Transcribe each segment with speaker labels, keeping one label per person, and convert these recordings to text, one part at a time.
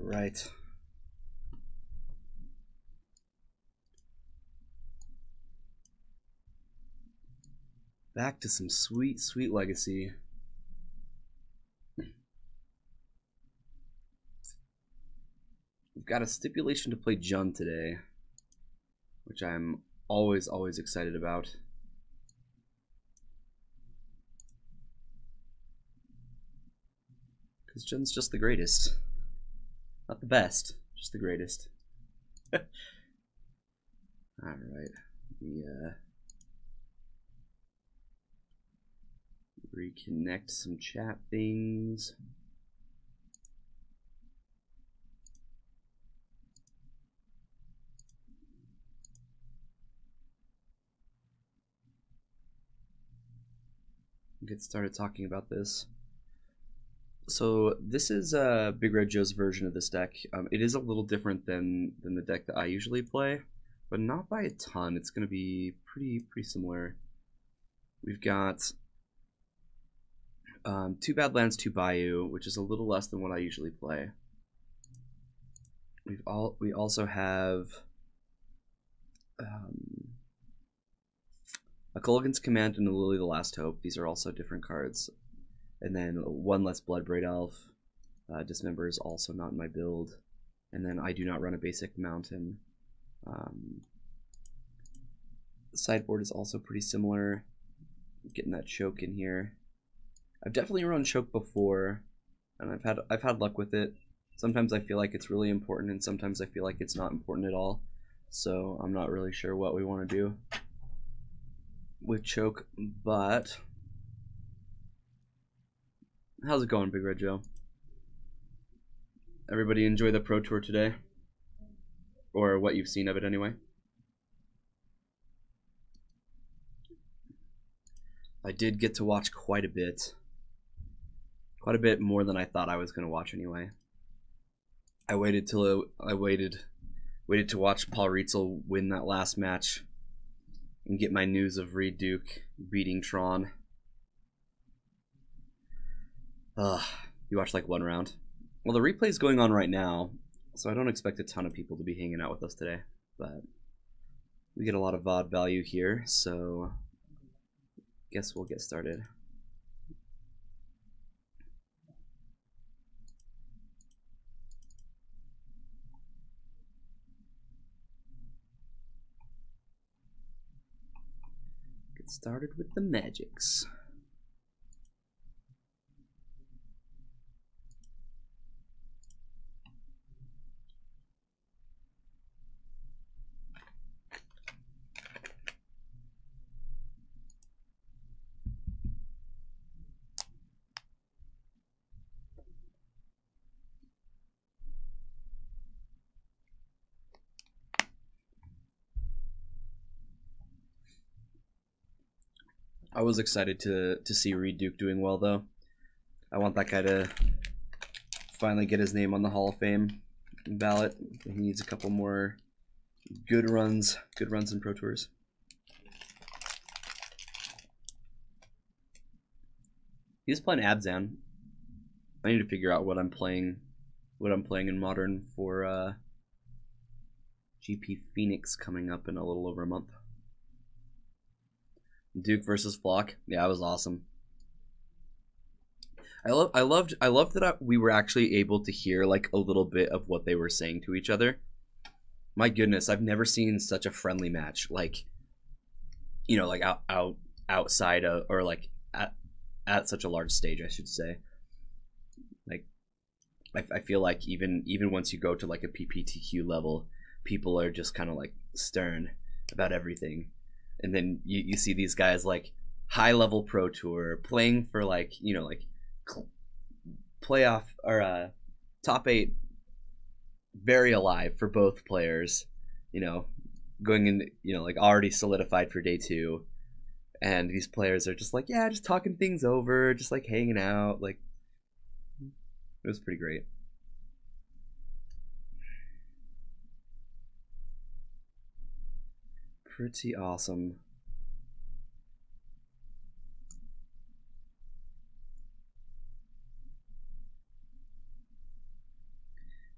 Speaker 1: right. Back to some sweet, sweet Legacy. We've got a stipulation to play Jun today, which I'm always, always excited about. Because Jun's just the greatest. Not the best, just the greatest. Alright. Reconnect some chat things. Get started talking about this. So this is Big Red Joe's version of this deck. It is a little different than the deck that I usually play, but not by a ton. It's going to be pretty similar. We've got 2 Badlands, 2 Bayou, which is a little less than what I usually play. We also have a Kulligan's Command and a Lily the Last Hope. These are also different cards. And then 1 less Bloodbraid Elf. Dismember is also not in my build. And then I do not run a basic mountain. The sideboard is also pretty similar. Getting that choke in here. I've definitely run choke before, and I've had luck with it. Sometimes I feel like it's really important, and sometimes I feel like it's not important at all. So I'm not really sure what we want to do with choke, but how's it going, Big Red Joe? Everybody enjoy the Pro Tour today? Or what you've seen of it anyway? I did get to watch quite a bit. Quite a bit more than I thought I was going to watch anyway. I waited to watch Paul Rietzel win that last match and get my news of Reed Duke beating Tron. You watched like 1 round. Well, the replay is going on right now, so I don't expect a ton of people to be hanging out with us today, but we get a lot of VOD value here, so guess we'll get started. Get started with the magics. I was excited to see Reed Duke doing well, though. I want that guy to finally get his name on the Hall of Fame ballot. He needs a couple more good runs in Pro Tours. He's playing Abzan. I need to figure out what I'm playing in Modern for GP Phoenix coming up in a little over a month. Duke versus Flock. Yeah, that was awesome. I loved that we were actually able to hear like a little bit of what they were saying to each other. My goodness, I've never seen such a friendly match. Like, you know, like outside of, or like at such a large stage, I should say. Like, I feel like even once you go to like a PPTQ level, people are just kind of like stern about everything. And then you see these guys like high level Pro Tour playing for like, you know, like playoff or top 8, very alive for both players, you know, going in, you know, like already solidified for day 2. And these players are just like, yeah, just talking things over, just like hanging out. Like, it was pretty great. Pretty awesome.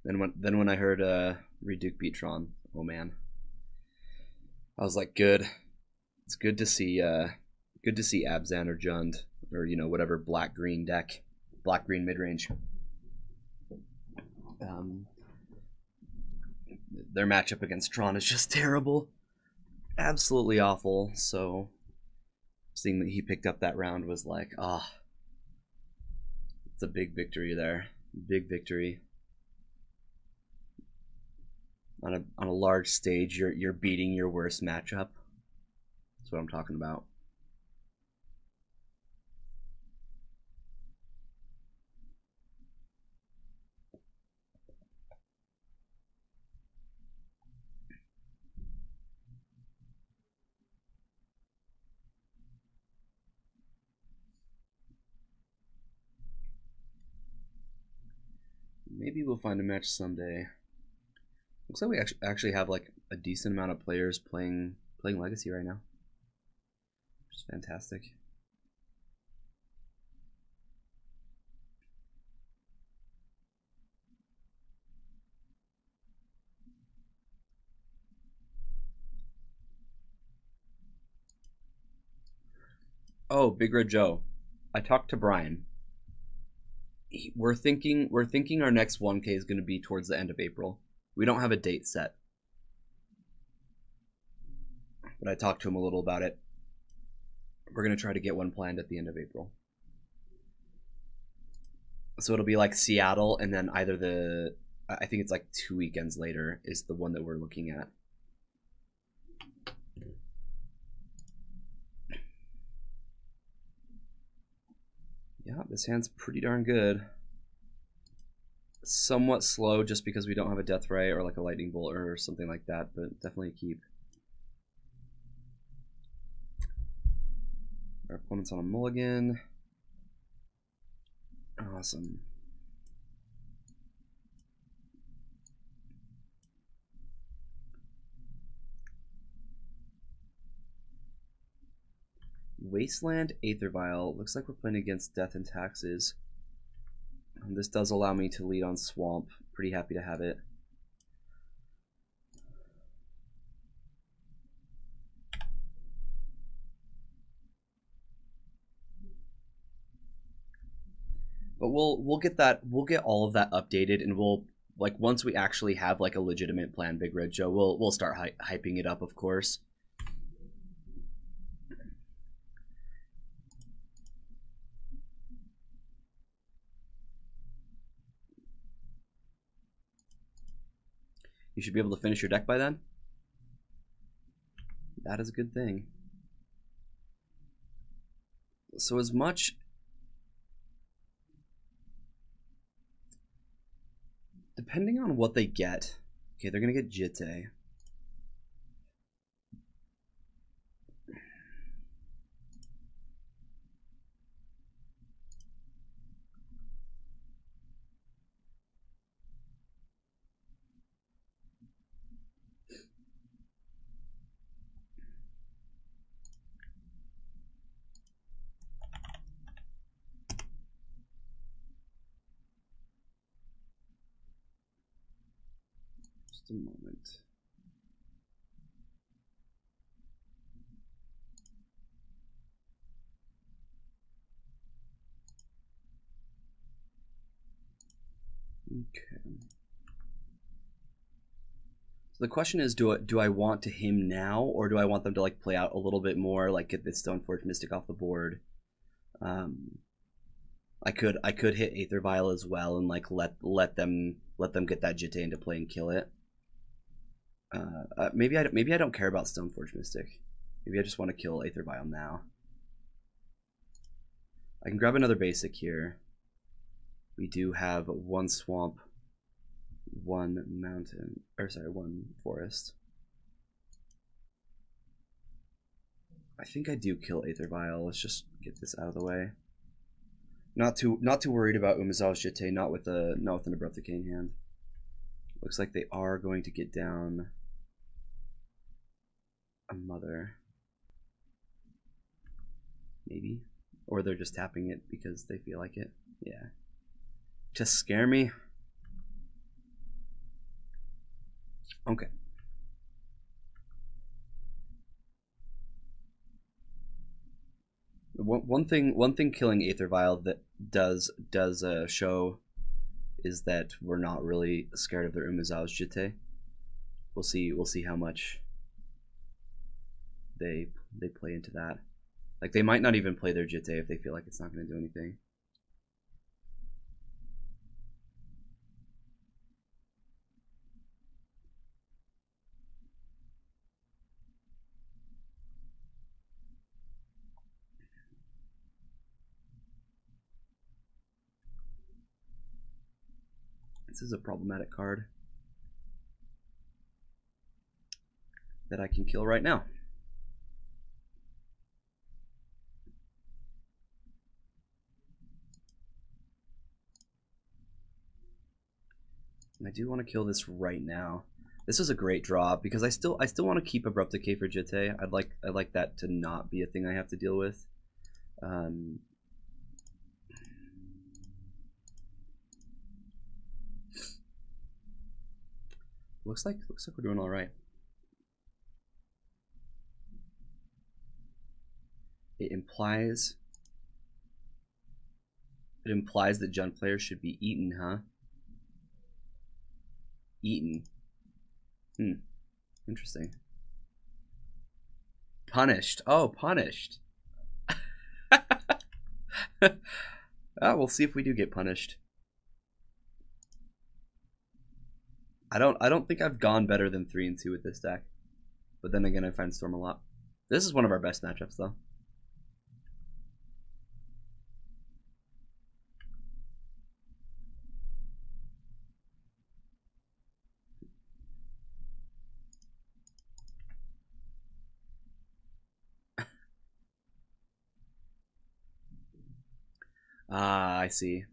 Speaker 1: Then when I heard Reduke beat Tron, oh man, I was like, good. It's good to see Abzan or Jund or whatever black green mid range. Their matchup against Tron is just terrible, absolutely awful. So seeing that he picked up that round was like, it's a big victory there, big victory. On a large stage, you're beating your worst matchup. That's what I'm talking about. Maybe we'll find a match someday. Looks like we actually have like a decent amount of players playing Legacy right now, which is fantastic. Oh, Big Red Joe, I talked to Brian. We're thinking our next 1K is going to be towards the end of April. We don't have a date set, but I talked to him a little about it. We're going to try to get one planned at the end of April. So it'll be like Seattle, and then either I think it's like 2 weekends later is the one that we're looking at. Yeah, this hand's pretty darn good. Somewhat slow just because we don't have a Death Ray or like a Lightning Bolt or something like that, but definitely a keep. Our opponent's on a mulligan. Awesome. Wasteland, Aether Vial. Looks like we're playing against Death and Taxes. This does allow me to lead on Swamp. Pretty happy to have it. But we'll get all of that updated, and we'll, like, once we actually have like a legitimate plan, Big Red Joe, we'll start hyping it up, of course. You should be able to finish your deck by then. That is a good thing. So as much... Depending on what they get... Okay, they're going to get Jitte. Just a moment. Okay. So the question is, do I want to him now, or do I want them to like play out a little bit more, like get this Stoneforge Mystic off the board? I could hit Aether Vial as well and like let them get that Jitte into play and kill it. Maybe I don't care about Stoneforge Mystic. Maybe I just want to kill Aether Vial now. I can grab another basic here. We do have one swamp, one mountain, or sorry, one forest. I think I do kill Aether Vial. Let's just get this out of the way. Not too worried about Umezawa's Jitte, not with an Abrupt Decay in hand. Looks like they are going to get down a mother. Maybe. Or they're just tapping it because they feel like it. Yeah. Just scare me. Okay. One thing killing Aether Vial that does show is that we're not really scared of their Umezawa's Jitte. We'll see how much they play into that. Like, they might not even play their Jitte if they feel like it's not going to do anything. This is a problematic card that I can kill right now. And I do want to kill this right now. This is a great draw because I still want to keep Abrupt Decay for Jitte. I'd like that to not be a thing I have to deal with. Looks like we're doing all right. It implies that Jund players should be eaten, huh? Eaten. Interesting. Punished. Oh, punished. We'll see if we do get punished. I don't think I've gone better than 3 and 2 with this deck. But then again, I find Storm a lot. This is one of our best matchups, though. Ah, I see.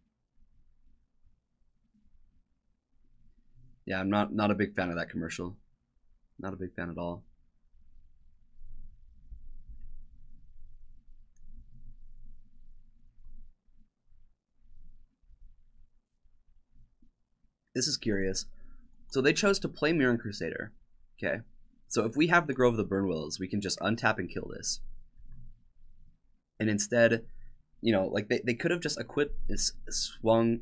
Speaker 1: Yeah, I'm not a big fan of that commercial. Not a big fan at all. This is curious. So they chose to play Mirran Crusader. Okay. So if we have the Grove of the Burnwillows, we can just untap and kill this. And instead, you know, like they could have just equipped this swung,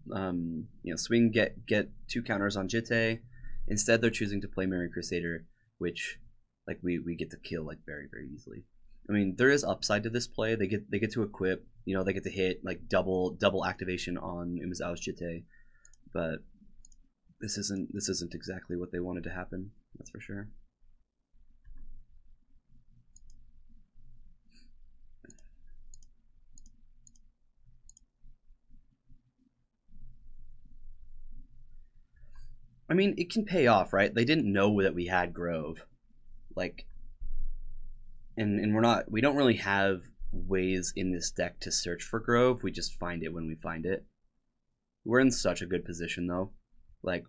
Speaker 1: you know, swing, get 2 counters on Jitte. Instead, they're choosing to play Mirran Crusader, which, like, we get to kill, like, very, very easily. I mean, there is upside to this play. They get to equip, you know, they get to hit like double activation on Umezawa's Jitte, but this isn't exactly what they wanted to happen. That's for sure. I mean, it can pay off, right? They didn't know that we had Grove, like, and we don't really have ways in this deck to search for Grove. We just find it when we find it. We're in such a good position, though. Like,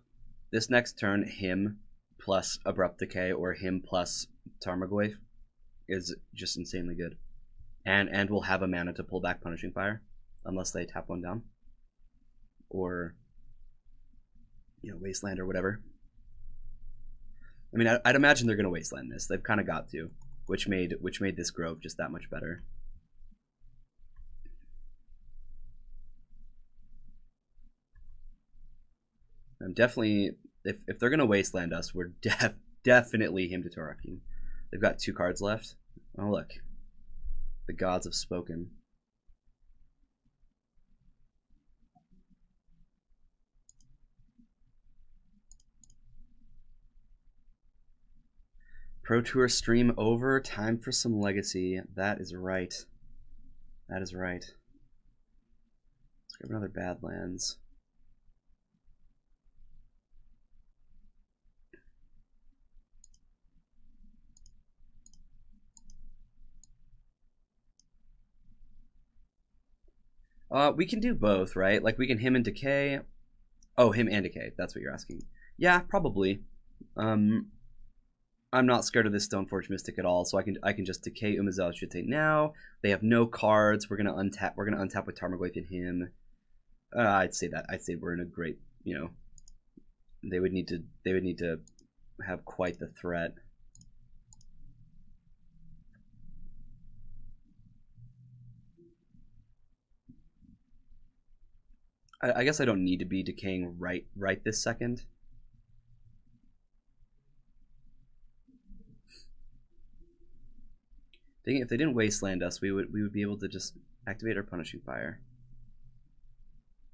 Speaker 1: this next turn, him plus Abrupt Decay or him plus Tarmogoyf is just insanely good, and we'll have a mana to pull back Punishing Fire, unless they tap one down, or, you know, Wasteland or whatever. I mean, I'd imagine they're gonna Wasteland this. They've kind of got to, which made this Grove just that much better. I'm definitely, if they're gonna Wasteland us, we're definitely him to Tarakin. They've got 2 cards left. Oh look, the gods have spoken. Pro Tour stream over. Time for some Legacy. That is right. That is right. Let's grab another Badlands. We can do both, right? Like, we can him and Decay. Oh, him and Decay. That's what you're asking. Yeah, probably. I'm not scared of this Stoneforge Mystic at all, so I can just Decay Umezawa's Jitte now. They have no cards. We're gonna untap with Tarmogoyf and him. I'd say we're in a great, you know. They would need to have quite the threat. I guess I don't need to be decaying right this second. Dang it, if they didn't wasteland us, we would be able to just activate our punishing fire.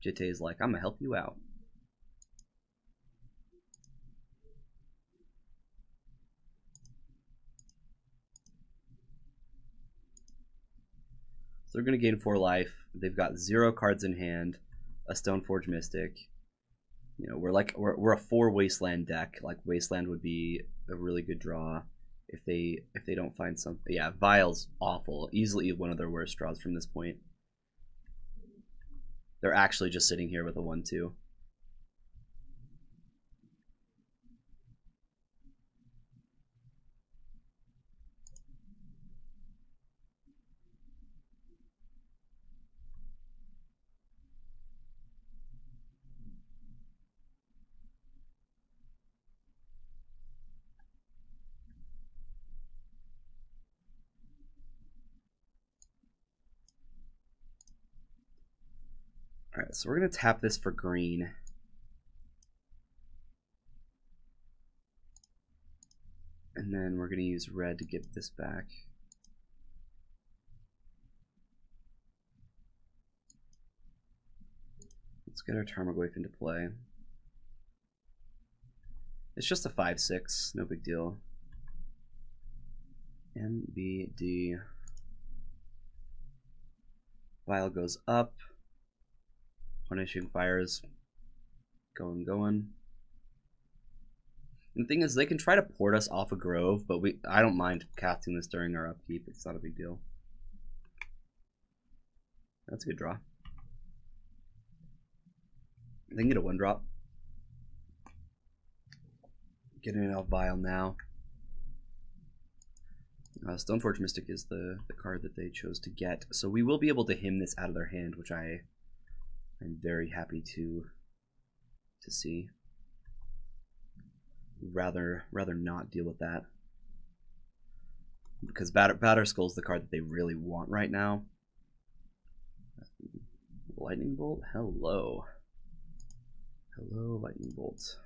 Speaker 1: Jitte is like, I'm gonna help you out. So they're gonna gain 4 life. They've got 0 cards in hand, a Stoneforge Mystic. You know, we're a 4 wasteland deck. Like wasteland would be a really good draw if they don't find something. Yeah, Vile's awful. Easily one of their worst draws from this point. They're actually just sitting here with a 1/2. Alright, so we're going to tap this for green. And then we're going to use red to get this back. Let's get our Tarmogoyf into play. It's just a 5/6, no big deal. NBD. Vile goes up. Punishing fires going. And the thing is, they can try to port us off a grove, but I don't mind casting this during our upkeep. It's not a big deal. That's a good draw. They can get a 1-drop. Getting it out Vile now. Stoneforge Mystic is the card that they chose to get, so we will be able to hymn this out of their hand, which I'm very happy to see. Rather not deal with that, because Batterskull is the card that they really want right now. Lightning Bolt, hello Lightning Bolt.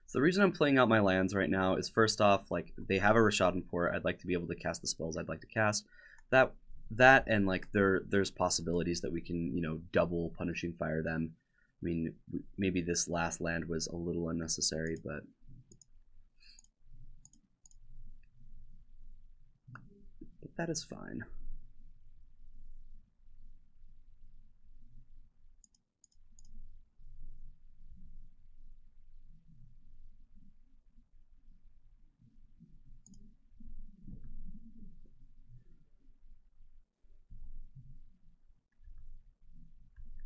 Speaker 1: So the reason I'm playing out my lands right now is, first off, like, they have a Rishadan Port. I'd like to be able to cast the spells I'd like to cast. That and like there's possibilities that we can, you know, double punishing fire them. I mean, maybe this last land was a little unnecessary, but that is fine.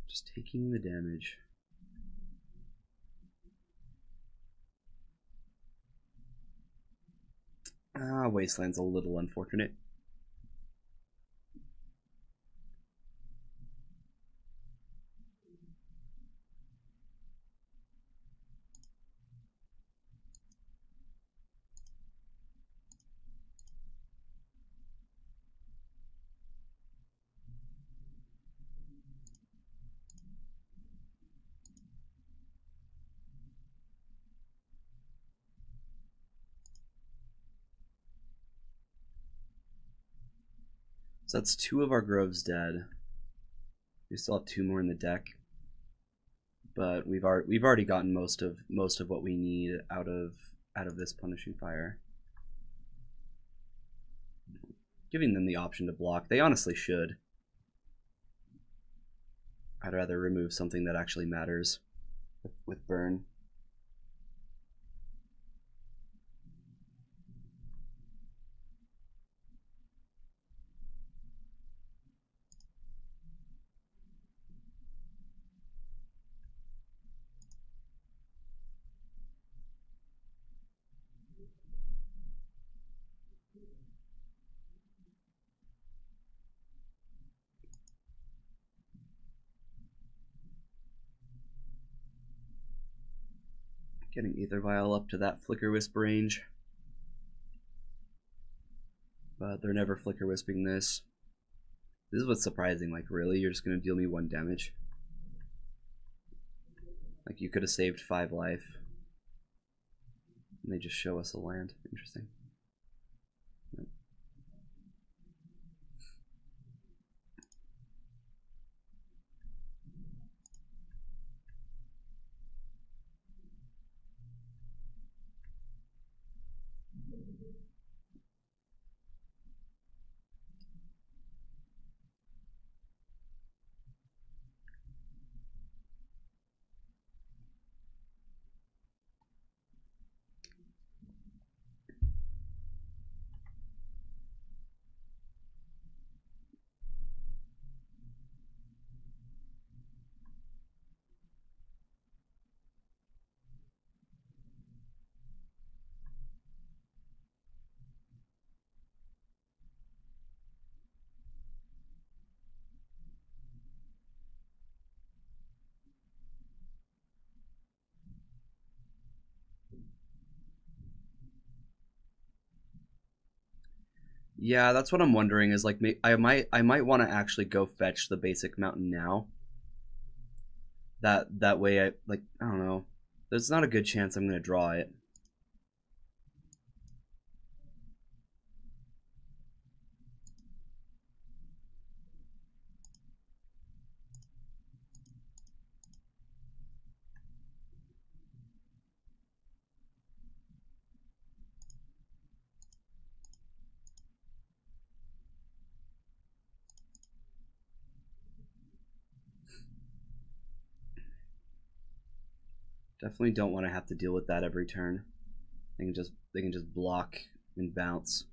Speaker 1: Just taking the damage. Wasteland's a little unfortunate. So that's 2 of our groves dead. We still have 2 more in the deck, but we've already gotten most of what we need out of this punishing fire. Giving them the option to block, they honestly should. I'd rather remove something that actually matters with burn. Getting Aether Vial up to that Flicker Wisp range. But they're never Flicker Wisping this. This is what's surprising, like really? You're just gonna deal me 1 damage? Like you could have saved 5 life. And they just show us a land. Interesting. Yep. Yeah, that's what I'm wondering. Is like I might want to actually go fetch the basic mountain now. That way I don't know. There's not a good chance I'm gonna draw it. Definitely don't want to have to deal with that every turn. They can just block and bounce.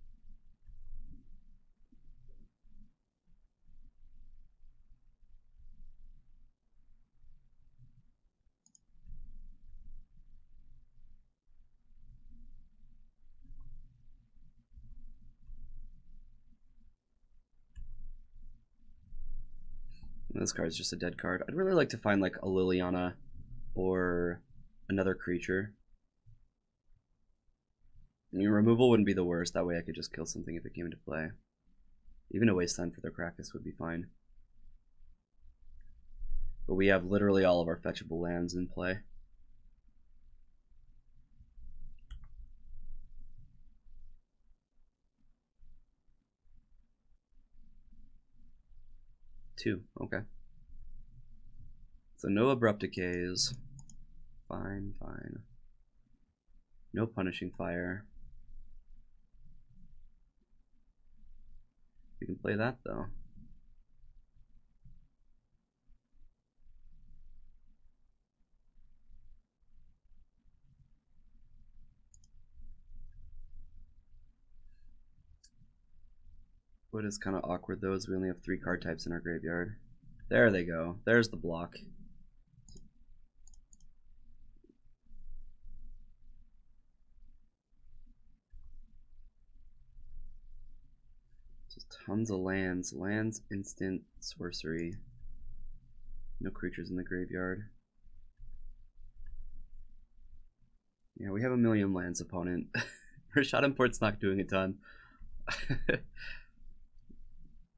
Speaker 1: This card's just a dead card. I'd really like to find like a Liliana or another creature. I mean, removal wouldn't be the worst. That way I could just kill something if it came into play. Even a waste time for their Krakus would be fine. But we have literally all of our fetchable lands in play. Two, okay. So no Abrupt Decays. Fine, fine. No Punishing Fire. We can play that though. What is kind of awkward though is we only have 3 card types in our graveyard. There they go. There's the block. Just tons of lands. Lands, instant, sorcery. No creatures in the graveyard. Yeah, we have a million lands opponent. Rashad Import's not doing a ton.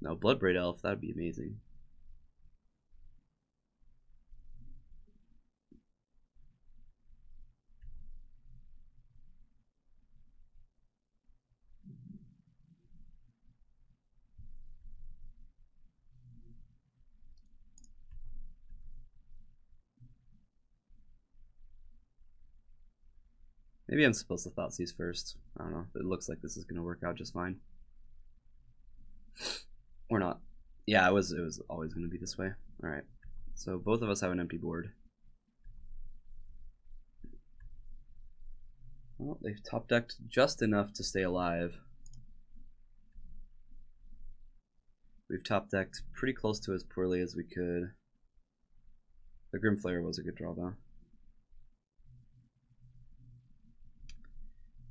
Speaker 1: No, Bloodbraid Elf, that'd be amazing. Maybe I'm supposed to Thoughtseize first. I don't know. It looks like this is going to work out just fine. Or not. Yeah, it was always going to be this way. Alright. So both of us have an empty board. Well, they've top decked just enough to stay alive. We've top decked pretty close to as poorly as we could. The Grim Flayer was a good draw though.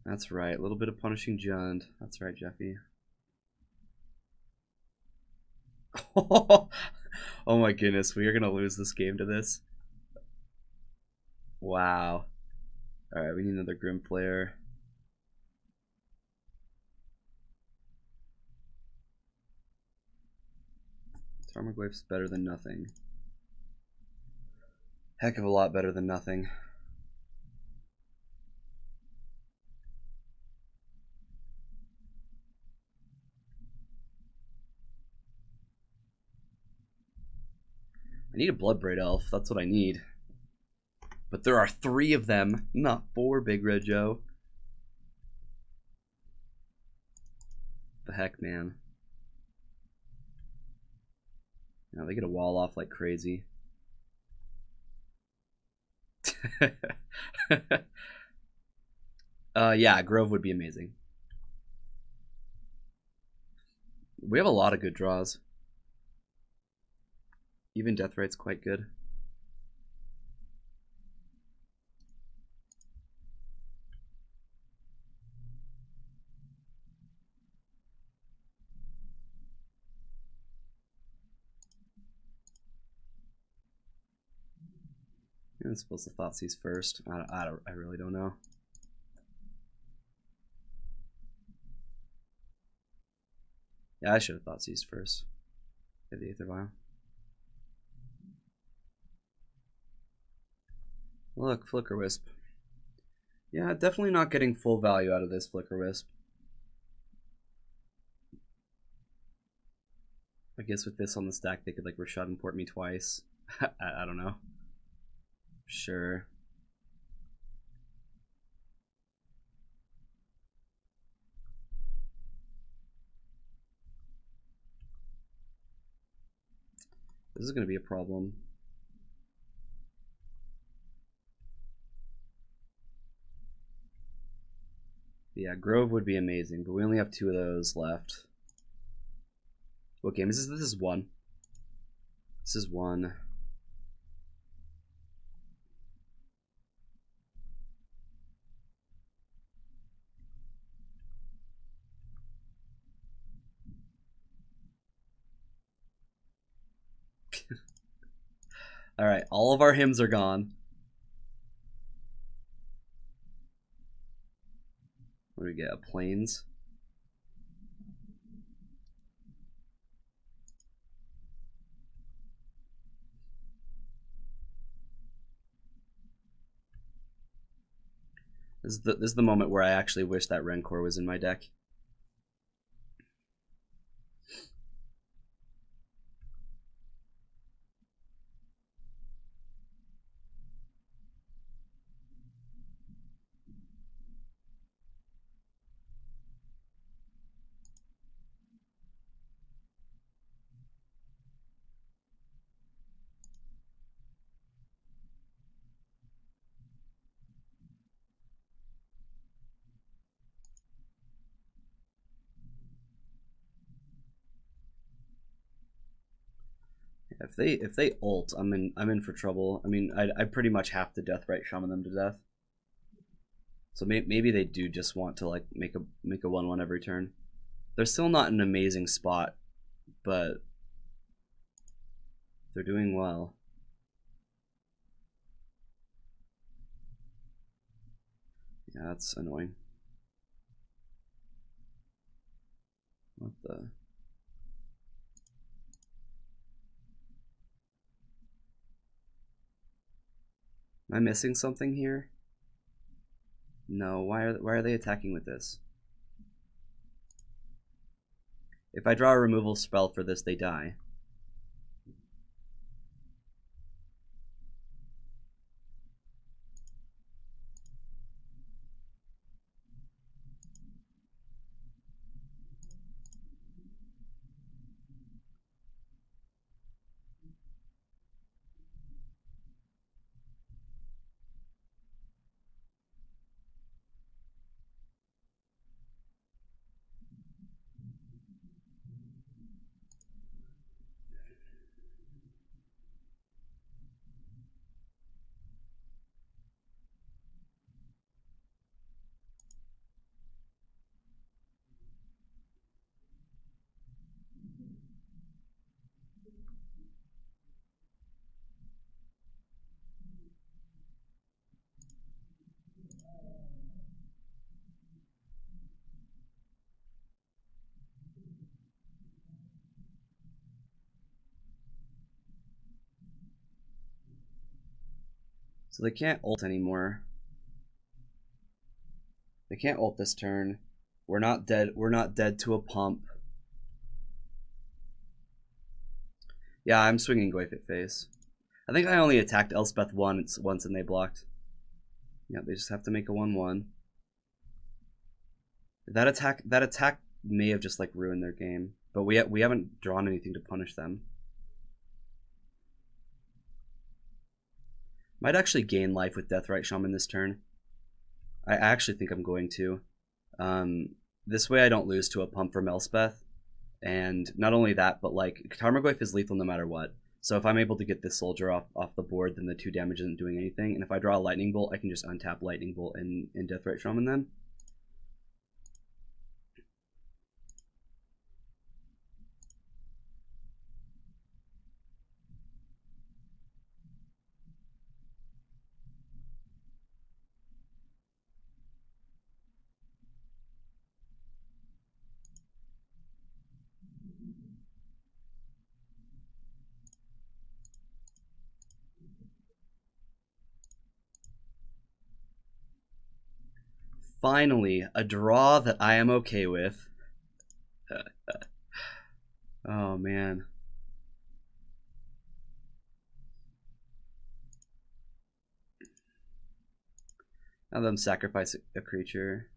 Speaker 1: That's right, a little bit of Punishing Jund. That's right, Jeffy. Oh my goodness, we are gonna lose this game to this. Wow. Alright, we need another Grim Flare. Tarmogoyf's better than nothing. Heck of a lot better than nothing. I need a Bloodbraid Elf, that's what I need. But there are 3 of them, not 4, Big Red Joe. The heck, man. Now they get a wall off like crazy. Yeah, Grove would be amazing. We have a lot of good draws. Even Deathrite's quite good. I'm supposed to Thoughtseize first. I really don't know. Yeah, I should have Thoughtseized first. Get the Aether Vial. Look, Flicker Wisp. Yeah, definitely not getting full value out of this Flicker Wisp. I guess with this on the stack, they could like Rashad import me twice. I don't know. Sure. This is going to be a problem. Yeah, Grove would be amazing, but we only have 2 of those left. What game is this? This is 1. This is 1. Alright, all of our hymns are gone. What do we get? A Plains? This is the moment where I actually wish that Rancor was in my deck. If they ult, I'm in for trouble. I mean, I pretty much have to Deathrite Shaman them to death. So maybe they do just want to like make a 1/1 every turn. They're still not in an amazing spot, but they're doing well. Yeah, that's annoying. What the? Am I missing something here? No, why are they attacking with this? If I draw a removal spell for this, they die. So they can't ult anymore. They can't ult this turn. We're not dead. We're not dead to a pump. Yeah, I'm swinging Goyfit face. I think I only attacked Elspeth once and they blocked. Yeah, they just have to make a 1/1. That attack may have just like ruined their game, but we haven't drawn anything to punish them. Might actually gain life with Deathrite Shaman this turn. I actually think I'm going to. This way I don't lose to a pump from Elspeth. And not only that, but like Tarmogoyf is lethal no matter what. So if I'm able to get this soldier off the board, then the 2 damage isn't doing anything. And if I draw a Lightning Bolt, I can just untap Lightning Bolt and Deathrite Shaman then. Finally, a draw that I am okay with. Oh, man. Have them sacrifice a creature.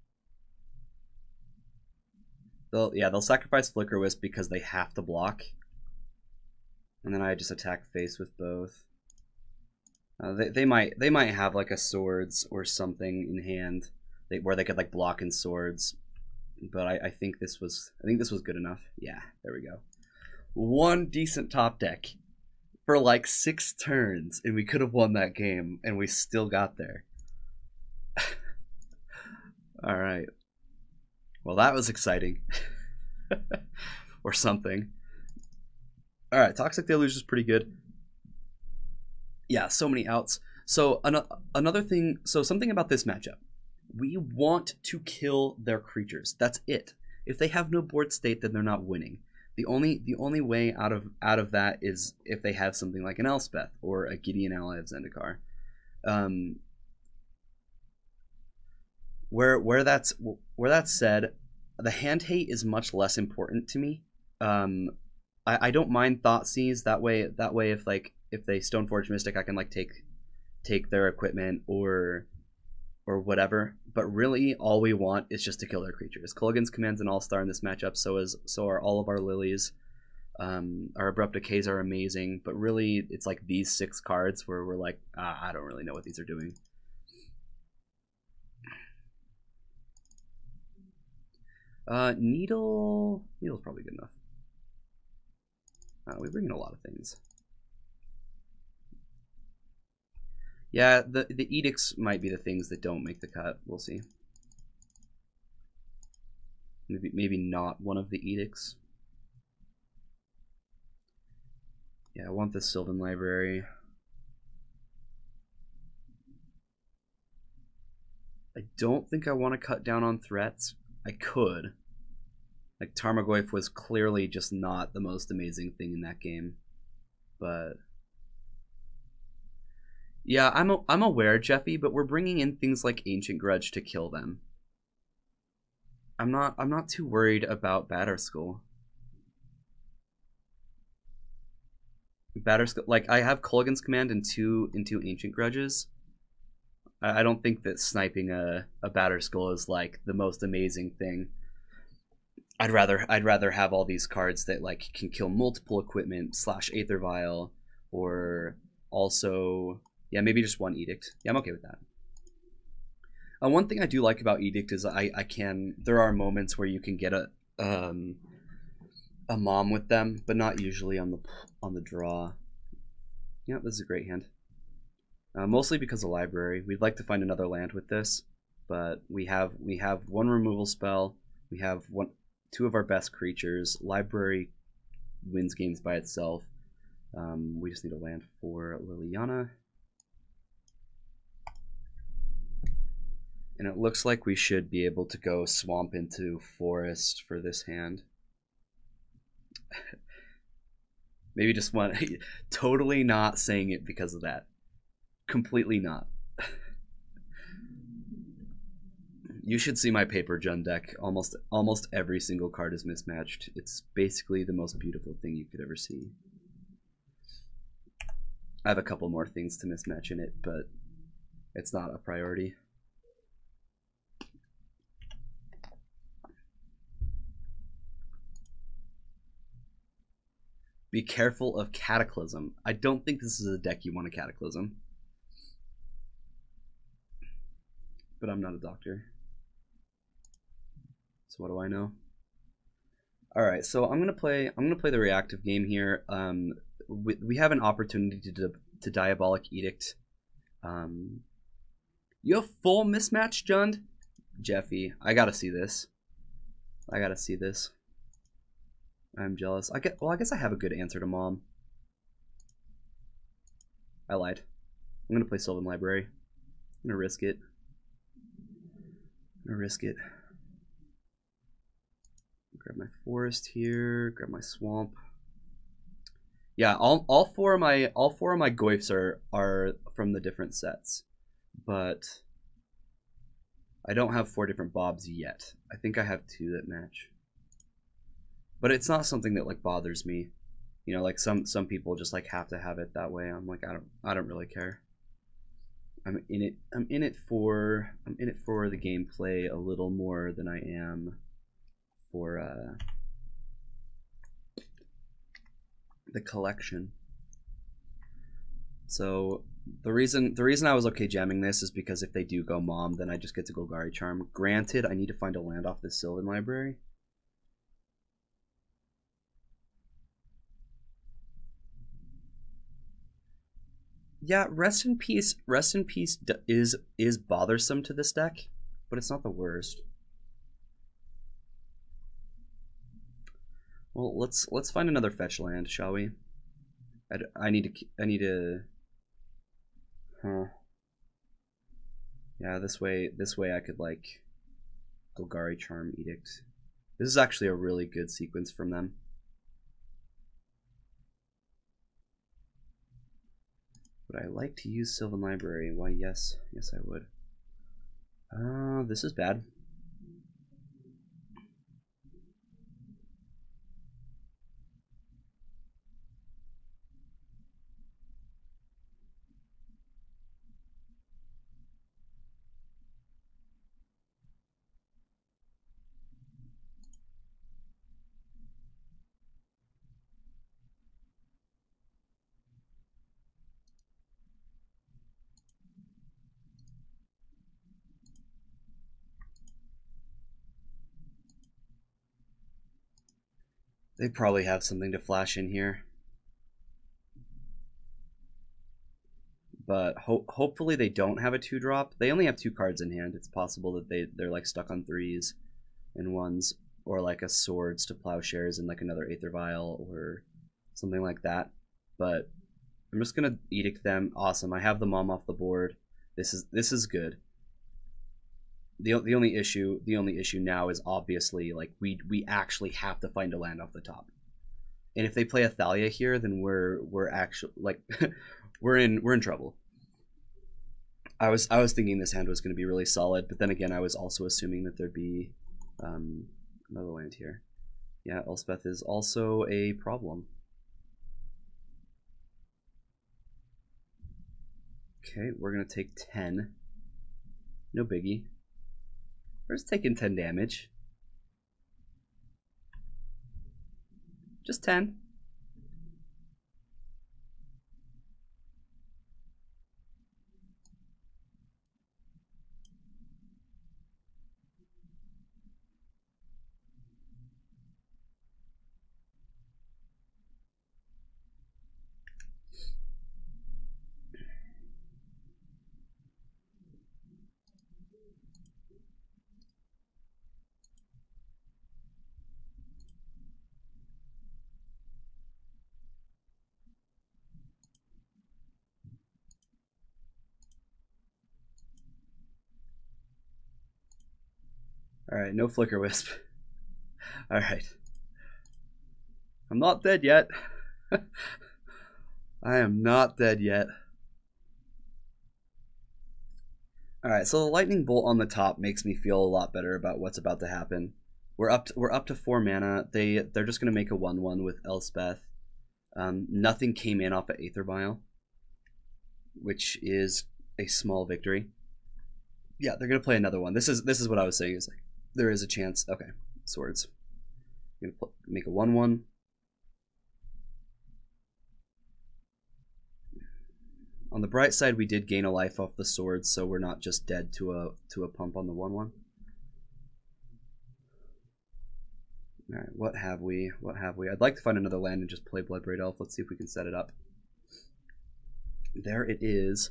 Speaker 1: They'll sacrifice Flicker Wisp because they have to block. And then I just attack face with both. They might have like a swords or something in hand. Where they could like block in swords, but I think this was good enough. Yeah, there we go. 1 decent top deck for like 6 turns, and we could have won that game, and we still got there. All right. Well, that was exciting, or something. All right, Toxic Deluge is pretty good. Yeah, so many outs. So another thing. So something about this matchup. We want to kill their creatures. That's it. If they have no board state, then they're not winning. The only way out of that is if they have something like an Elspeth or a Gideon ally of Zendikar. Where that's said, the hand hate is much less important to me. I don't mind Thoughtseize that way. If they Stoneforge Mystic, I can like take their equipment or whatever, but really all we want is just to kill their creatures. Kolaghan's Command's an all-star in this matchup, so are all of our Lilies. Our Abrupt Decays are amazing, but really it's like these 6 cards where we're like, I don't really know what these are doing. Needle's probably good enough. We bring in a lot of things. Yeah, the edicts might be the things that don't make the cut. We'll see. Maybe not one of the edicts. Yeah, I want the Sylvan Library. I don't think I want to cut down on threats. I could. Like, Tarmogoyf was clearly just not the most amazing thing in that game. But yeah, I'm aware, Jeffy, but we're bringing in things like Ancient Grudge to kill them. I'm not too worried about Batterskull. Batterskull, like I have Kolaghan's Command and two Ancient Grudges. I don't think that sniping a Batterskull is like the most amazing thing. I'd rather have all these cards that like can kill multiple equipment / Aether Vial, or also yeah, maybe just one Edict. Yeah, I'm okay with that. One thing I do like about Edict is there are moments where you can get a mom with them, but not usually on the draw. Yeah, this is a great hand. Mostly because of library. We'd like to find another land with this, but we have one removal spell. We have two of our best creatures. Library wins games by itself. We just need a land for Liliana. And it looks like we should be able to go swamp into forest for this hand. Maybe just one. Totally not saying it because of that. Completely not. You should see my Paper Jun deck. Almost every single card is mismatched. It's basically the most beautiful thing you could ever see. I have a couple more things to mismatch in it, but it's not a priority. Be careful of Cataclysm. I don't think this is a deck you want to Cataclysm. But I'm not a doctor. So what do I know? All right, so I'm gonna play the reactive game here. We have an opportunity to Diabolic Edict. You have full mismatch, Jund? Jeffy, I gotta see this. I'm jealous. I guess I have a good answer to Mom. I lied. I'm gonna play Sylvan Library. I'm gonna risk it. Grab my forest here. Grab my swamp. Yeah, all four of my Goyfs are from the different sets, but I don't have 4 different Bobs yet. I think I have 2 that match. But it's not something that like bothers me. You know, like some people just like have to have it that way. I'm like I don't really care. I'm in it for the gameplay a little more than I am for the collection. So the reason I was okay jamming this is because if they do go Mom, then I just get to Golgari Charm. Granted, I need to find a land off this Sylvan Library. Yeah, Rest in Peace is bothersome to this deck, but it's not the worst. Well, let's find another fetch land, shall we? I need to. Huh. Yeah, this way I could like Golgari Charm Edict. This is actually a really good sequence from them. Would I like to use Sylvan Library? Why, yes. Yes, I would. This is bad. They probably have something to flash in here. But hopefully they don't have a 2-drop. They only have 2 cards in hand. It's possible that they're like stuck on 3s and 1s, or like a Swords to Plowshares and like another Aether Vial or something like that. But I'm just gonna Edict them. Awesome. I have the Mom off the board. This is good. The only issue now is obviously like we actually have to find a land off the top, and if they play a Thalia here, then we're actually like we're in trouble. I was thinking this hand was going to be really solid, but then again I was also assuming that there'd be another land here. Yeah, Elspeth is also a problem. Okay, we're gonna take 10. No biggie. We're just taking 10 damage. Just 10. Alright, no Flicker Wisp. Alright. I'm not dead yet. I am not dead yet. All right, so the lightning bolt on the top makes me feel a lot better about what's about to happen. We're up to 4 mana. They're just gonna make a 1/1 with Elspeth. Nothing came in off of Aether Vial, which is a small victory. Yeah, they're gonna play another one. This is what I was saying. Is like there is a chance. Okay, swords. Gonna make a 1/1. On the bright side, we did gain a life off the swords, so we're not just dead to a pump on the 1/1. All right, what have we? What have we? I'd like to find another land and just play Bloodbraid Elf. Let's see if we can set it up. There it is.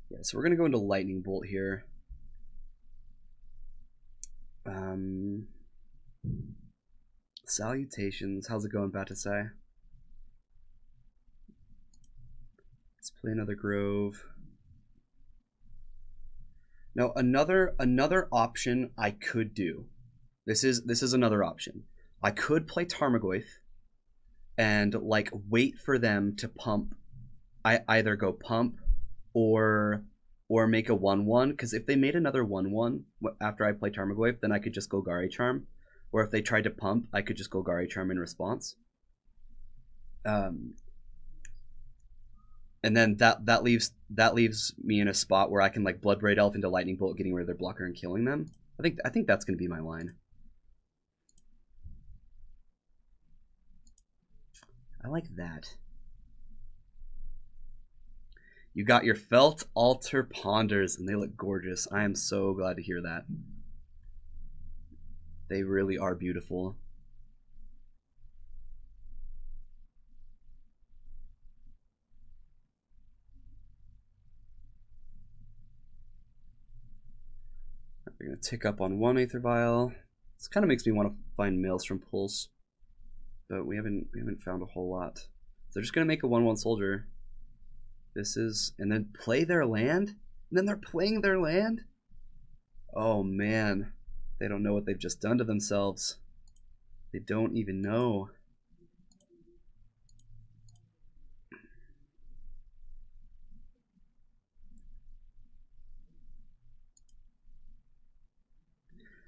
Speaker 1: Yeah, so we're gonna go into Lightning Bolt here. Salutations. How's it going, Batasai? Let's play another Grove. Now another option I could do. This is another option. I could play Tarmogoyf and like wait for them to pump. I either go pump or make a 1/1, because if they made another 1/1 after I play Tarmogoyf, then I could just Golgari Charm. Or if they tried to pump, I could just Golgari Charm in response. And then that leaves me in a spot where I can like Bloodbraid Elf into Lightning Bolt, getting rid of their blocker and killing them. I think that's gonna be my line. I like that. You got your Felt Altar Ponders, and they look gorgeous. I am so glad to hear that. They really are beautiful. We're going to tick up on 1 Aether Vial. This kind of makes me want to find Maelstrom Pulse, but we haven't found a whole lot. So they're just going to make a 1/1 soldier. This is, and then play their land? And then they're playing their land? Oh man. They don't know what they've just done to themselves. They don't even know.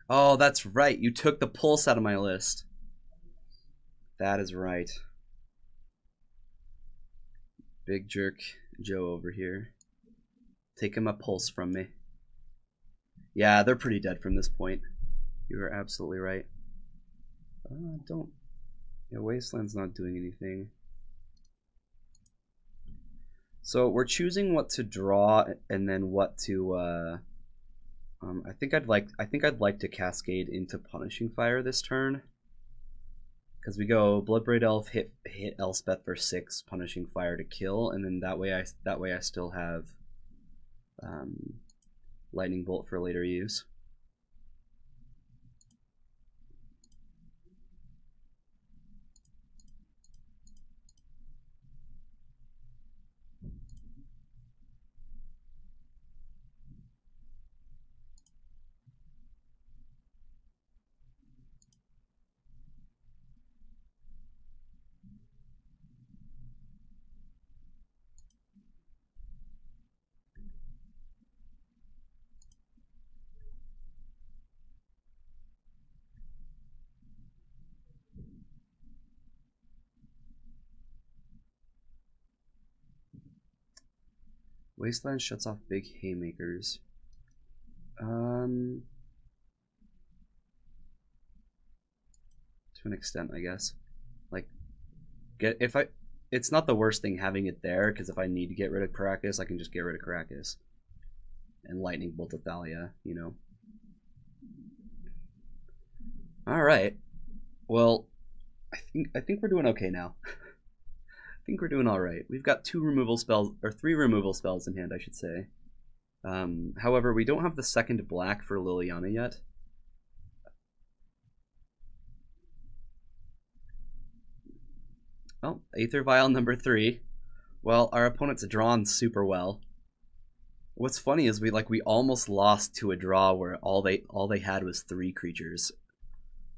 Speaker 1: Oh, that's right. You took the pulse out of my list. That is right. Big jerk Joe over here. Taking my pulse from me. Yeah, they're pretty dead from this point. You are absolutely right. Don't. Yeah, Wasteland's not doing anything. So we're choosing what to draw and then what to. I think I'd like to cascade into Punishing Fire this turn. Because we go Bloodbraid Elf, hit Elspeth for 6, Punishing Fire to kill, and then that way I still have Lightning Bolt for later use. Wasteland shuts off big haymakers. To an extent, I guess. Like, it's not the worst thing having it there, because if I need to get rid of Caracas, I can just get rid of Caracas. And Lightning Bolt Thalia, you know. Alright. Well, I think we're doing okay now. I think we're doing all right. We've got 2 removal spells, or 3 removal spells in hand, I should say. However, we don't have the second black for Liliana yet. Oh, Aether Vial number 3. Well, our opponent's drawn super well. What's funny is we almost lost to a draw where all they had was 3 creatures.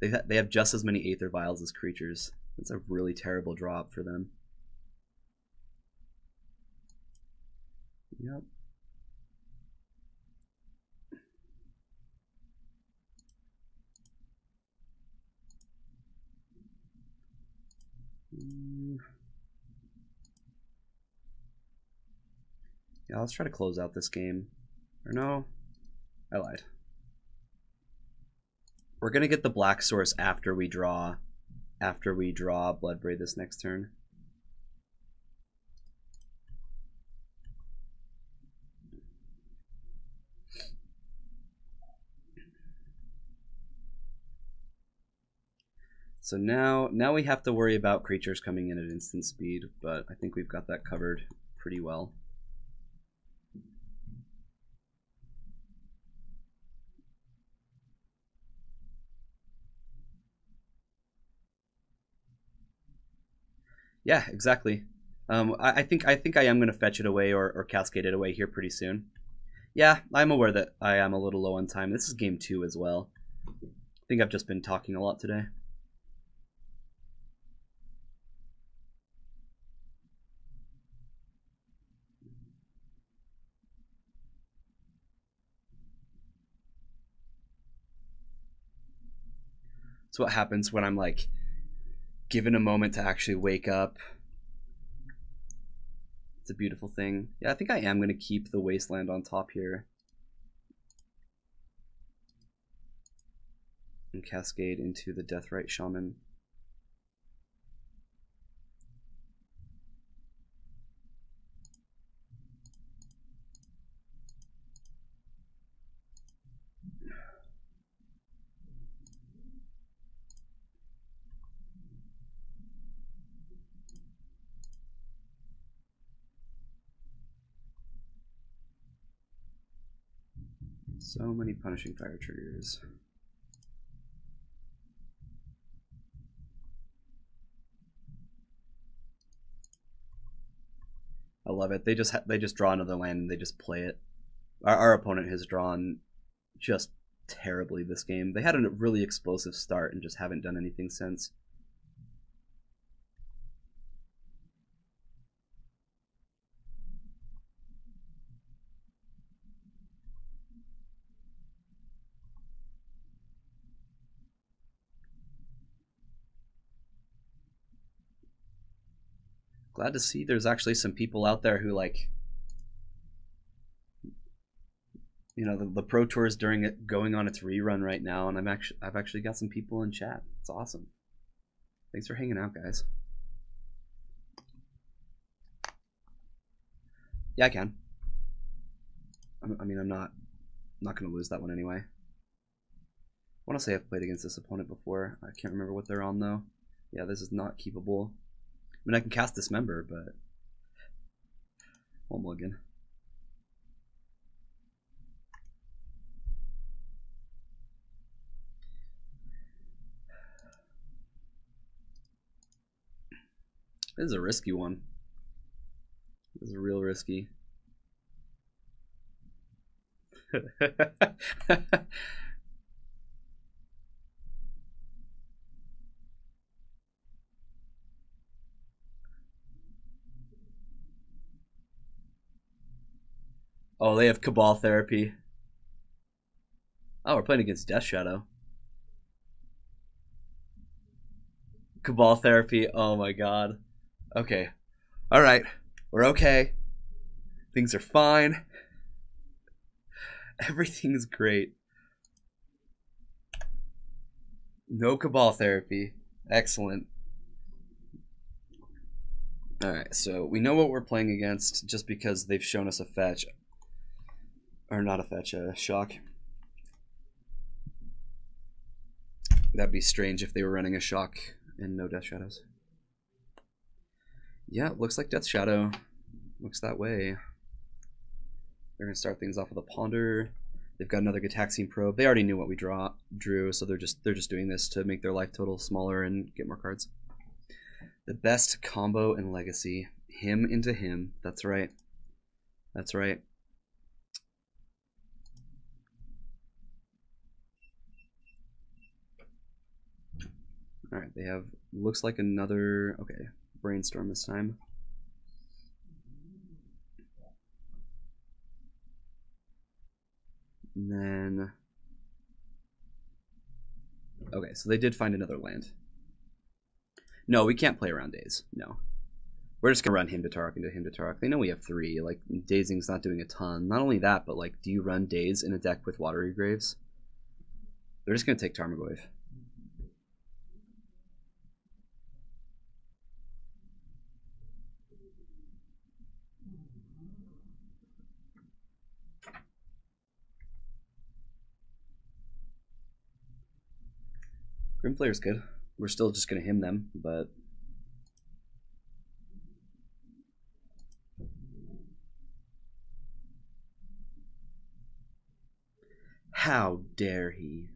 Speaker 1: They have just as many Aether Vials as creatures. It's a really terrible drop for them. Yep. Yeah, let's try to close out this game. Or no, I lied. We're gonna get the black source after we draw Bloodbraid this next turn. So now we have to worry about creatures coming in at instant speed, but I think we've got that covered pretty well. Yeah, exactly. I think I am going to fetch it away or cascade it away here pretty soon. Yeah, I'm aware that I am a little low on time. This is game 2 as well. I think I've just been talking a lot today. That's what happens when I'm like given a moment to actually wake up. It's a beautiful thing. Yeah, I think I am going to keep the Wasteland on top here. And cascade into the Deathrite Shaman. So many punishing fire triggers. I love it. They just draw another land and they just play it. Our opponent has drawn just terribly this game. They had a really explosive start and just haven't done anything since. Glad to see there's actually some people out there who like, you know, the Pro Tour is going on its rerun right now, and I've actually got some people in chat. It's awesome. Thanks for hanging out, guys. Yeah, I can. I mean, I'm not going to lose that one anyway. I want to say I've played against this opponent before. I can't remember what they're on though. Yeah, this is not keepable. I mean, I can cast Dismember, but one mulligan. This is a risky one. This is real risky. Oh, they have Cabal Therapy. Oh, we're playing against Death Shadow. Cabal Therapy. Oh my god. Okay. Alright. We're okay. Things are fine. Everything's great. No Cabal Therapy. Excellent. Alright, so we know what we're playing against just because they've shown us a fetch. Or not a fetch, a shock. That'd be strange if they were running a shock and no Death Shadows. Yeah, it looks like Death Shadow. Looks that way. They're gonna start things off with a Ponder. They've got another Gitaxian Probe. They already knew what we drew, so they're just doing this to make their life total smaller and get more cards. The best combo in Legacy, him into him. That's right. That's right. All right, they have, looks like another, okay, brainstorm this time. And then, okay, so they did find another land. No, we can't play around Daze, no. We're just gonna run him to Tarok into him to Tarok. They know we have 3, like, Dazing's not doing a ton. Not only that, but, like, do you run Daze in a deck with Watery Graves? They're just gonna take Tarmogoyf. Grimflayer's good. We're still just gonna him them, but how dare he?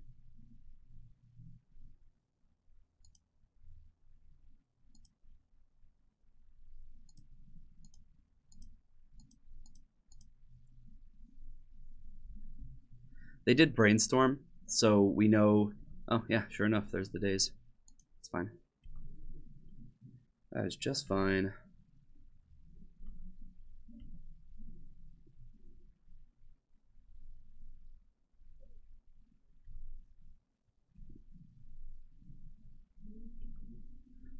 Speaker 1: They did brainstorm, so we know. Oh yeah, sure enough, there's the Daze. It's fine. That is just fine.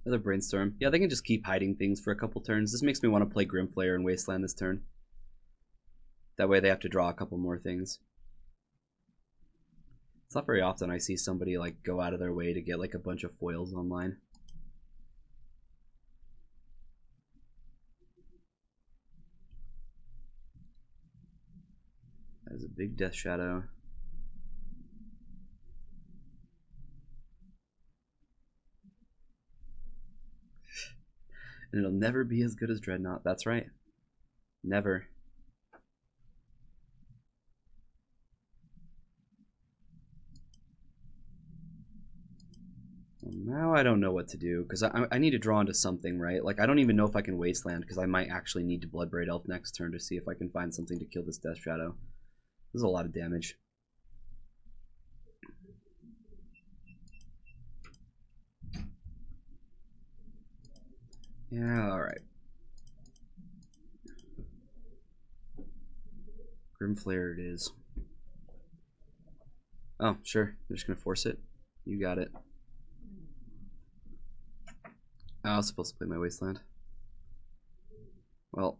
Speaker 1: Another brainstorm. Yeah, they can just keep hiding things for a couple turns. This makes me want to play Grimflayer and Wasteland this turn. That way they have to draw a couple more things. It's not very often I see somebody like go out of their way to get like a bunch of foils online. That is a big Death Shadow. And it'll never be as good as Dreadnought. That's right. Never. Well, now I don't know what to do, because I need to draw into something, right? Like, I don't even know if I can Wasteland, because I might actually need to Bloodbraid Elf next turn to see if I can find something to kill this Death Shadow. This is a lot of damage. Yeah, alright. Grimflayer it is. Oh, sure. I'm just going to force it. You got it. I was supposed to play my Wasteland. Well,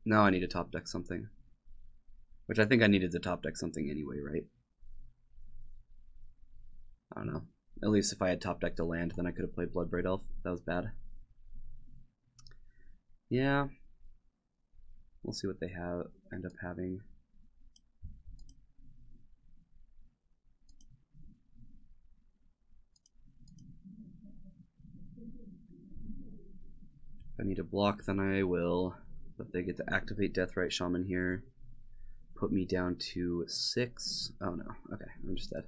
Speaker 1: now I need to top deck something. Which I think I needed to top deck something anyway, right? I don't know. At least if I had top decked a land, then I could have played Bloodbraid Elf. That was bad. Yeah. We'll see what they have end up having. If I need to block, then I will. But they get to activate Deathrite Shaman here. Put me down to 6. Oh no. Okay, I'm just dead.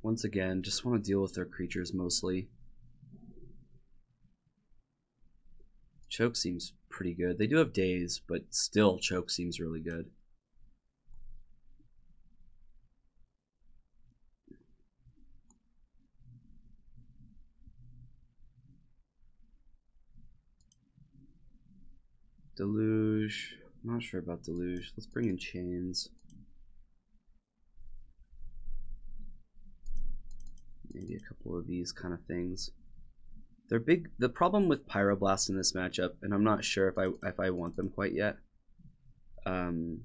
Speaker 1: Once again, just want to deal with their creatures mostly. Choke seems pretty good. They do have Daze, but still Choke seems really good. Deluge. I'm not sure about Deluge. Let's bring in Chains. Maybe a couple of these kind of things. They're big. The problem with Pyroblast in this matchup, and I'm not sure if I want them quite yet. The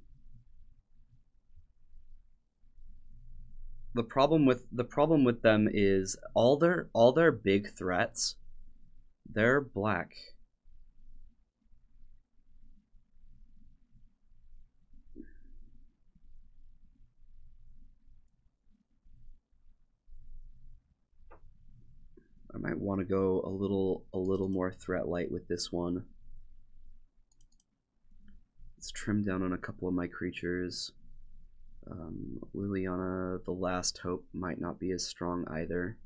Speaker 1: problem with them is all their big threats, they're black. I might want to go a little more threat light with this one. Let's trim down on a couple of my creatures. Liliana, the Last Hope, might not be as strong either.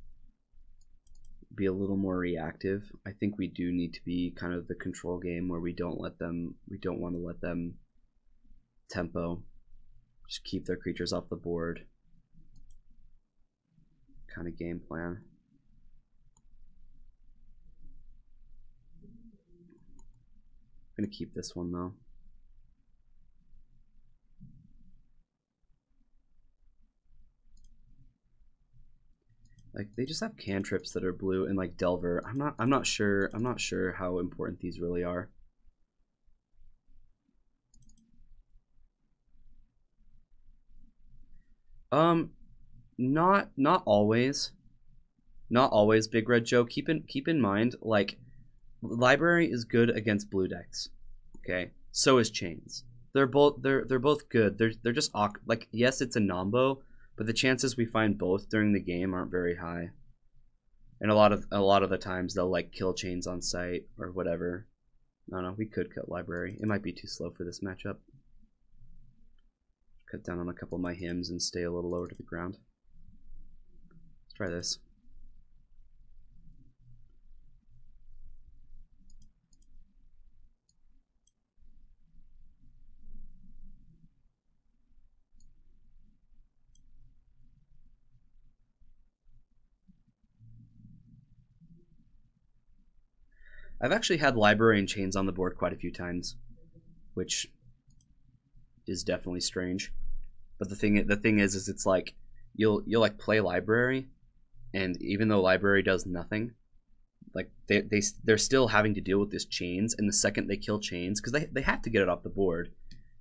Speaker 1: Be a little more reactive. I think we do need to be kind of the control game where we don't want to let them tempo. Just keep their creatures off the board. Kind of game plan. I'm gonna keep this one though. Like they just have cantrips that are blue and like Delver. I'm not sure how important these really are. Not always. Not always, Big Red Joe. Keep in mind, like, Library is good against blue decks. Okay? So is Chains. They're both good. They're just like, yes, it's a nombo, but the chances we find both during the game aren't very high. And a lot of the times they'll like kill Chains on sight or whatever. No, we could cut Library. It might be too slow for this matchup. Cut down on a couple of my hymns and stay a little lower to the ground. Let's try this. I've actually had Library and Chains on the board quite a few times, which is definitely strange. But the thing is it's like you'll like play Library, and even though Library does nothing, like they're still having to deal with this Chains, and the second they kill Chains, because they have to get it off the board,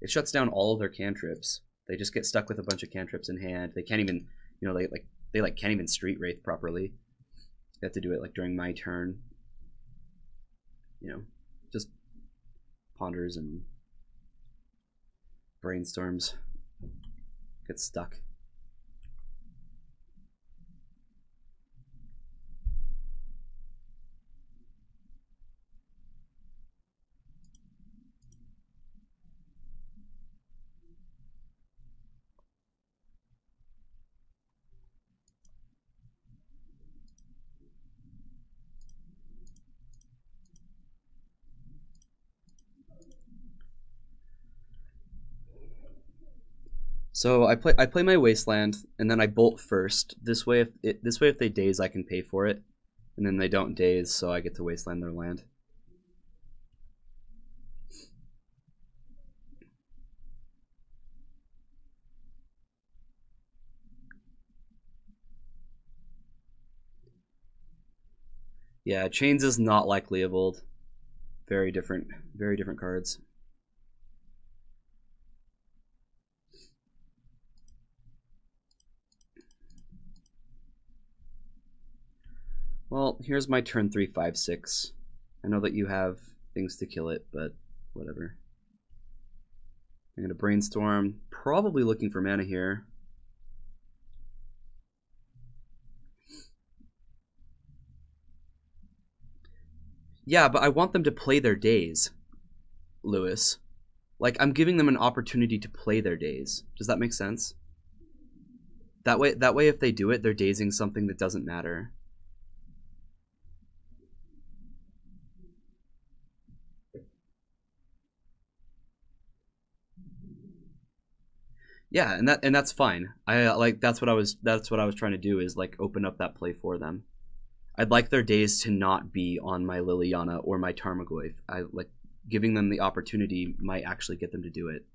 Speaker 1: it shuts down all of their cantrips. They just get stuck with a bunch of cantrips in hand. They can't even, you know, they can't even Street Wraith properly. They have to do it like during my turn. You know, just ponders and brainstorms, get stuck. So I play my Wasteland, and then I bolt first. This way, if they daze, I can pay for it, and then they don't daze, so I get to Wasteland their land. Yeah, Chains is not like Leovold. Very different cards. Well, here's my turn 3, 5, 6. I know that you have things to kill it, but whatever. I'm going to brainstorm, probably looking for mana here. Yeah, but I want them to play their days, Lewis. Like, I'm giving them an opportunity to play their days. Does that make sense? That way if they do it, they're dazing something that doesn't matter. Yeah, and that's fine. I like that's what I was trying to do, is like open up that play for them. I'd like their days to not be on my Liliana or my Tarmogoyf. I like giving them the opportunity might actually get them to do it.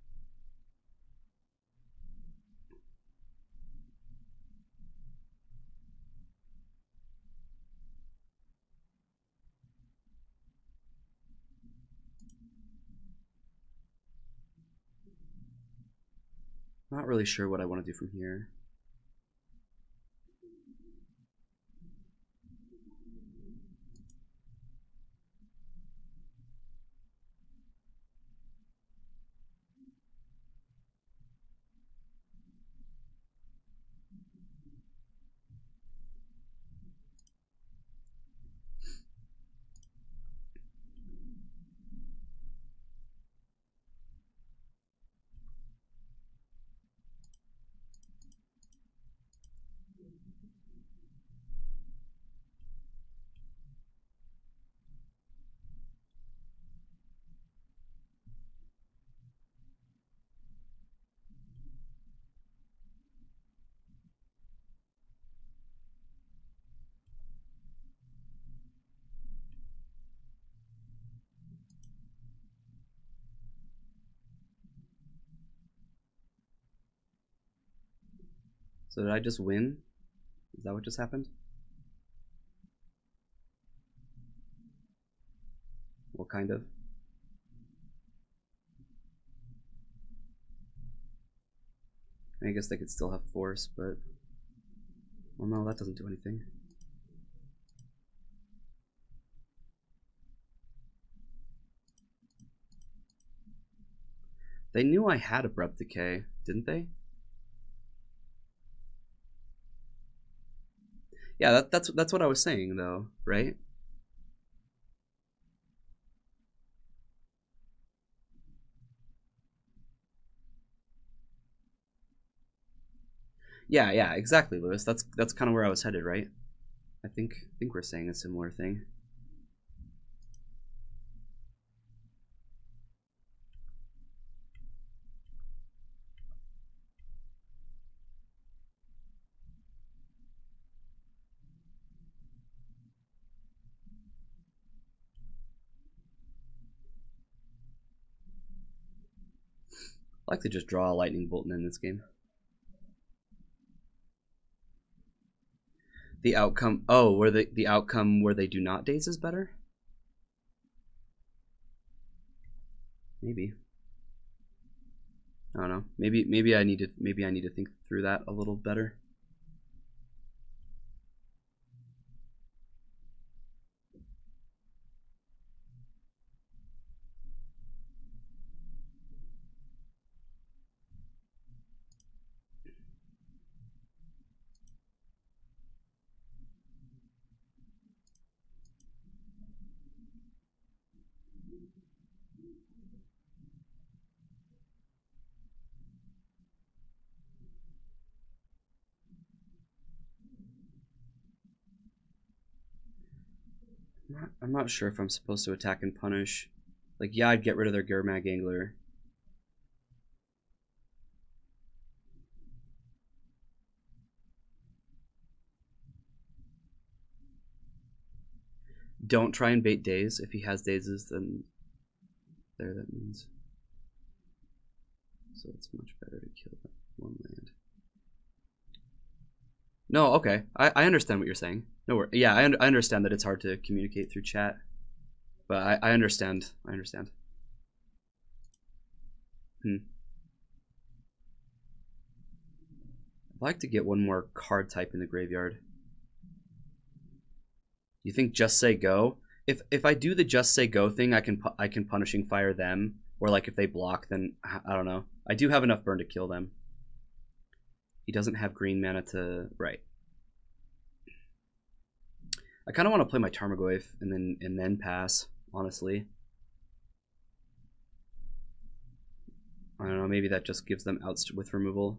Speaker 1: Not really sure what I want to do from here. So did I just win? Is that what just happened? What kind of? I guess they could still have force, but... Well, no, that doesn't do anything. They knew I had abrupt decay, didn't they? Yeah, that's what I was saying, though, right? Yeah, exactly, Lewis. That's kind of where I was headed, right? I think we're saying a similar thing. I like to just draw a lightning bolt in this game. The outcome. Oh, where the outcome where they do not daze is better. Maybe. I don't know. Maybe I need to think through that a little better. I'm not sure if I'm supposed to attack and punish. Like, yeah, I'd get rid of their Gurmag Angler. Don't try and bait daze. If he has dazes, then there that means. So it's much better to kill that one land. No, okay. I understand what you're saying. No worries. Yeah, I understand that it's hard to communicate through chat. But I understand. I understand. I'd like to get one more card type in the graveyard. You think just say go? If I do the just say go thing, I can punishing fire them, or like if they block, then I don't know. I do have enough burn to kill them. He doesn't have green mana to right. I kind of want to play my Tarmogoyf and then pass. Honestly, I don't know. Maybe that just gives them outs with removal.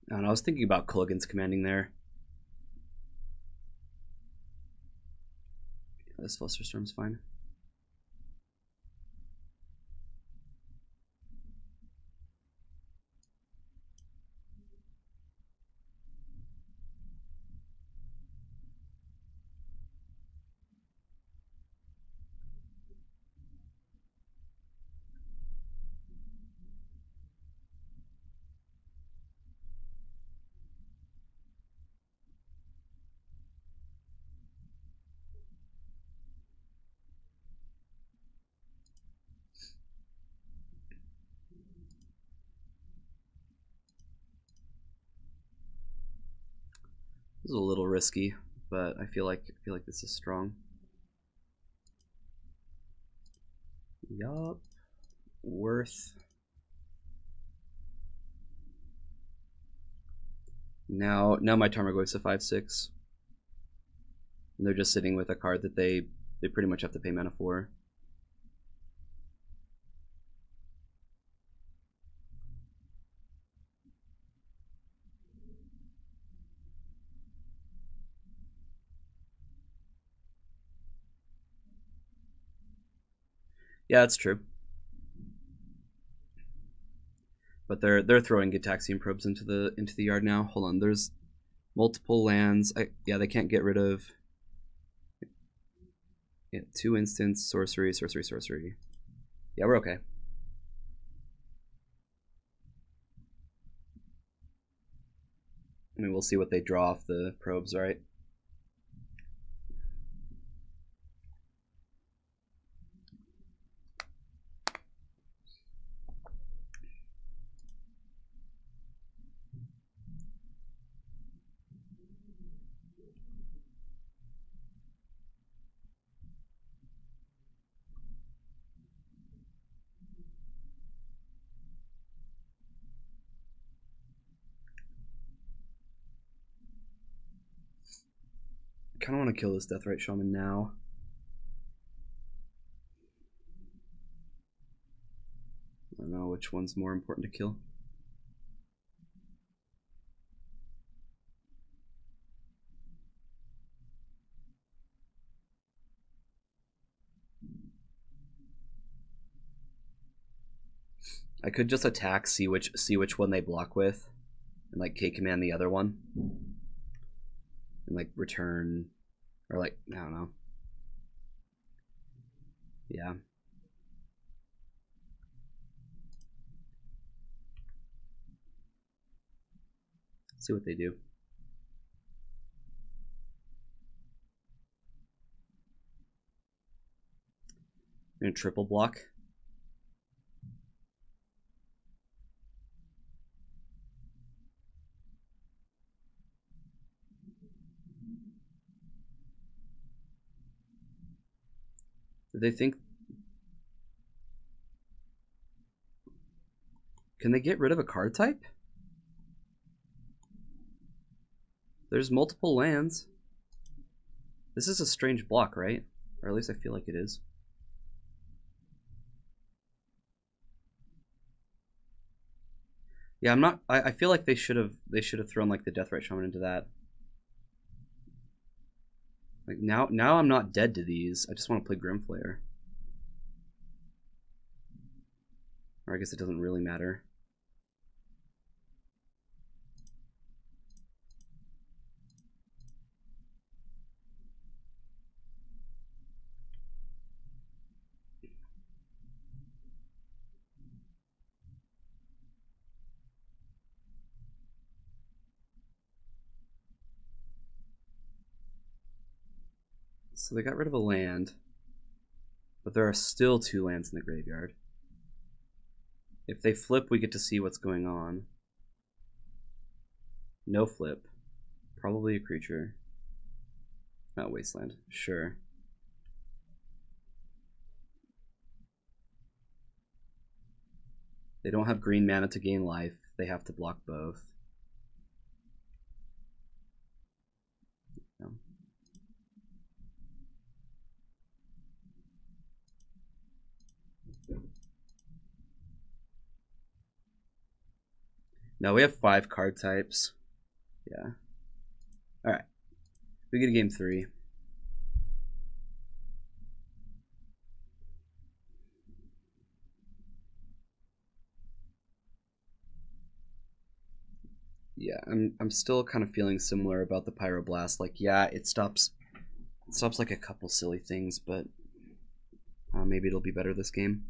Speaker 1: I don't know. I was thinking about Kulligan's commanding there. Yeah, this Flusterstorm's fine. This is a little risky, but I feel like this is strong. Yup. Worth. Now my Tarmogoyf's goes to 5/6. And they're just sitting with a card that they pretty much have to pay mana for. Yeah, that's true. But they're throwing Gitaxian probes into the yard now. Hold on, there's multiple lands. Yeah, they can't get rid of. Yeah, 2 instants, sorcery, sorcery, sorcery. Yeah, we're okay. I mean, we'll see what they draw off the probes, right? I kind of want to kill this Deathrite Shaman now. I don't know which one's more important to kill. I could just attack, see which one they block with, and like K-command the other one, and like return, or like I don't know. Yeah. See what they do. I'm gonna triple block. Do they think? Can they get rid of a card type? There's multiple lands. This is a strange block, right? Or at least I feel like it is. Yeah, I'm not. I feel like they should have thrown like the Deathrite Shaman into that. Like now I'm not dead to these. I just want to play Grimflayer. Or I guess it doesn't really matter. So they got rid of a land, but there are still 2 lands in the graveyard. If they flip, we get to see what's going on. No flip. Probably a creature. Not Wasteland. Sure. They don't have green mana to gain life. They have to block both. No. No, we have 5 card types. Yeah. Alright. We get a game 3. Yeah, I'm still kind of feeling similar about the Pyroblast. Like, yeah, it stops like a couple silly things, but maybe it'll be better this game.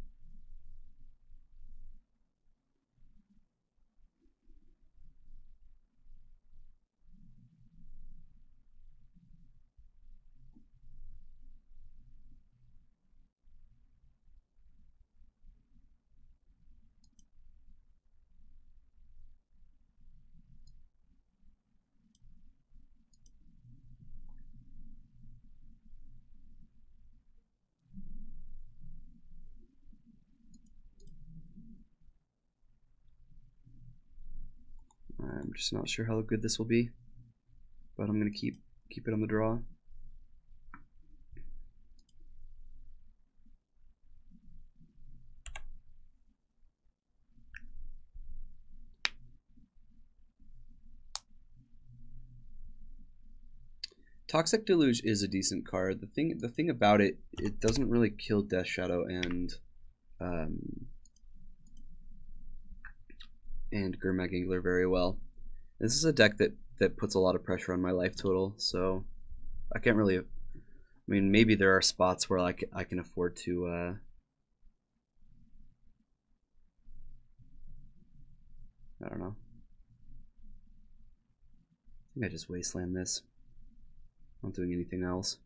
Speaker 1: just not sure how good this will be, but I'm gonna keep it on the draw. Toxic Deluge is a decent card. The thing about it, it doesn't really kill Death Shadow and Gurmag Angler very well. This is a deck that puts a lot of pressure on my life total, so I can't really. I mean, maybe there are spots where I can afford to. I don't know. I think I just wasteland this. Not doing anything else.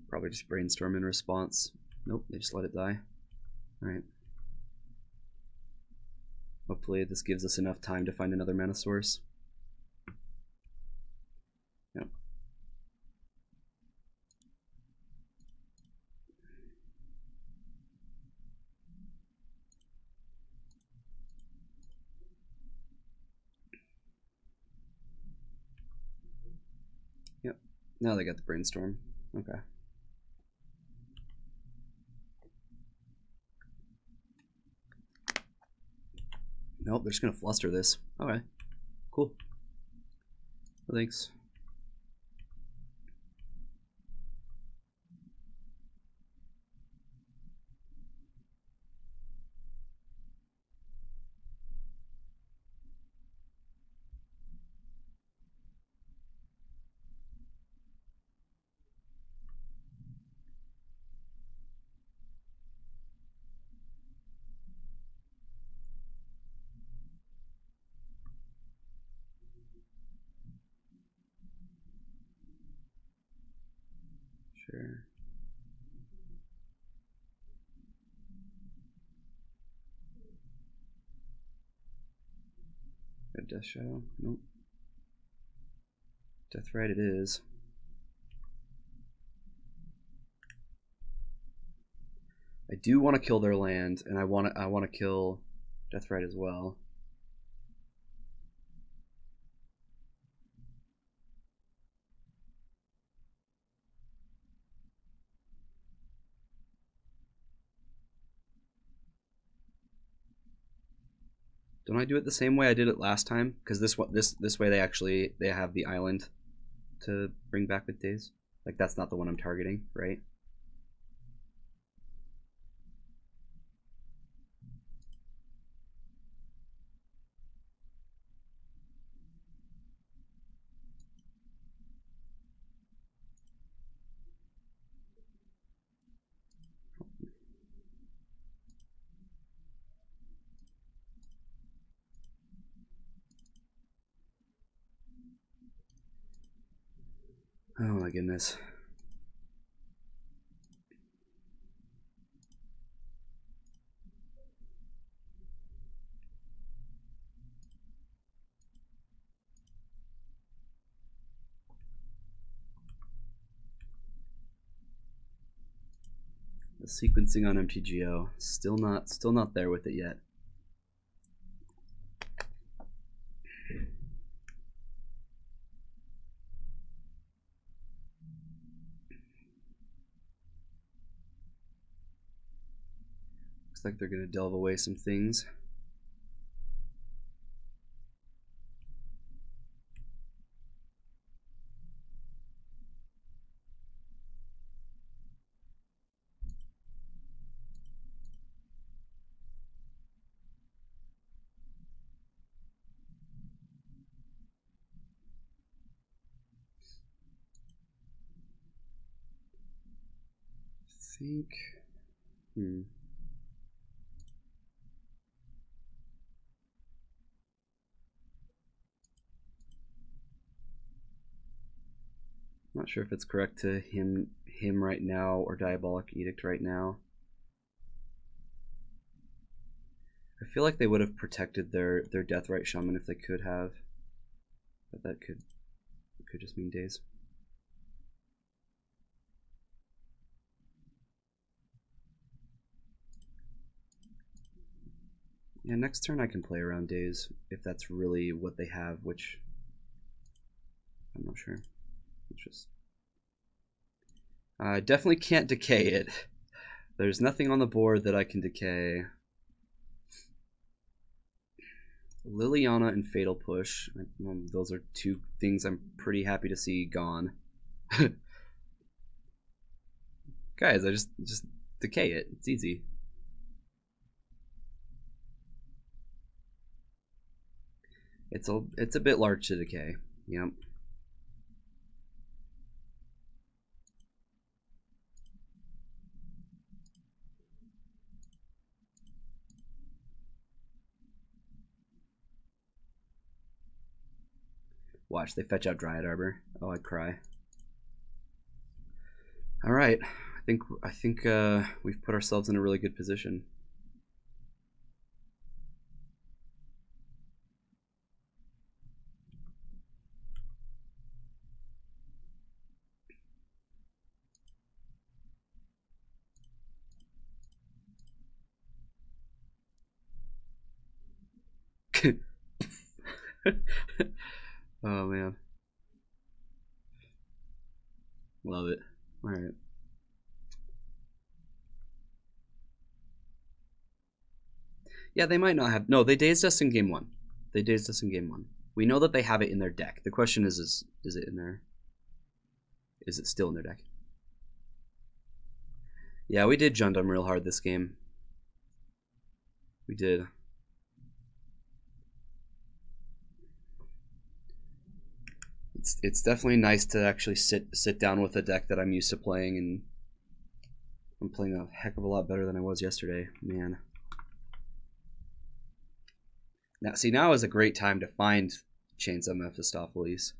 Speaker 1: Probably just brainstorm in response. Nope, they just let it die. Alright. Hopefully this gives us enough time to find another mana source. Yep. Yep. Now they got the brainstorm. Okay. Nope, they're just gonna fluster this. Okay, cool. Thanks. Sure. Got Death Shadow. Nope. Deathrite it is. I do want to kill their land, and I want to kill Deathrite as well. Don't I do it the same way I did it last time? Because this way they have the island to bring back with days. Like that's not the one I'm targeting, right? Oh my goodness. The sequencing on MTGO still not there with it yet. Looks like they're gonna delve away some things. I think. Not sure if it's correct to him right now or Diabolic Edict right now. I feel like they would have protected their Deathrite Shaman if they could have, but that could just mean days. Yeah, next turn I can play around days if that's really what they have, which I'm not sure. It's just I definitely can't decay it. There's nothing on the board that I can decay. Liliana and Fatal Push. Those are two things I'm pretty happy to see gone. Guys, I just decay it. It's easy. It's a bit large to decay. Yep. Watch, they fetch out Dryad Arbor. Oh, I'd cry. All right, I think we've put ourselves in a really good position. Oh man, love it. All right. Yeah, they might not have. No, they dazed us in game 1. They dazed us in game 1. We know that they have it in their deck. The question is it in there? Is it still in their deck? Yeah, we did Jundum real hard this game. We did. It's definitely nice to actually sit down with a deck that I'm used to playing, and I'm playing a heck of a lot better than I was yesterday, man. Now is a great time to find Chains of Mephistopheles.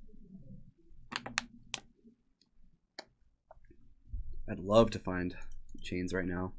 Speaker 1: I'd love to find Chains right now.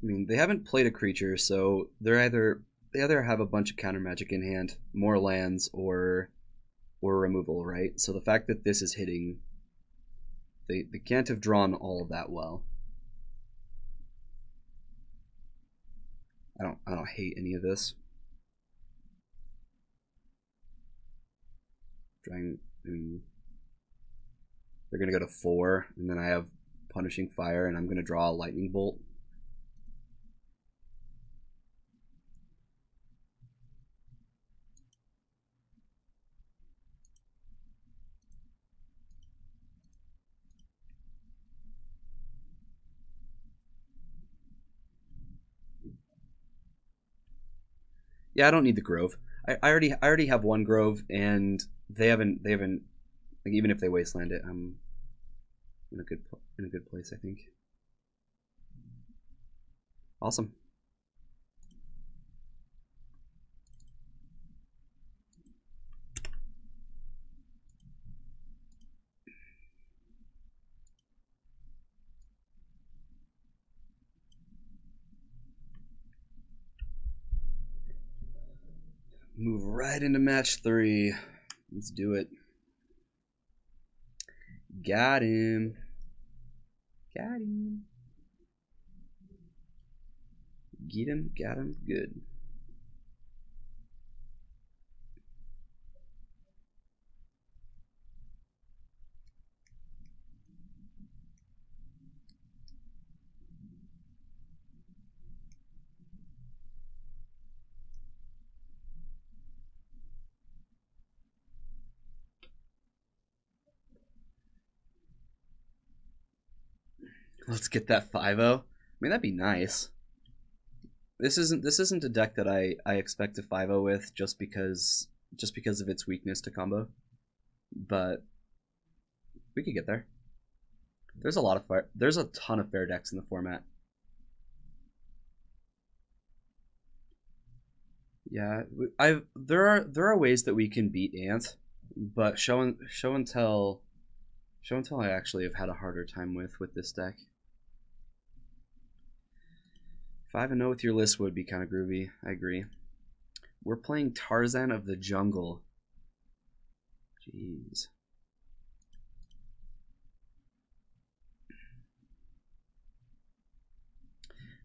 Speaker 1: I mean, they haven't played a creature, so they either have a bunch of counter magic in hand, more lands, or removal, right? So the fact that this is hitting, they can't have drawn all of that well. I don't hate any of this. I mean, they're gonna go to 4, and then I have Punishing Fire, and I'm gonna draw a Lightning Bolt. Yeah, I don't need the Grove. I already have one Grove, and they haven't like, even if they wasteland it, I'm in a good place, I think. Awesome. Move right into match 3. Let's do it. Got him. Got him. Get him. Got him. Good. Let's get that 5-0. I mean, that'd be nice. This isn't a deck that I expect to 5-0 with just because of its weakness to combo. But we could get there. There's a ton of fair decks in the format. Yeah, there are ways that we can beat Ant, but show and tell I actually have had a harder time with this deck. 5-0 with your list would be kind of groovy. I agree. We're playing Tarzan of the Jungle. Jeez.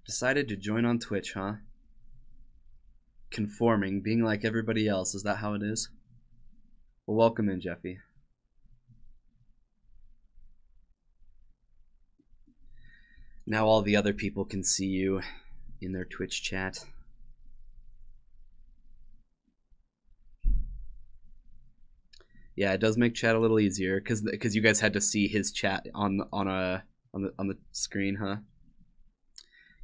Speaker 1: Decided to join on Twitch, huh? Conforming, being like everybody else. Is that how it is? Well, welcome in, Jeffy. Now all the other people can see you in their Twitch chat. Yeah, it does make chat a little easier because you guys had to see his chat on the screen, huh?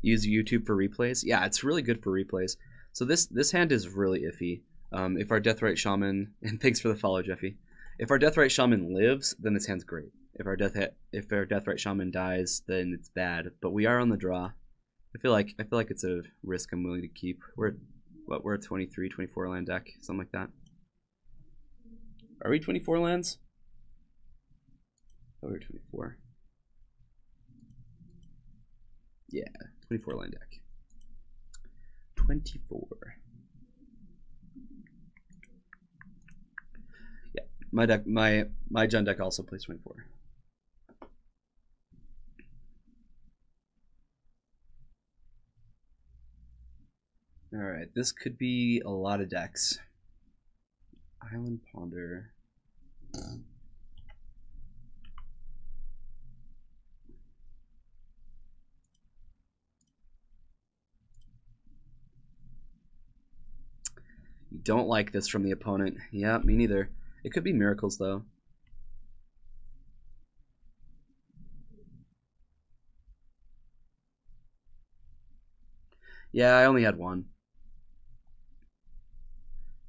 Speaker 1: Use YouTube for replays. Yeah, it's really good for replays. So this hand is really iffy. If our Deathrite Shaman, and thanks for the follow, Jeffy. If our Deathrite Shaman lives, then this hand's great. If our Deathrite Shaman dies, then it's bad. But we are on the draw. I feel like it's a risk I'm willing to keep. We're a 23, 24 land deck, something like that. Are we 24 lands? Oh, we're 24. Yeah, 24 land deck. 24. Yeah, my Gen deck also plays 24. All right, this could be a lot of decks. Island Ponder. You don't like this from the opponent. Yeah, me neither. It could be Miracles, though. Yeah, I only had one.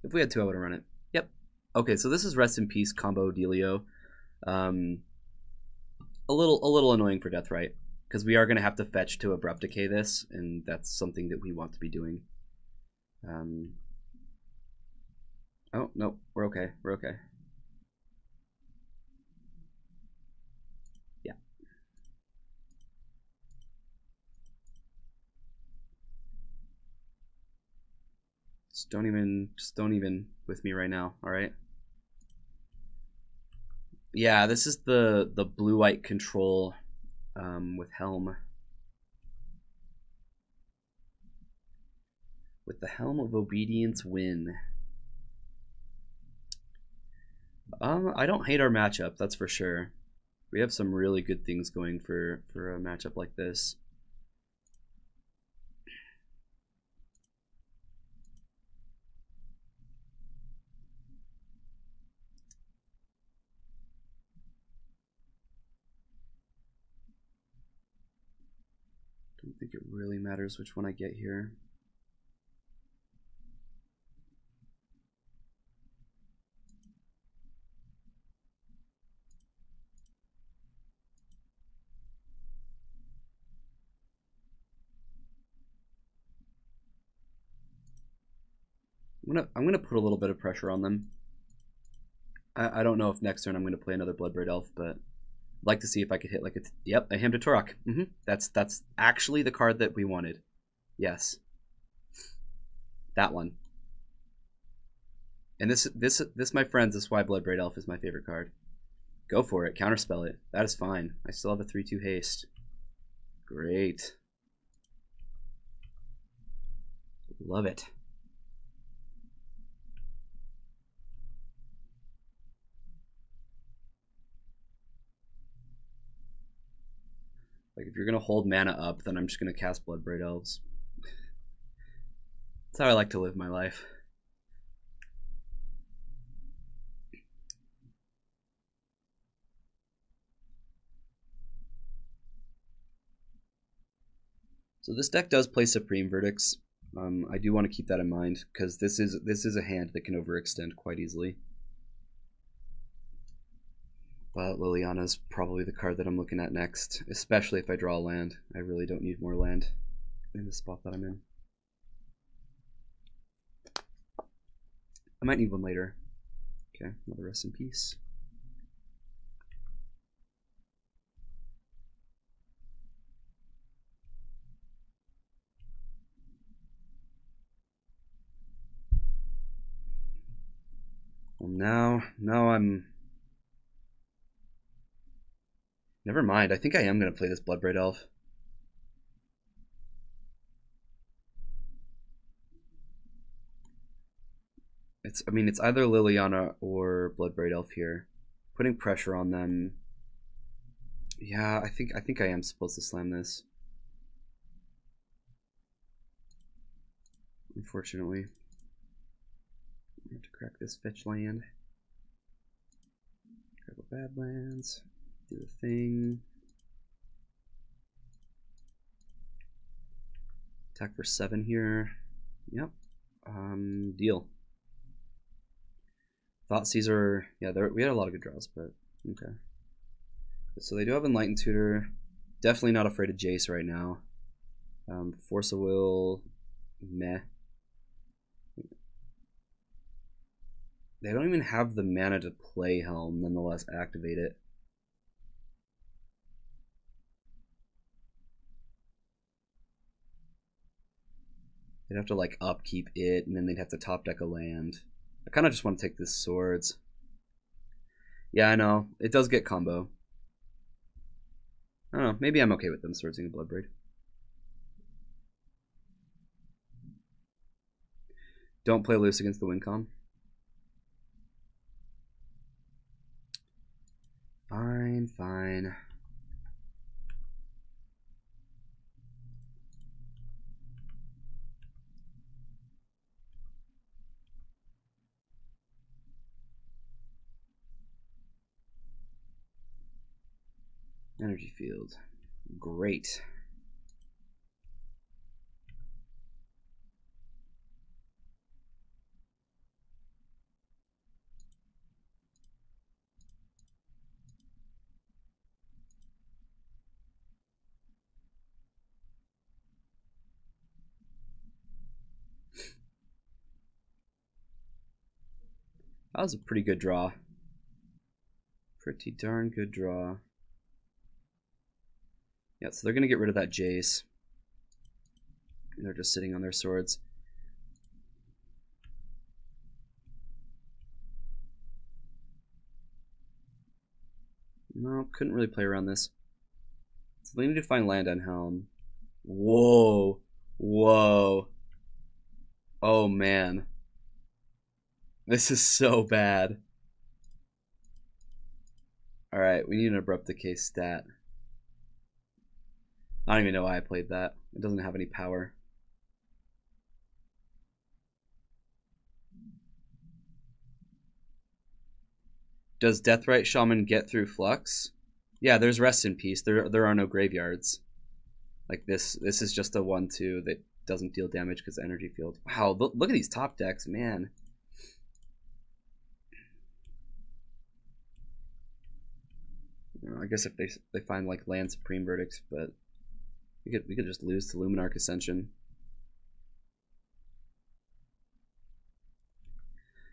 Speaker 1: If we had two, I would have run it. Yep. Okay, so this is Rest in Peace combo dealio. A little annoying for Deathrite, because we are going to have to fetch to Abrupt Decay this, and that's something that we want to be doing. Oh, no, we're okay. We're okay. Yeah. Just don't even with me right now, all right? Yeah, this is the blue-white control with Helm. With the Helm of Obedience win. I don't hate our matchup, that's for sure. We have some really good things going for a matchup like this. Don't think it really matters which one I get here. I'm gonna put a little bit of pressure on them. I don't know if next turn I'm gonna play another Bloodbraid Elf, but I'd like to see if I could hit like a Ham to Torok. That's actually the card that we wanted. Yes, that one. And this, my friends, is why Bloodbraid Elf is my favorite card. Go for it. Counterspell it. That is fine. I still have a 3/2 haste. Great. Love it. Like, if you're going to hold mana up, then I'm just going to cast Bloodbraid Elves. That's how I like to live my life. So this deck does play Supreme Verdicts. I do want to keep that in mind, because this is a hand that can overextend quite easily. But Liliana's probably the card that I'm looking at next, especially if I draw a land. I really don't need more land in the spot that I'm in. I might need one later. Okay, another rest in peace. Well, now I'm... Never mind, I think I am going to play this Bloodbraid Elf. I mean, it's either Liliana or Bloodbraid Elf here. Putting pressure on them. Yeah, I think I am supposed to slam this. Unfortunately. I have to crack this fetch land. Grab a Badlands. Do the thing. Attack for 7 here. Yep. Deal. Thought Caesar. Yeah, we had a lot of good draws, but okay. So they do have Enlightened Tutor. Definitely not afraid of Jace right now. Force of Will. Meh. They don't even have the mana to play Helm, nonetheless activate it. They'd have to like upkeep it, and then they'd have to top deck a land. I kind of just want to take this Swords. Yeah, I know. It does get combo. I don't know. Maybe I'm okay with them Swordsing a Bloodbraid. Don't play loose against the Wincom. Fine, fine. Energy field. Great. That was a pretty good draw. Pretty darn good draw. Yeah, so they're going to get rid of that Jace. And they're just sitting on their swords. No, couldn't really play around this. So they need to find land on Helm. Whoa. Whoa. Oh, man. This is so bad. Alright, we need an Abrupt Decay stat. I don't even know why I played that. It doesn't have any power. Does Deathrite Shaman get through Flux? Yeah, there's Rest in Peace. There are no graveyards. Like this is just a 1/2 that doesn't deal damage because of Energy Field. Wow, look at these top decks, man. I guess if they find like Land Supreme Verdicts, but we could just lose to Luminarch Ascension.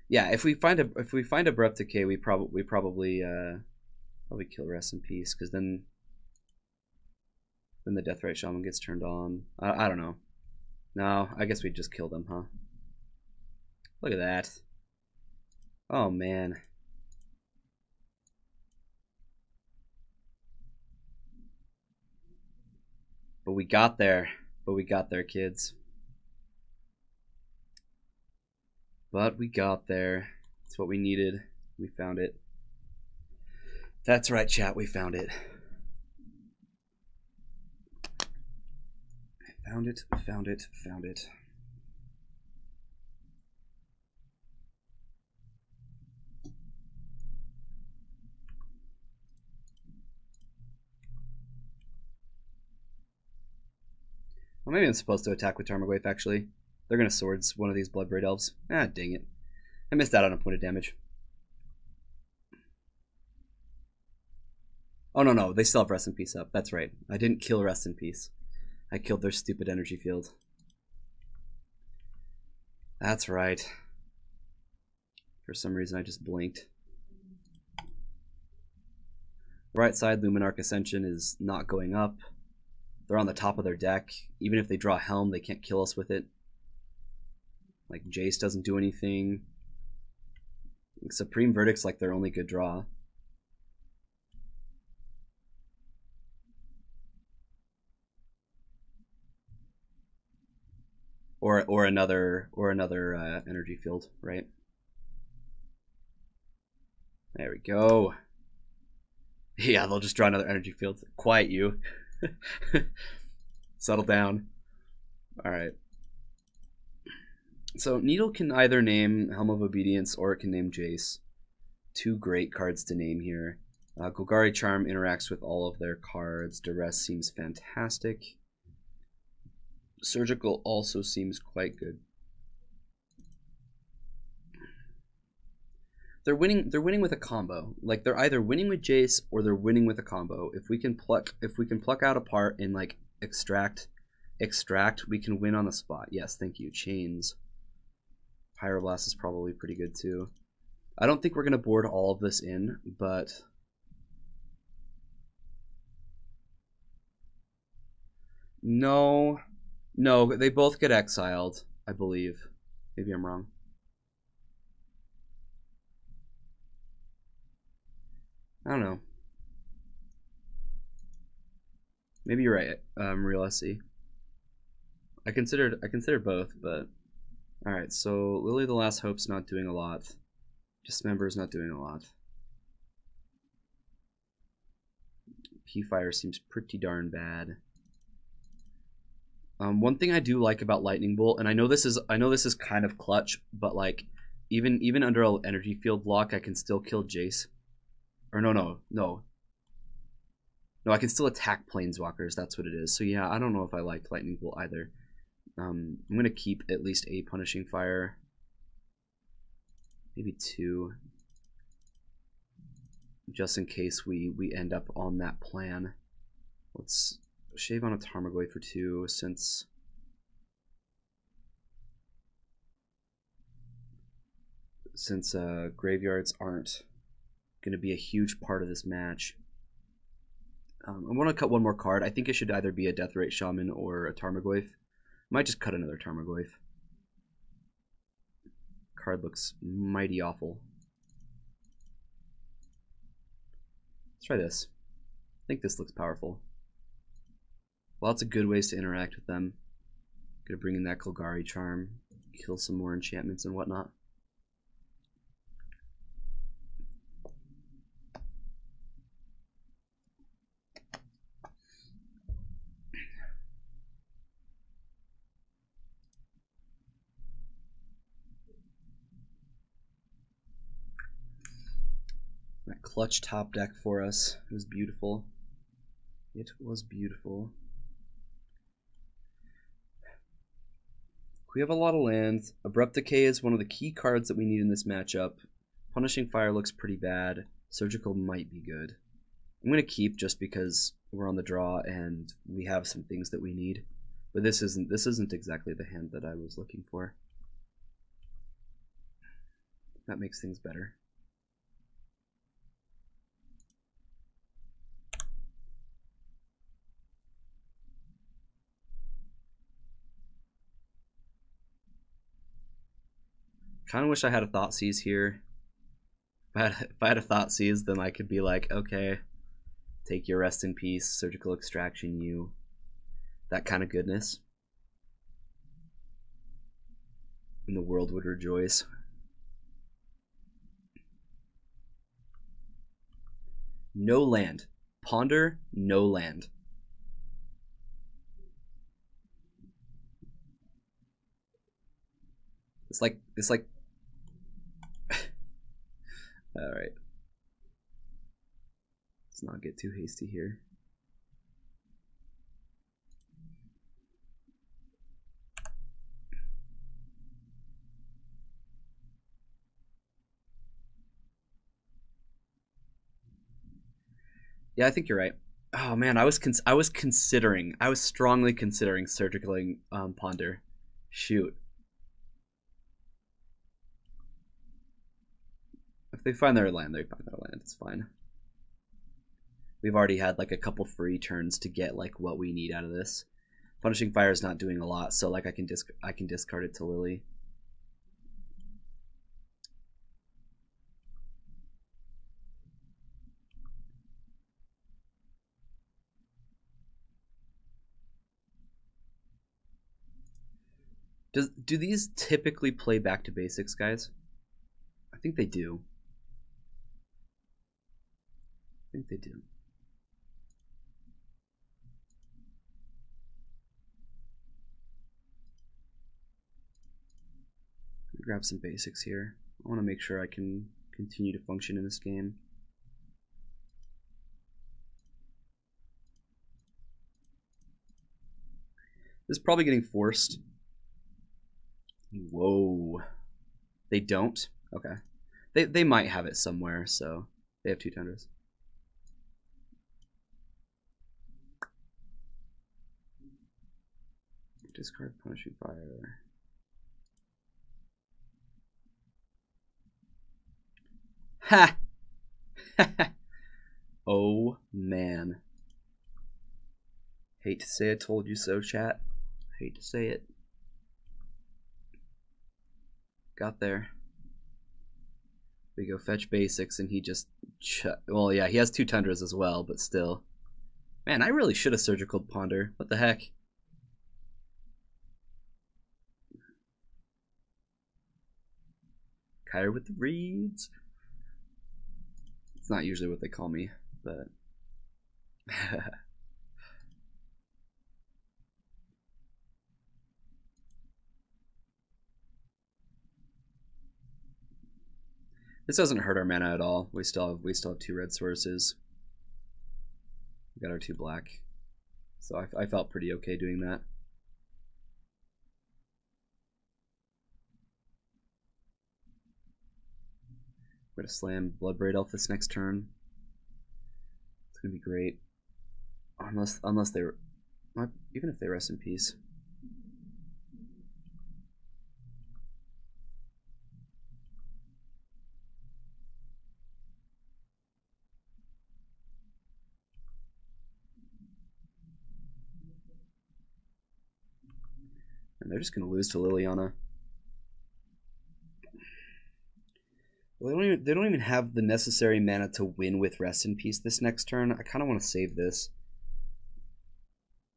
Speaker 1: Yeah, if we find Abrupt Decay, we probably kill Rest in Peace, because then the Deathrite Shaman gets turned on. I don't know. No, I guess we'd just kill them, huh? Look at that. Oh man. But we got there. But we got there, kids. But we got there. That's what we needed. We found it. That's right, chat. We found it. Found it, found it, found it. Well, maybe I'm supposed to attack with Tarmogoyf, actually. They're going to Swords one of these Bloodbraid Elves. Ah, dang it. I missed out on a point of damage. Oh, no. They still have Rest in Peace up. That's right. I didn't kill Rest in Peace. I killed their stupid Energy Field. That's right. For some reason, I just blinked. Right side, Luminarch Ascension is not going up. They're on the top of their deck. Even if they draw Helm, they can't kill us with it. Like, Jace doesn't do anything. Supreme Verdict's like their only good draw. Or another energy field, right? There we go. Yeah, they'll just draw another energy field. Quiet you. Settle down. All right. So Needle can either name Helm of Obedience or it can name Jace. Two great cards to name here. Golgari Charm interacts with all of their cards. Duress seems fantastic. Surgical also seems quite good. They're winning with a combo. Like, they're either winning with Jace or they're winning with a combo. If we can pluck out a part and like extract, we can win on the spot. Yes, thank you. Chains. Pyroblast is probably pretty good too. I don't think we're gonna board all of this in, but no, they both get exiled, I believe. Maybe I'm wrong. I don't know. Maybe you're right, Real SC. I considered both, but alright, so Lily the Last Hope's not doing a lot. Dismember's not doing a lot. P-Fire seems pretty darn bad. One thing I do like about Lightning Bolt, and I know this is kind of clutch, but like even under an energy field block, I can still kill Jace. Or no, I can still attack Planeswalkers. That's what it is. So yeah, I don't know if I like Lightning Bolt either. I'm gonna keep at least a Punishing Fire, maybe 2, just in case we end up on that plan. Let's shave on a Tarmogoyf for 2 since graveyards aren't going to be a huge part of this match. I want to cut one more card. I think it should either be a Deathrite Shaman or a Tarmogoyf. Might just cut another Tarmogoyf. Card looks mighty awful. Let's try this. I think this looks powerful. Lots of good ways to interact with them. Gonna bring in that Golgari Charm, kill some more enchantments and whatnot. That clutch top deck for us. It was beautiful. It was beautiful. We have a lot of lands. Abrupt Decay is one of the key cards that we need in this matchup. Punishing Fire looks pretty bad. Surgical might be good. I'm going to keep just because we're on the draw and we have some things that we need. But this isn't exactly the hand that I was looking for. That makes things better. Kind of wish I had a Thoughtseize here. If I had a Thoughtseize, then I could be like, okay, take your rest in peace, surgical extraction, you. That kind of goodness. And the world would rejoice. No land. Ponder, no land. It's like all right. Let's not get too hasty here. Yeah, I think you're right. Oh man, I was strongly considering surgicaling Ponder. Shoot. If they find their land, they find their land. It's fine. We've already had like a couple free turns to get like what we need out of this. Punishing Fire is not doing a lot, so like I can discard it to Lily. Do these typically play back to basics, guys? I think they do. I think they do. Grab some basics here. I want to make sure I can continue to function in this game. This is probably getting forced. Whoa. They don't? Okay. They might have it somewhere, so they have 2 tundras. Discard Punishing Fire. Ha! Oh, man. Hate to say I told you so, chat. Hate to say it. Got there. We go fetch basics, and he just... well, yeah, he has 2 tundras as well, but still. Man, I really should have Surgical Ponder. What the heck? Kyra with the reads. It's not usually what they call me, but... This doesn't hurt our mana at all. We still have 2 red sources. We got our 2 black. So I felt pretty okay doing that. We're gonna slam Bloodbraid Elf this next turn. It's gonna be great. Unless they were, even if they rest in peace. And they're just gonna lose to Liliana. Well, they don't even have the necessary mana to win with Rest in Peace this next turn. I kind of want to save this.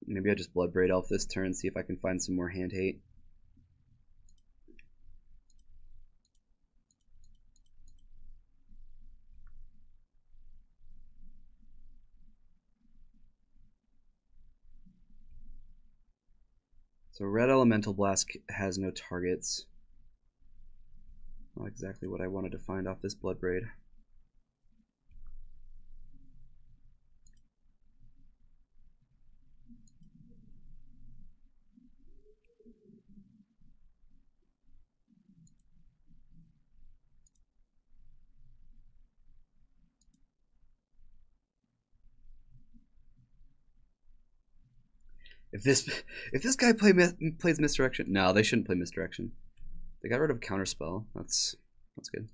Speaker 1: Maybe I just Bloodbraid Elf this turn, see if I can find some more hand hate. So Red Elemental Blast has no targets. Not exactly what I wanted to find off this Bloodbraid. If this guy plays Misdirection, no, they shouldn't play Misdirection. They got rid of Counterspell. That's good.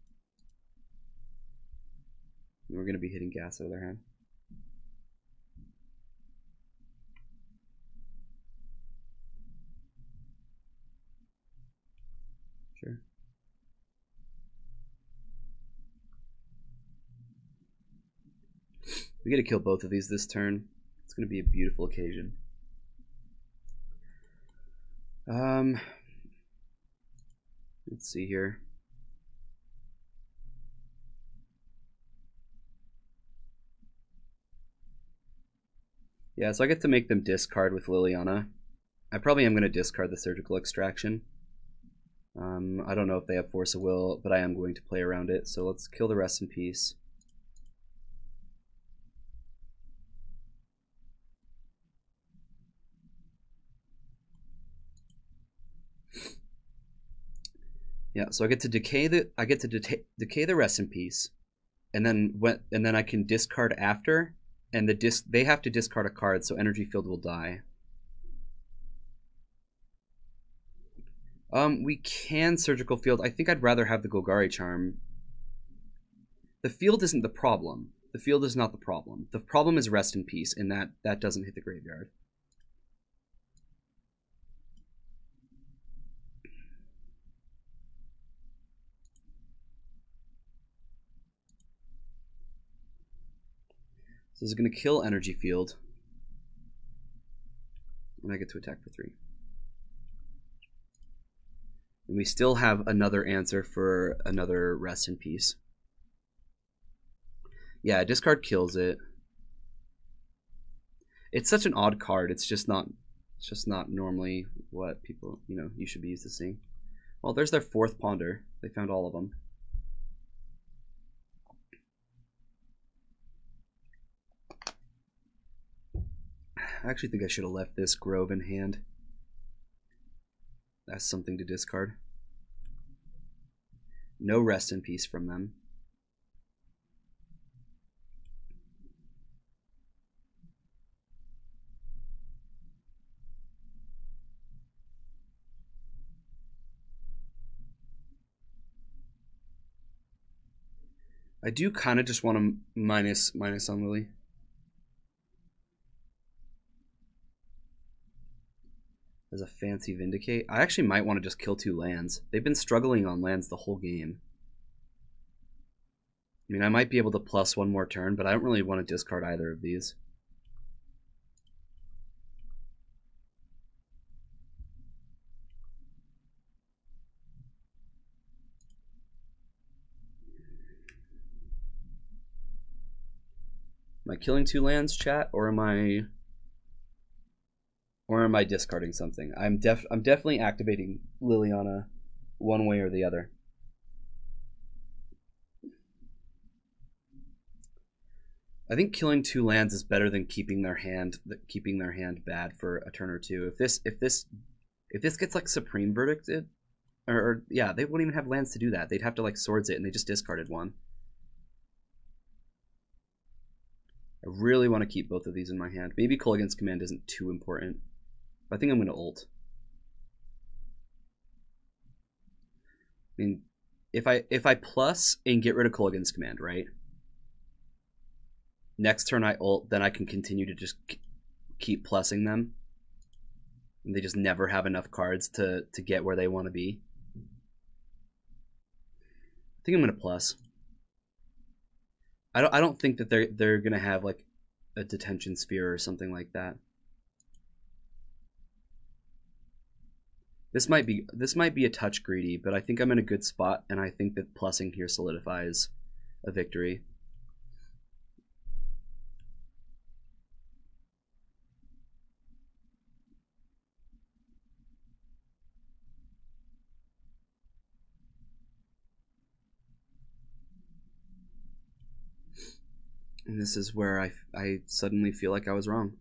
Speaker 1: We're gonna be hitting gas out of their hand. Sure. We gotta kill both of these this turn. It's gonna be a beautiful occasion. Let's see here. Yeah, so I get to make them discard with Liliana. I probably am going to discard the Surgical Extraction. I don't know if they have Force of Will, but I am going to play around it. So let's kill the Rest in Peace. Yeah, so I get to decay the Rest in Peace, and then I can discard after, and they have to discard a card, so Energy Field will die. We can Surgical Field. I think I'd rather have the Golgari Charm. The field isn't the problem. The field is not the problem. The problem is Rest in Peace, and that doesn't hit the graveyard. So this is going to kill Energy Field. And I get to attack for 3. And we still have another answer for another Rest in Peace. Yeah, discard kills it. It's such an odd card. It's just not normally what people, you should be used to seeing. Well, there's their 4th Ponder. They found all of them. I actually think I should have left this Grove in hand. That's something to discard. No Rest in Peace from them. I do kind of just want to minus on Lily. As a fancy Vindicate. I actually might want to just kill 2 lands. They've been struggling on lands the whole game. I mean, I might be able to plus 1 more turn, but I don't really want to discard either of these. Am I killing 2 lands, chat, or am I discarding something? I'm definitely activating Liliana one way or the other. I think killing 2 lands is better than keeping their hand bad for a turn or 2. If this gets like Supreme Verdicted, or yeah, they wouldn't even have lands to do that. They'd have to like Swords it, and they just discarded 1. I really want to keep both of these in my hand. Maybe Kolaghan's Command isn't too important. I think I'm going to ult. I mean, if I plus and get rid of Kolaghan's Command, right? Next turn I ult, then I can continue to just keep plussing them. And they just never have enough cards to get where they want to be. I think I'm going to plus. I don't think that they're going to have like a Detention Sphere or something like that. This might be a touch greedy, but I think I'm in a good spot, and I think that plussing here solidifies a victory. And this is where I suddenly feel like I was wrong.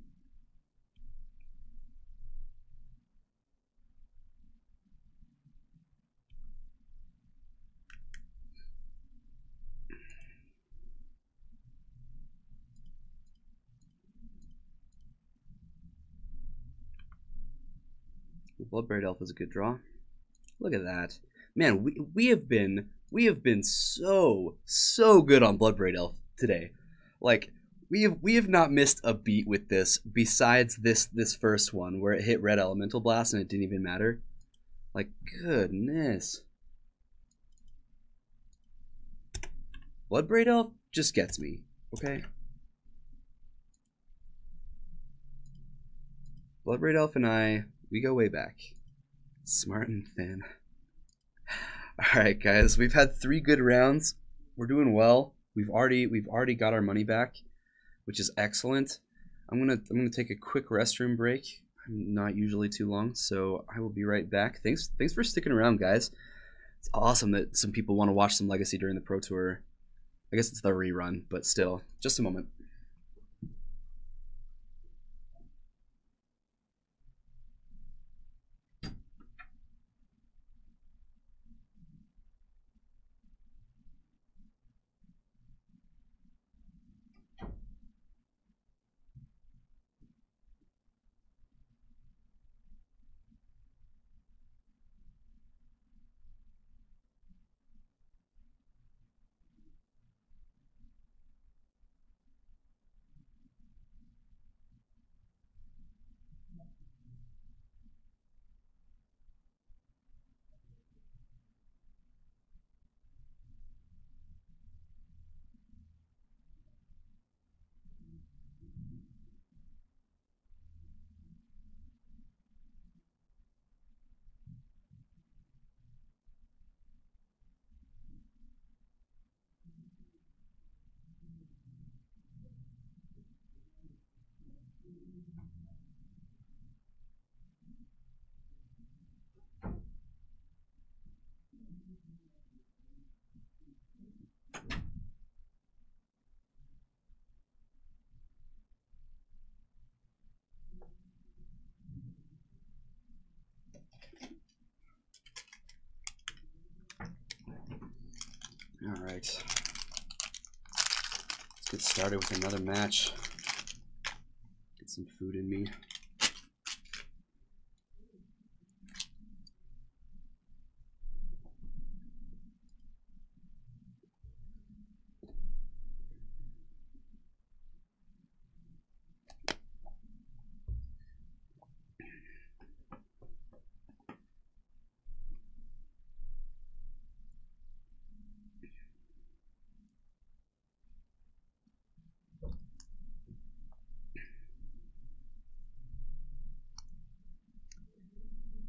Speaker 1: Bloodbraid Elf is a good draw. Look at that. Man, we have been so good on Bloodbraid Elf today. Like we have not missed a beat with this besides this first one where it hit Red Elemental Blast and it didn't even matter. Like, goodness. Bloodbraid Elf just gets me, okay? Bloodbraid Elf and we go way back. Smart and thin. Alright guys, we've had 3 good rounds. We're doing well. We've already got our money back, which is excellent. I'm gonna take a quick restroom break. I'm not usually too long, so I will be right back. Thanks for sticking around, guys. It's awesome that some people want to watch some Legacy during the Pro Tour. I guess it's the rerun, but still. Just a moment. All right. Let's get started with another match. Get some food in me.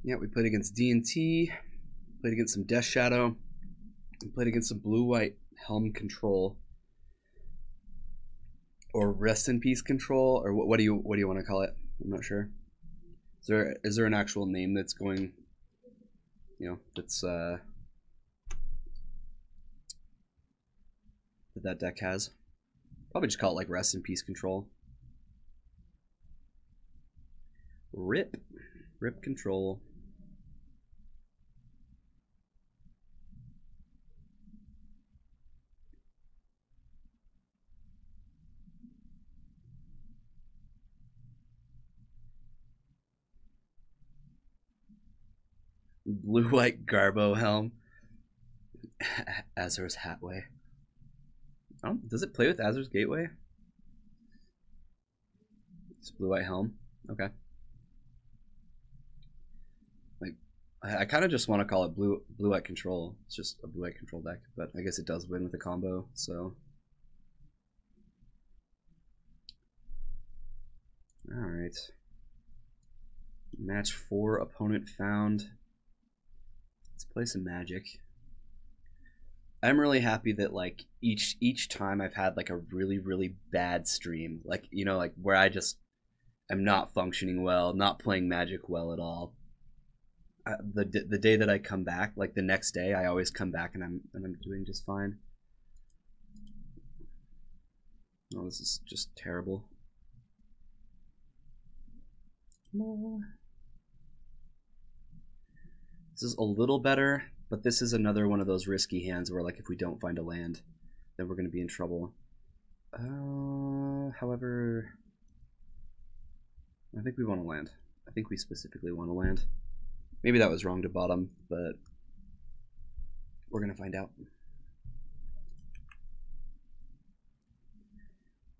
Speaker 1: Yeah, we played against D&T, played against some Death Shadow, we played against some blue-white Helm Control, or Rest in Peace Control, or what do you want to call it? I'm not sure. Is there an actual name that's going, you know, that's that deck has? Probably just call it like Rest in Peace Control. Rip Control. Blue-white Garbo Helm. Azur's Hatway. Does it play with Azur's Gateway? It's blue-white Helm. Okay. Like, I kind of just want to call it blue-white Control. It's just a blue-white Control deck, but I guess it does win with a combo, so. Alright. Match 4, opponent found. Let's play some Magic. I'm really happy that like each time I've had like a really bad stream, like, you know, like where I just am not functioning well, not playing Magic well at all. The day that I come back, like the next day, I always come back and I'm doing just fine. Oh, this is just terrible. This is a little better, but this is another one of those risky hands where, like, if we don't find a land, then we're going to be in trouble. However, I think we want to land. I think we specifically want to land. Maybe that was wrong to bottom, but we're going to find out.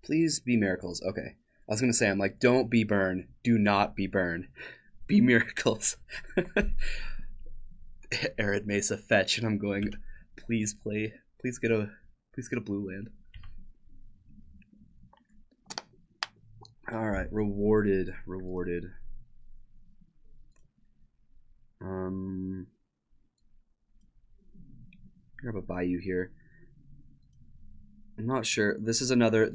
Speaker 1: Please be miracles. Okay. I was going to say, I'm like, don't be burn. Do not be burn. Be miracles. Arid Mesa fetch, and I'm going, please play. Please get a blue land. Alright, rewarded. Grab a Bayou here. I'm not sure. This is another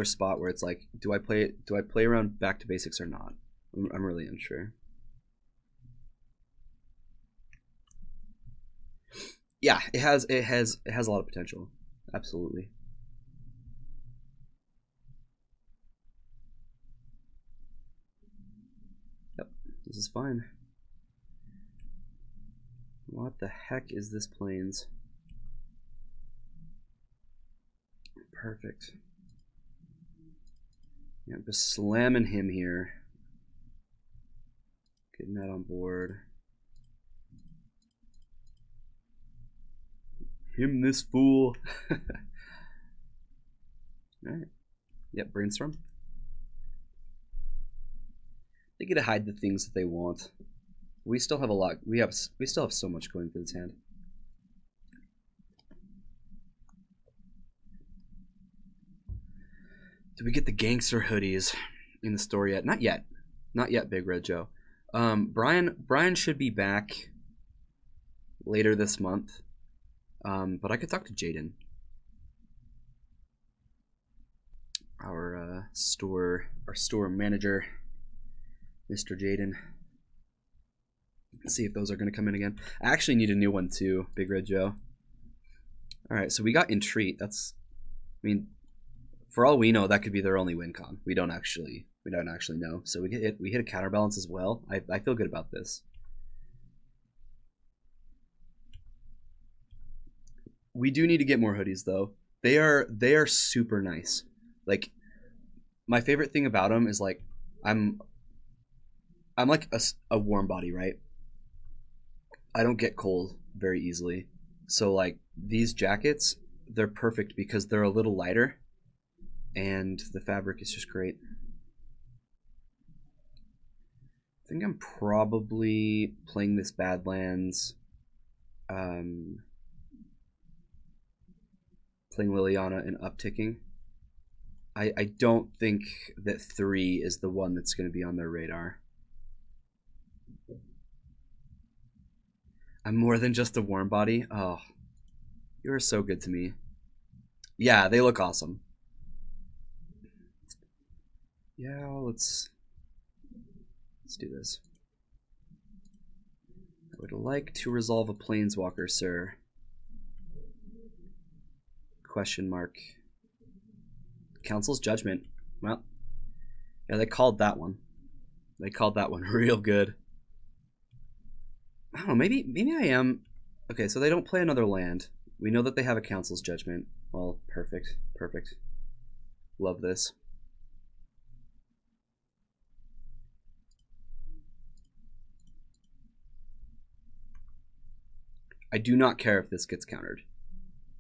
Speaker 1: spot where it's like, do I play around back to basics or not? I'm really unsure. Yeah, it has a lot of potential. Absolutely. Yep, this is fine. What the heck is this plains? Perfect. Yeah, just slamming him here. Getting that on board. Him this fool. Alright. Yep, brainstorm. They get to hide the things that they want. We still have a lot. We still have so much going for this hand. Did we get the gangster hoodies in the store yet? Not yet. Not yet, Big Red Joe. Brian should be back later this month. But I could talk to Jaden, our store manager, Mr. Jaden. Let's see if those are going to come in again. I actually need a new one too, Big Red Joe. All right, so we got Entreat. That's, I mean, for all we know, that could be their only win con. We don't actually know. So we hit a counterbalance as well. I feel good about this. We do need to get more hoodies though. They are super nice. Like my favorite thing about them is like I'm like a warm body, right? I don't get cold very easily. So like these jackets, they're perfect because they're a little lighter and the fabric is just great. I think I'm probably playing this Badlands. Playing Liliana and upticking. I don't think that 3 is the one that's going to be on their radar. I'm more than just a warm body. Oh, you are so good to me. Yeah, they look awesome. Yeah, let's do this. I would like to resolve a planeswalker, sir. Question mark. Council's Judgment. Well, yeah, they called that one. They called that one real good. I don't know, maybe I am. Okay, so they don't play another land. We know that they have a Council's Judgment. Well, perfect. Perfect. Love this. I do not care if this gets countered.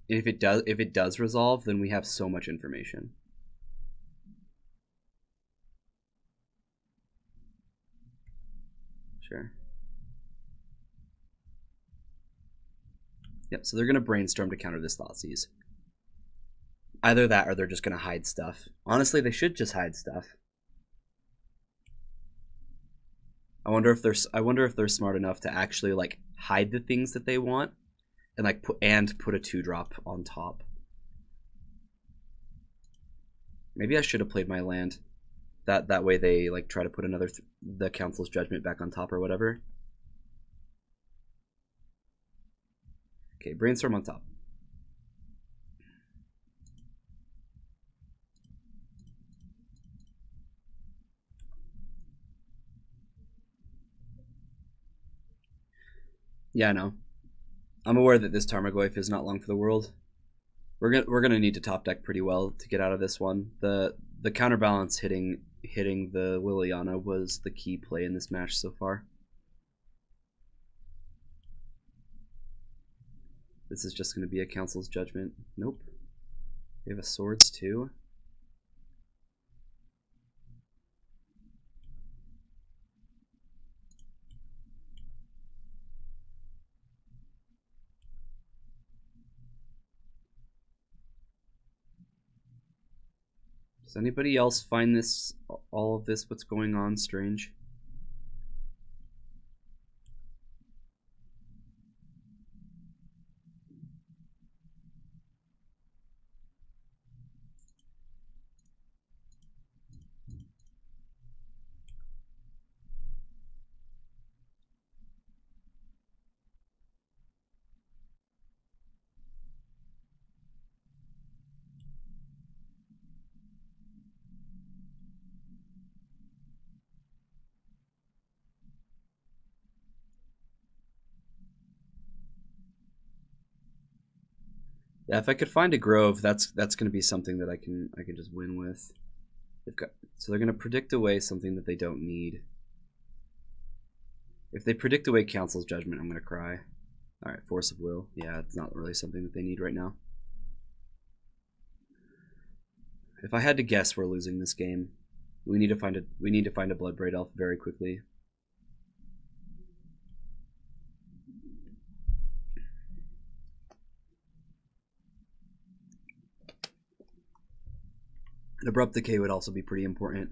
Speaker 1: If it does resolve, then we have so much information. Sure. Yep, so they're going to brainstorm to counter this Thoughtseize. Either that or they're just going to hide stuff. Honestly, they should just hide stuff. I wonder if they're smart enough to actually like hide the things that they want and like put a 2-drop on top. Maybe I should have played my land. That way they like try to put the Council's Judgment back on top or whatever. Okay, brainstorm on top. Yeah, I know. I'm aware that this Tarmogoyf is not long for the world. We're gonna need to top deck pretty well to get out of this one. The counterbalance hitting the Liliana was the key play in this match so far. This is just gonna be a Council's Judgment. Nope. We have a Swords too. Does anybody else find all of this, what's going on, strange? Yeah, if I could find a Grove, that's going to be something that I can just win with. So they're going to predict away something that they don't need. If they predict away Council's Judgment, I'm going to cry. All right, Force of Will. Yeah, it's not really something that they need right now. If I had to guess, we're losing this game. We need to find a Bloodbraid Elf very quickly. An Abrupt Decay would also be pretty important.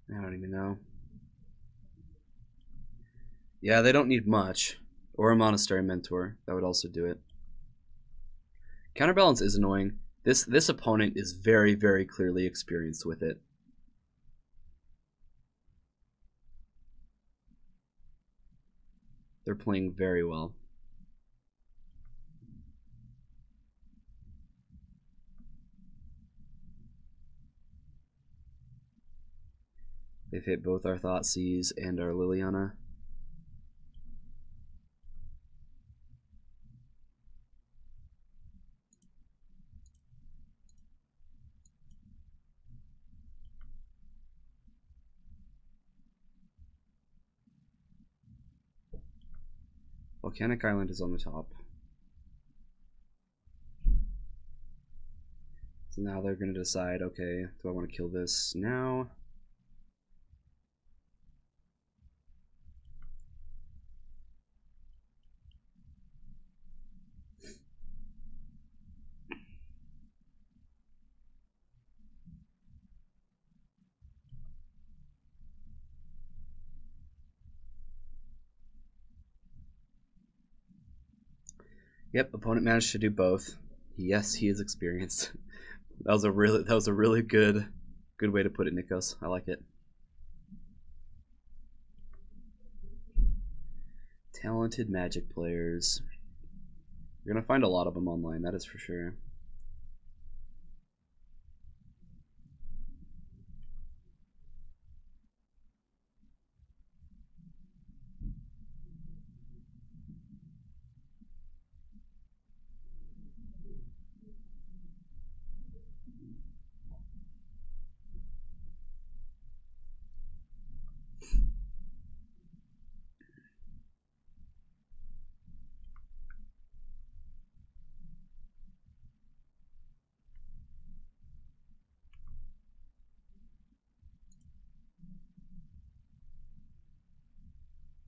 Speaker 1: I don't even know. Yeah, they don't need much. Or a Monastery Mentor. That would also do it. Counterbalance is annoying. This opponent is very, very clearly experienced with it. They're playing very well. They've hit both our Thoughtseize and our Liliana. Volcanic Island is on the top. So now they're going to decide, okay, do I want to kill this now? Yep, opponent managed to do both. Yes, he is experienced. That was a really good way to put it, Nikos. I like it. Talented Magic players. You're gonna find a lot of them online, that is for sure.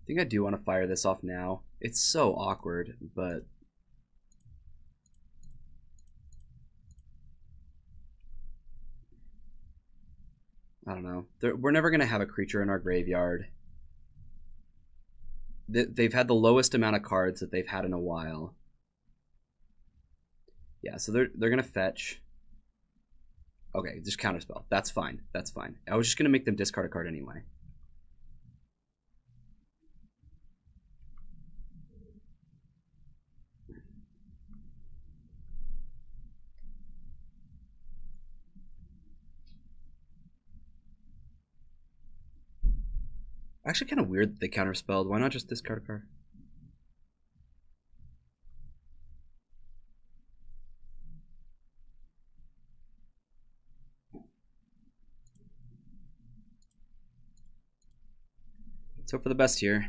Speaker 1: I think I do want to fire this off now. It's so awkward, but I don't know. We're never going to have a creature in our graveyard. They've had the lowest amount of cards that they've had in a while. Yeah, so they're going to fetch. Okay, just counterspell. That's fine. That's fine. I was just going to make them discard a card anyway. Actually, kind of weird that they counterspelled. Why not just discard a card? Let's hope for the best here.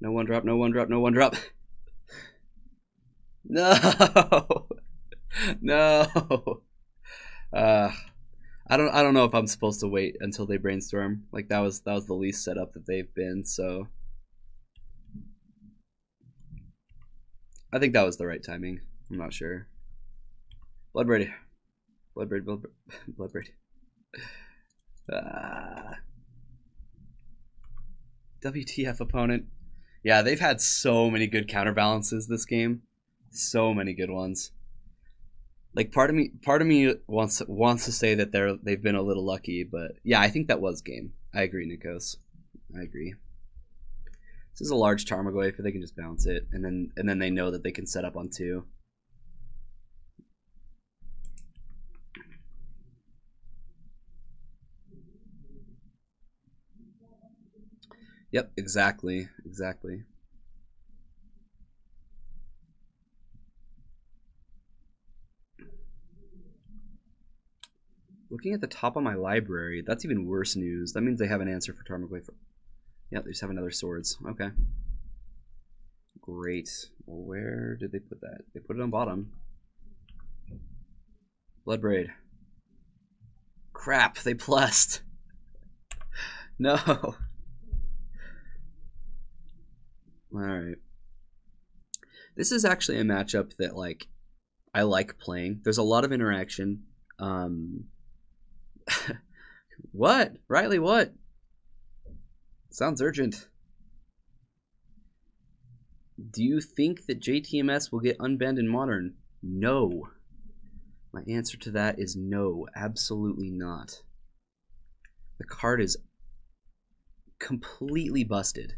Speaker 1: No one drop, no one drop, no one drop. No. No. I don't know if I'm supposed to wait until they brainstorm. Like that was the least setup that they've been, so I think that was the right timing. I'm not sure. Bloodbraid. Bloodbraid. WTF opponent. Yeah, they've had so many good counterbalances this game. So many good ones. Like part of me wants to say that they've been a little lucky, but yeah, I think that was game. I agree, Nikos. I agree. This is a large Tarmogoyf, if they can just bounce it, and then they know that they can set up on 2. Yep, exactly. Looking at the top of my library, that's even worse news. That means they have an answer for Tarmogoyf. Yep, they just have another swords. Okay. Great. Well, where did they put that? They put it on bottom. Bloodbraid. Crap, they blessed. No. Alright. This is actually a matchup that, like, I like playing. There's a lot of interaction. What? Riley, what? Sounds urgent. Do you think that JTMS will get unbanned in Modern? No. My answer to that is no, absolutely not. The card is completely busted.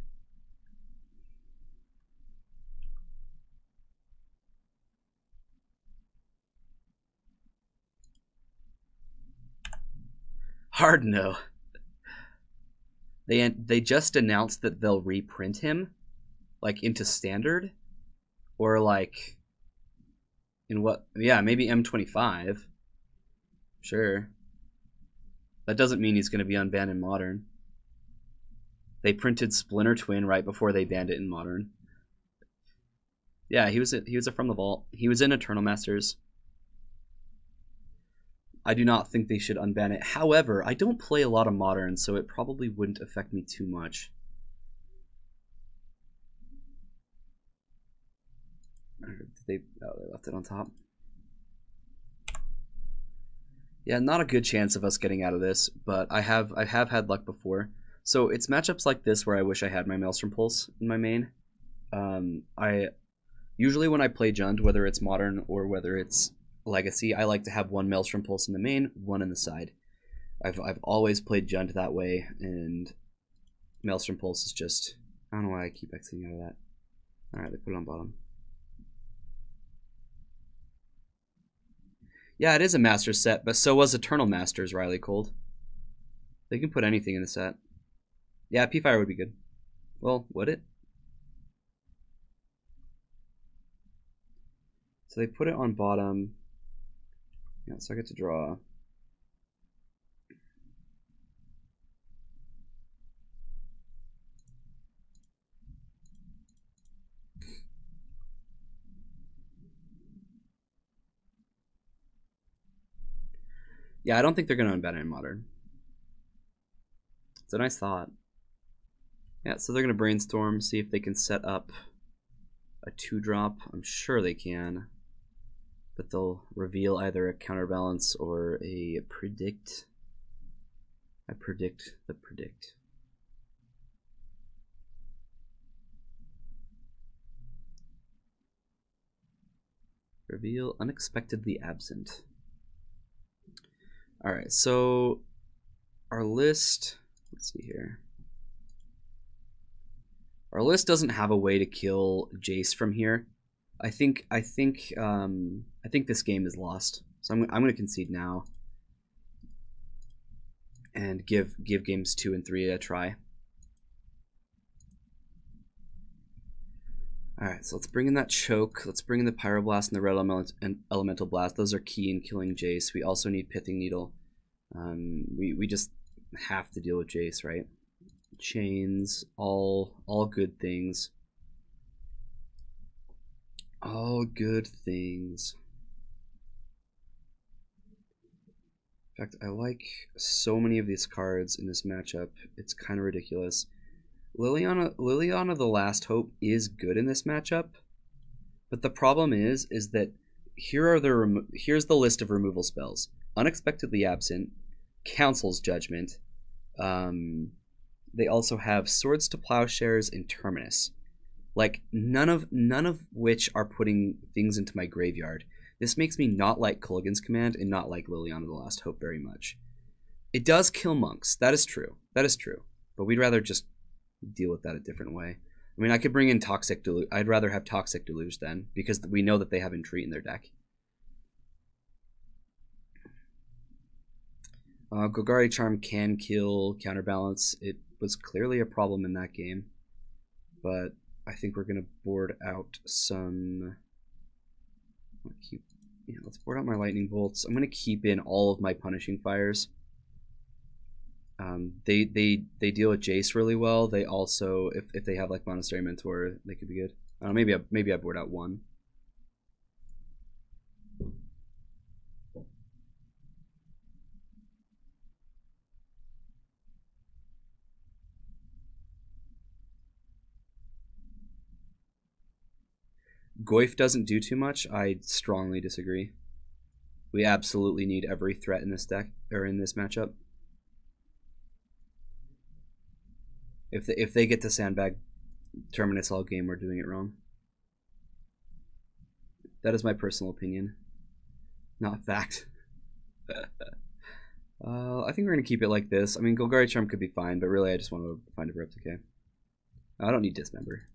Speaker 1: Hard no. They just announced that they'll reprint him, like into standard, or like in what? Yeah, maybe M25. Sure. That doesn't mean he's going to be unbanned in Modern. They printed Splinter Twin right before they banned it in Modern. Yeah, he was a From the Vault. He was in Eternal Masters. I do not think they should unban it. However, I don't play a lot of Modern, so it probably wouldn't affect me too much. They left it on top. Yeah, not a good chance of us getting out of this, but I have had luck before. So it's matchups like this where I wish I had my Maelstrom Pulse in my main. I usually when I play Jund, whether it's Modern or whether it's Legacy, I like to have one Maelstrom Pulse in the main, one in the side. I've always played Jund that way, and Maelstrom Pulse is just, I don't know why I keep exiting out of that. Alright, they put it on bottom. Yeah, it is a Masters set, but so was Eternal Masters, Riley Cold. They can put anything in the set. Yeah, P-Fire would be good. Well, would it? So they put it on bottom. Yeah, so I get to draw. Yeah, I don't think they're going to unban it in Modern. It's a nice thought. Yeah, so they're going to brainstorm, see if they can set up a 2-drop. I'm sure they can. But they'll reveal either a counterbalance or a predict. I predict the predict. Reveal unexpectedly absent. Alright, so our list, let's see here. Our list doesn't have a way to kill Jace from here. I think this game is lost. So I'm going to concede now and give games 2 and 3 a try. Alright, so let's bring in that choke. Let's bring in the Pyroblast and the Red Elemental Blast. Those are key in killing Jace. We also need Pithing Needle. We just have to deal with Jace, right? Chains, all good things. All good things. In fact, I like so many of these cards in this matchup. It's kind of ridiculous. Liliana the Last Hope is good in this matchup, but the problem is that here's the list of removal spells: Unexpectedly Absent, Council's Judgment. They also have Swords to Plowshares and Terminus. Like none of which are putting things into my graveyard. This makes me not like Kulligan's Command and not like Liliana the Last Hope very much. It does kill monks. That is true. That is true. But we'd rather just deal with that a different way. I mean, I could bring in Toxic Deluge. I'd rather have Toxic Deluge then, because we know that they have Entreat in their deck. Golgari Charm can kill Counterbalance. It was clearly a problem in that game, but I think we're gonna board out some. Let's board out my Lightning Bolts. I'm gonna keep in all of my Punishing Fires. They deal with Jace really well. They also, if they have like Monastery Mentor, they could be good. Maybe I board out one. Goyf doesn't do too much. I strongly disagree. We absolutely need every threat in this deck or in this matchup. If they get to sandbag Terminus all game, we're doing it wrong. That is my personal opinion, not fact. I think we're gonna keep it like this. I mean, Golgari Charm could be fine, but really I just want to find a Replicate. I don't need Dismember.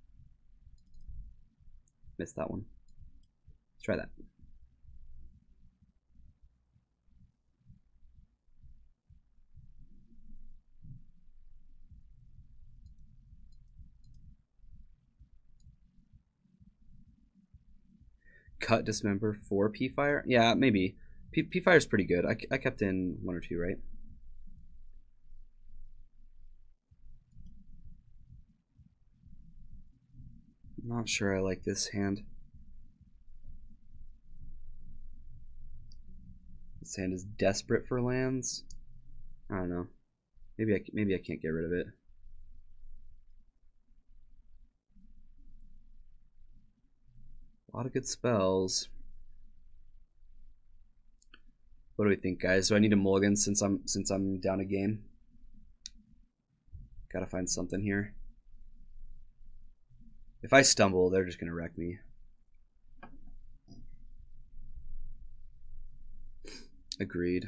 Speaker 1: Missed that one. Let's try that. Cut Dismember for P-Fire? Yeah, maybe. P-Fire's pretty good. I kept in 1 or 2, right? I'm not sure I like this hand. This hand is desperate for lands. I don't know. Maybe I can't get rid of it. A lot of good spells. What do we think, guys? Do I need a mulligan since I'm down a game? Gotta find something here. If I stumble, they're just gonna wreck me. Agreed.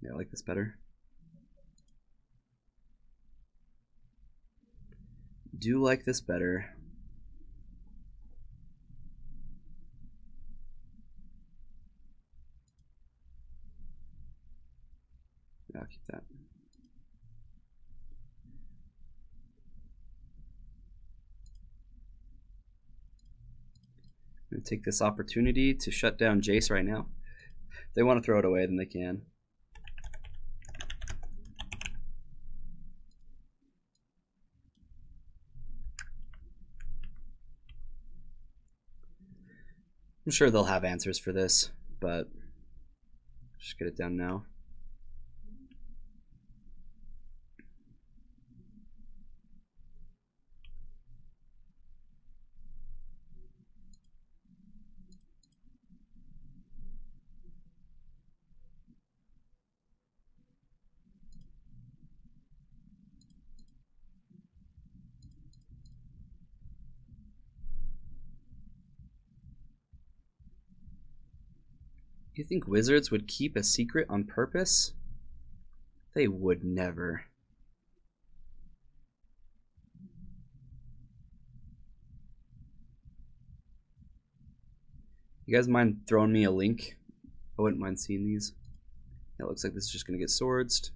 Speaker 1: Yeah, I like this better. Do like this better. Yeah, I'll keep that. I'm gonna take this opportunity to shut down Jace right now. If they want to throw it away, then they can. I'm sure they'll have answers for this, but just get it down now. You think Wizards would keep a secret on purpose? They would never. You guys mind throwing me a link? I wouldn't mind seeing these. It looks like this is just gonna get swordsed.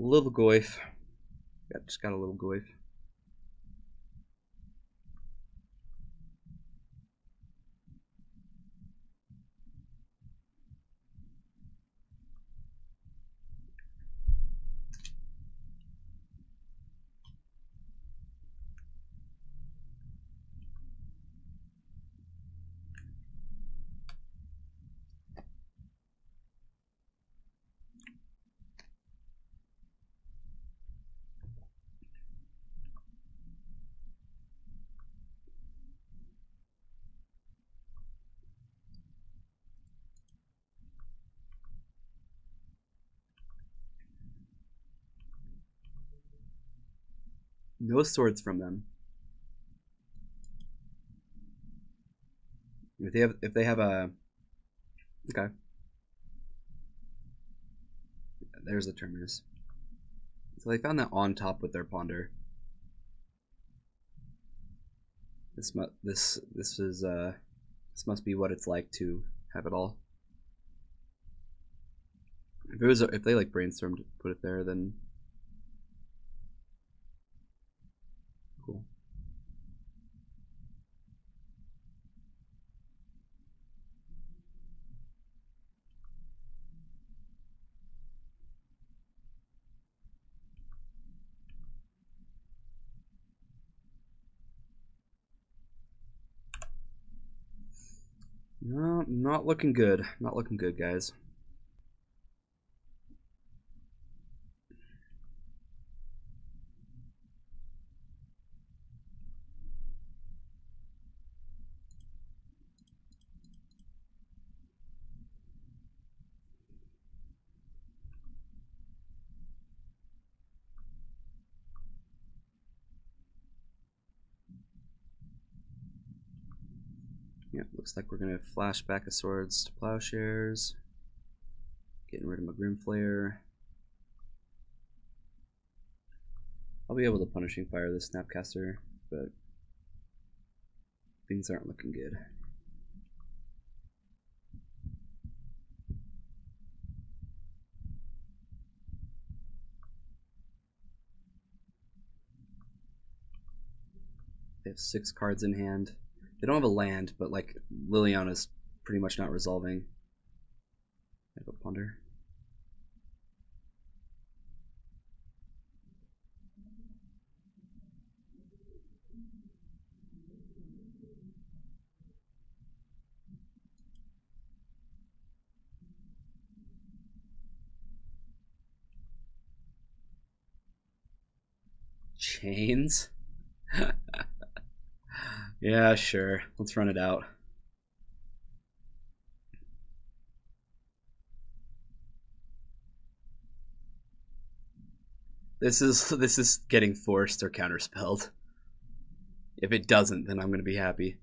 Speaker 1: Little goif. Just got a little goif. No swords from them. If they have a okay. There's the terminus. So they found that on top with their ponder. This must be what it's like to have it all. If they like brainstormed to put it there, then cool. No, not looking good. Not looking good, guys. Yeah, looks like we're gonna flash back of swords to plowshares. Getting rid of my Grimflayer. I'll be able to Punishing Fire this Snapcaster, but things aren't looking good. They have 6 cards in hand. They don't have a land, but like Liliana's pretty much not resolving. I go Ponder. Chains? Yeah, sure. Let's run it out. This is getting forced or counterspelled. If it doesn't, then I'm gonna be happy.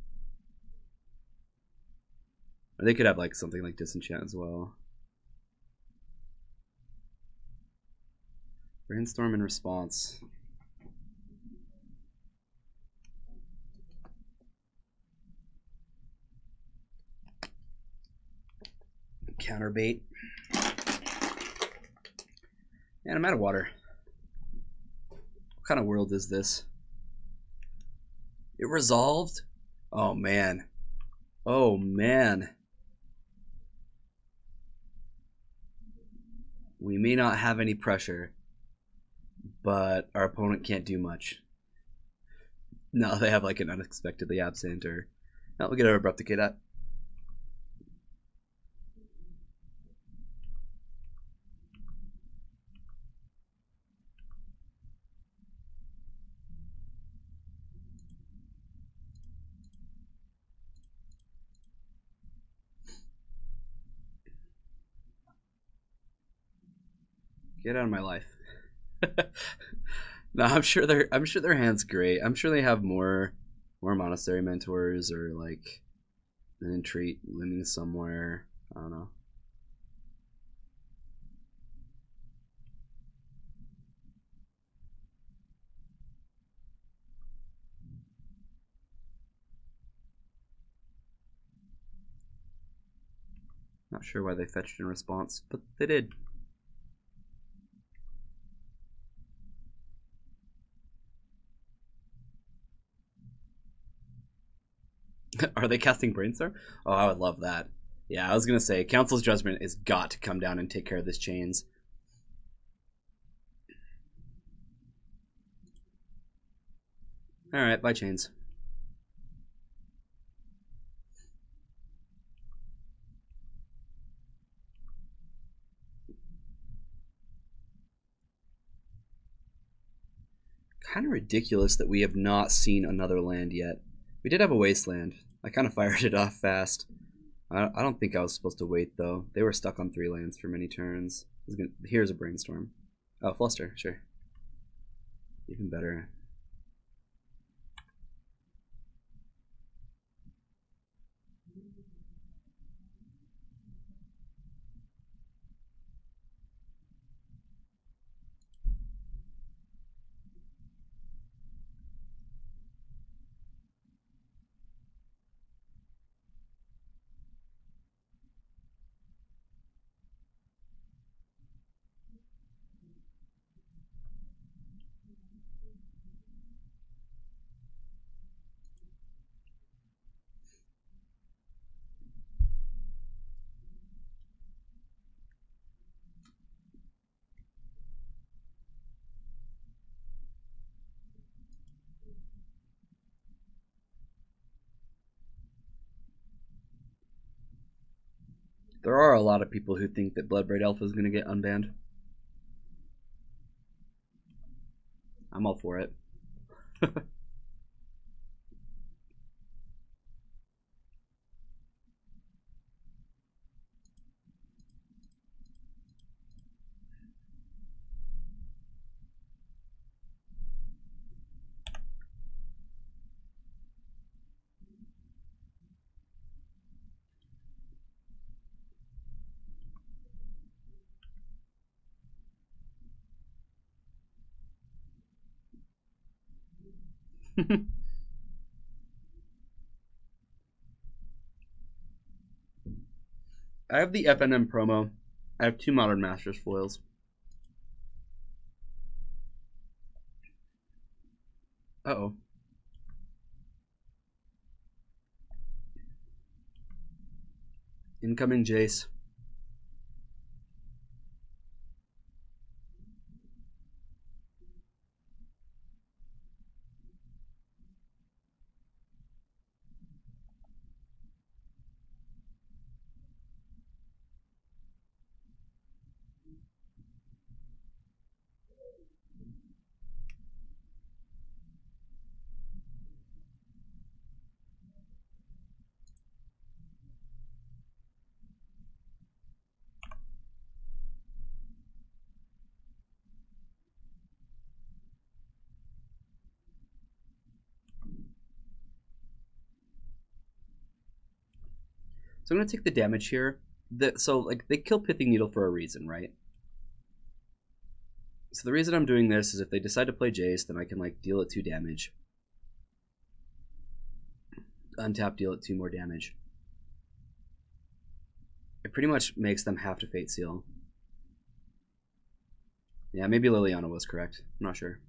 Speaker 1: Or they could have like something like Disenchant as well. Brainstorm in response. Counterbait. And I'm out of water. What kind of world is this? It resolved? Oh man. Oh man. We may not have any pressure, but our opponent can't do much. No, they have like an unexpectedly absent or... No, we'll get our Abrupt Decay that. Get out of my life. No, I'm sure their hand's great. I'm sure they have more Monastery Mentors or like an Entreat looming somewhere. I don't know. Not sure why they fetched in response, but they did. Are they casting Brainstorm? Oh, I would love that. Yeah, I was gonna say Council's Judgment has got to come down and take care of this Chains. All right, bye Chains. Kind of ridiculous that we have not seen another land yet. We did have a Wasteland. I kind of fired it off fast. I don't think I was supposed to wait though. They were stuck on 3 lands for many turns. Here's a Brainstorm. Oh, Fluster, sure. Even better. There are a lot of people who think that Bloodbraid Elf is going to get unbanned. I'm all for it. I have the FNM promo. I have 2 Modern Masters foils. Uh-oh. Incoming Jace. So I'm going to take the damage here. So, like, they kill Pithing Needle for a reason, right? So the reason I'm doing this is if they decide to play Jace, then I can, like, deal it 2 damage. Untap, deal it 2 more damage. It pretty much makes them have to Fate Seal. Yeah, maybe Liliana was correct. I'm not sure.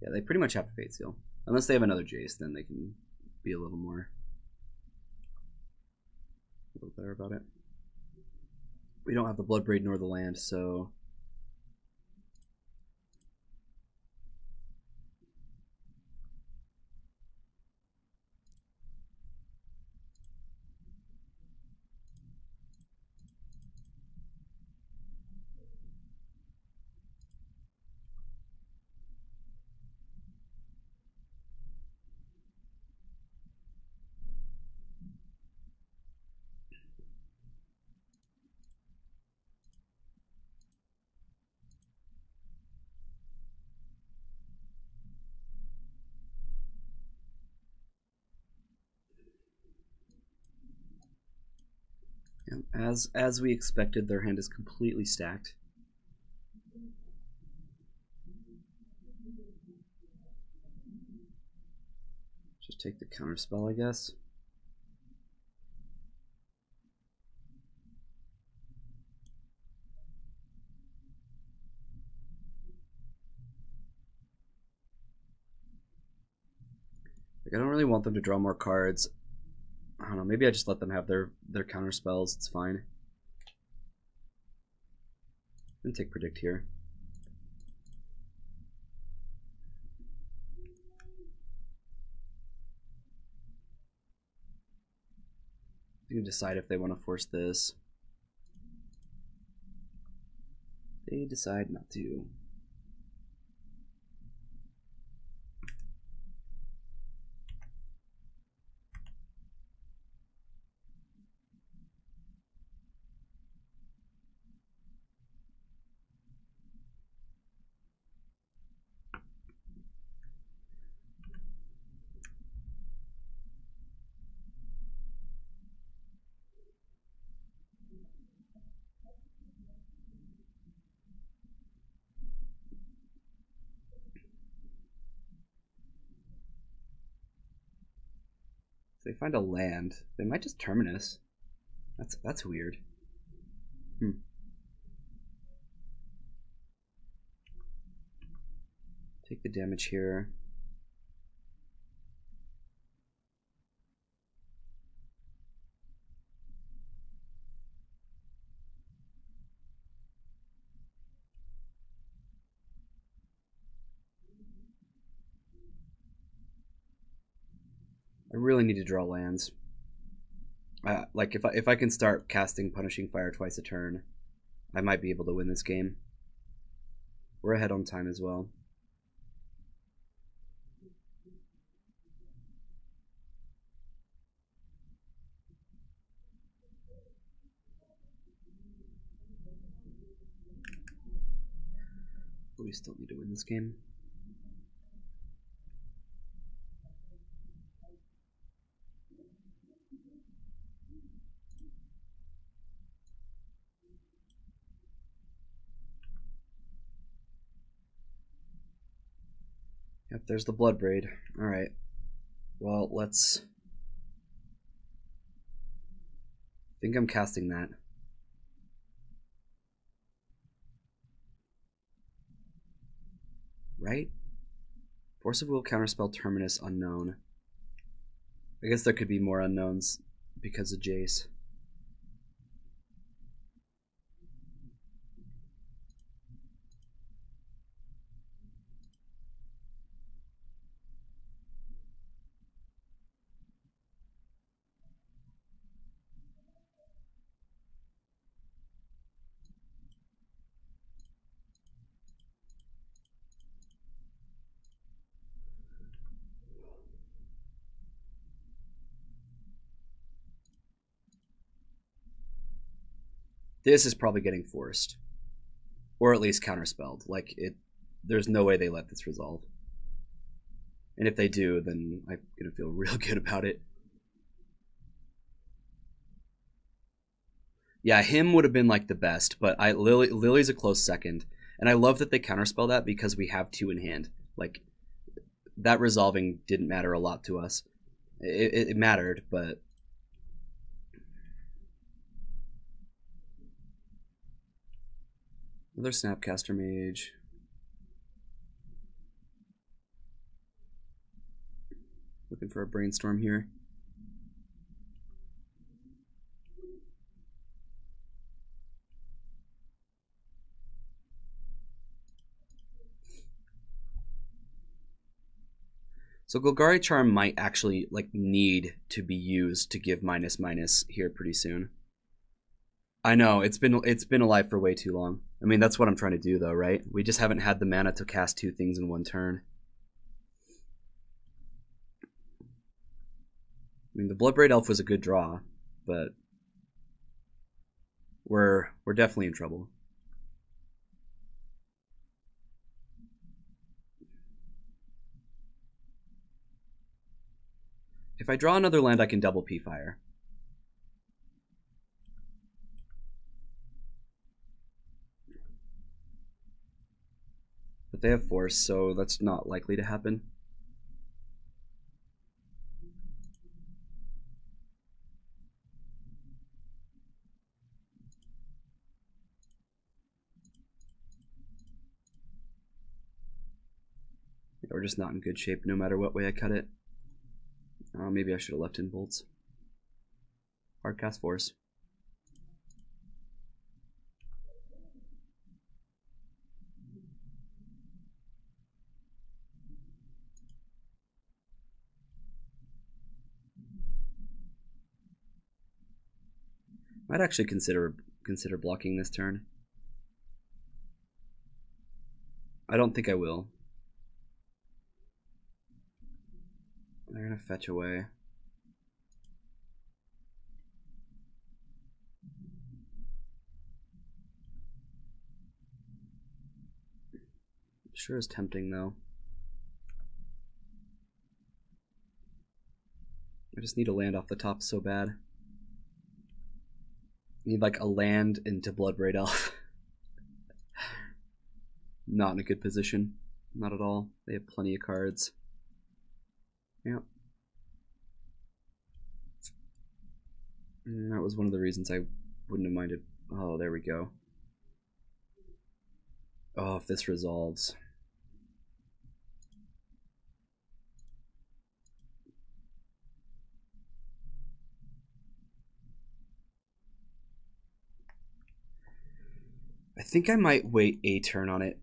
Speaker 1: Yeah, they pretty much have to Fate Seal. Unless they have another Jace, then they can be a little better about it. We don't have the Bloodbraid nor the land, so yeah, as we expected, their hand is completely stacked. Just take the counter spell, I guess. Like, I don't really want them to draw more cards. I don't know, maybe I just let them have their counter spells. It's fine. I'm gonna take Predict here. You can decide if they want to force this. They decide not to. If they find a land, they might just Terminus. That's weird. Take the damage here. I really need to draw lands. Like if I can start casting Punishing Fire twice a turn, I might be able to win this game. We're ahead on time as well. But we still need to win this game. Yep, there's the blood braid. Alright. Well, let's... I think I'm casting that. Right? Force of Will, Counterspell, Terminus, Unknown. I guess there could be more unknowns because of Jace. This is probably getting forced. Or at least counterspelled. Like, there's no way they let this resolve. And if they do, then I'm going to feel real good about it. Yeah, him would have been like the best, but Lily's a close second. And I love that they counterspell that because we have 2 in hand. Like, that resolving didn't matter a lot to us. It mattered, but... Another Snapcaster Mage. Looking for a Brainstorm here. So Golgari Charm might actually like need to be used to give ---- here pretty soon. I know, it's been alive for way too long. I mean, that's what I'm trying to do though, right? We just haven't had the mana to cast 2 things in one turn. I mean, the Bloodbraid Elf was a good draw, but we're definitely in trouble. If I draw another land, I can double P-Fire. But they have Force, so that's not likely to happen. Yeah, we're just not in good shape no matter what way I cut it. Maybe I should have left in bolts. Hardcast Force. Might actually consider blocking this turn. I don't think I will. They're gonna fetch away. Sure is tempting though. I just need a land off the top so bad. Need like a land into Bloodbraid Elf. Not in a good position. Not at all. They have plenty of cards. Yep. And that was one of the reasons I wouldn't have minded. Oh, there we go. Oh, if this resolves. I think I might wait a turn on it.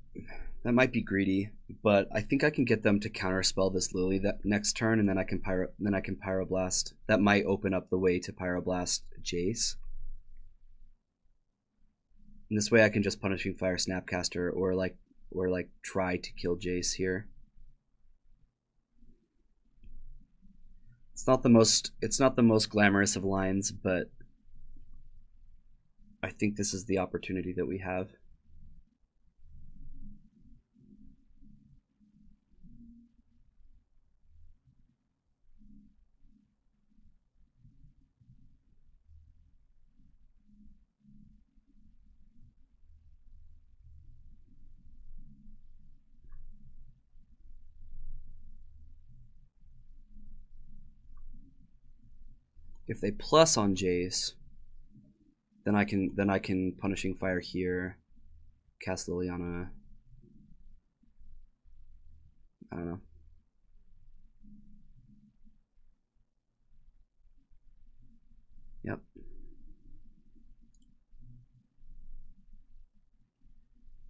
Speaker 1: That might be greedy, but I think I can get them to counterspell this Lily that next turn, and then I can Pyroblast. That might open up the way to Pyroblast Jace. And this way I can just Punishing Fire Snapcaster or try to kill Jace here. It's not the most glamorous of lines, but I think this is the opportunity that we have. If they plus on Jace, then I can Punishing Fire here, cast Liliana. I don't know. Yep.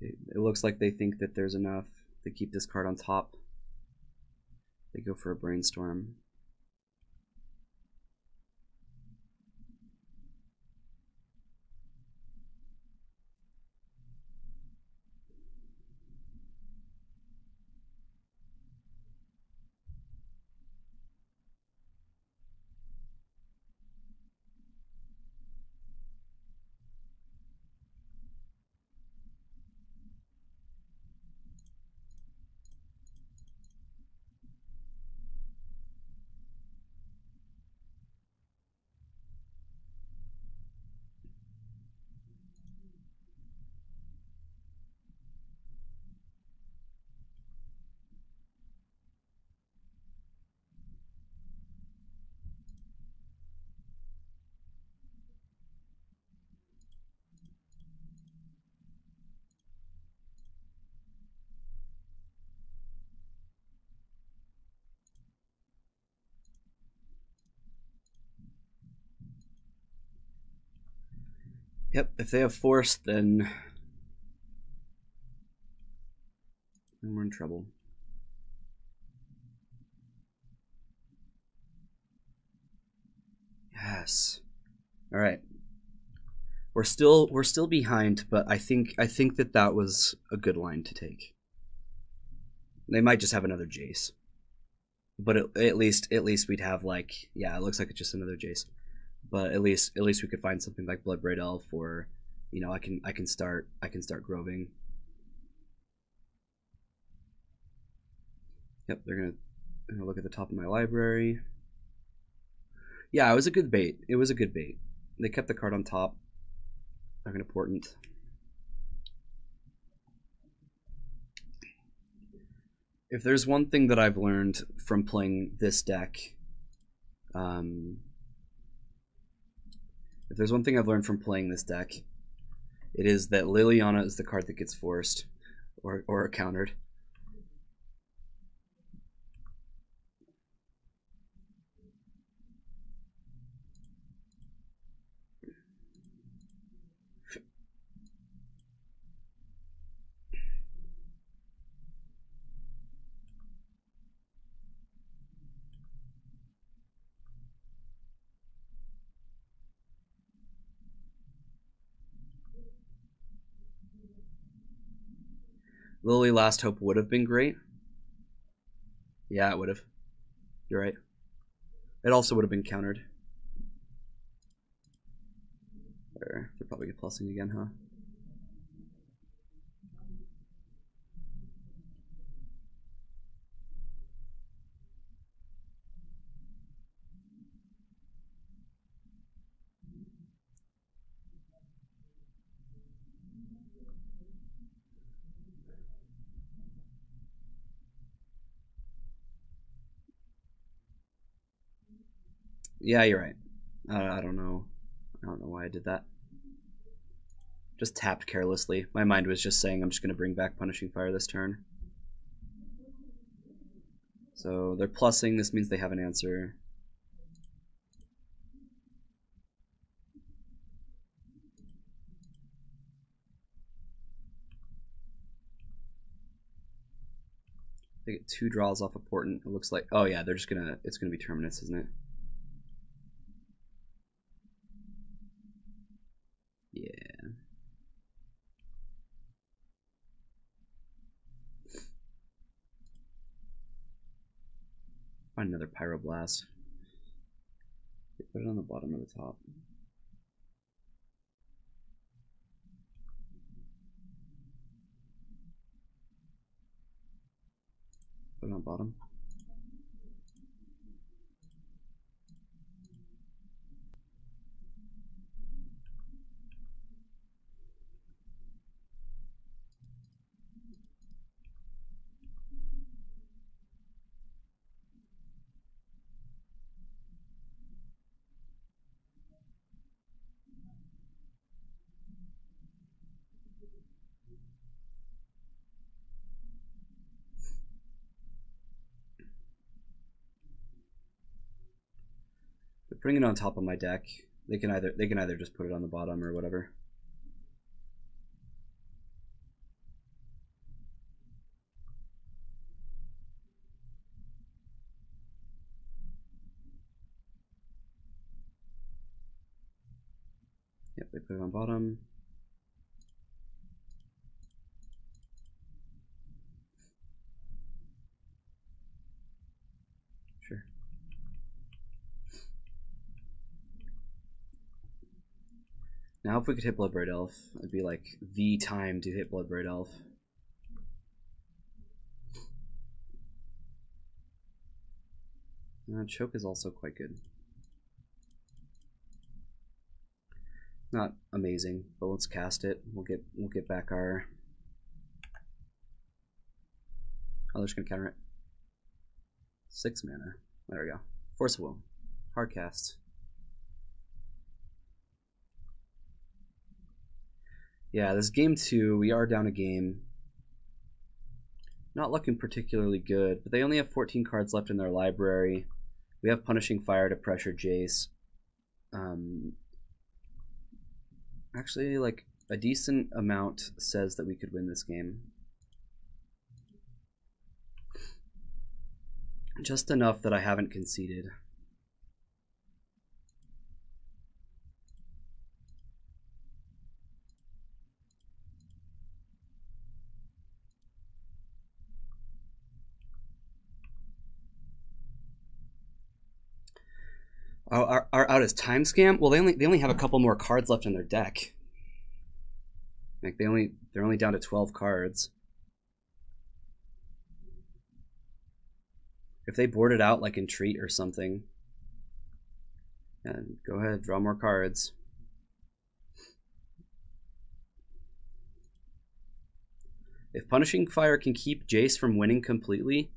Speaker 1: It looks like they think that there's enough to keep this card on top. They go for a Brainstorm. Yep, if they have Force, then we're in trouble. Yes. All right. We're still behind, but I think that was a good line to take. They might just have another Jace, but at least we'd have like, yeah, it looks like it's just another Jace, but at least we could find something like Bloodbraid Elf, or you know, I can start groving. Yep, they're gonna look at the top of my library. Yeah, it was a good bait. It was a good bait. They kept the card on top. Not important. If there's one thing that I've learned from playing this deck, it is that Liliana is the card that gets forced or countered. Lily Last Hope would have been great. Yeah, it would have. You're right. It also would have been countered. They're probably plussing again, huh? Yeah, you're right. I don't know. I don't know why I did that. Just tapped carelessly. My mind was just saying I'm just going to bring back Punishing Fire this turn. So they're plussing. This means they have an answer. They get 2 draws off a portent. It looks like. Oh yeah, they're just gonna. It's gonna be Terminus, isn't it? Yeah. Find another Pyroblast. Put it on the bottom or the top. Put it on bottom. putting it on top of my deck. They can either just put it on the bottom or whatever. Yep, they put it on bottom. Sure. Now if we could hit Bloodbraid Elf, it'd be like the time to hit Bloodbraid Elf. Choke is also quite good. Not amazing, but let's cast it. We'll get back our. Oh, they're just gonna counter it. 6 mana. There we go. Force of Will. Hard cast. Yeah, this game 2, we are down a game. Not looking particularly good, but they only have 14 cards left in their library. We have Punishing Fire to pressure Jace. Actually, like, a decent amount says that we could win this game. Just enough that I haven't conceded. Our out is Time Scam. Well, they only have a couple more cards left in their deck. Like they're only down to 12 cards. If they board it out like in Treat or something, and go ahead, draw more cards. If Punishing Fire can keep Jace from winning completely,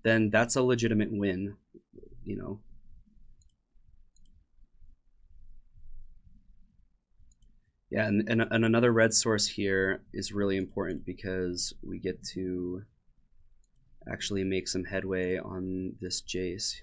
Speaker 1: then that's a legitimate win, you know. Yeah, and another red source here is really important because we get to actually make some headway on this Jace.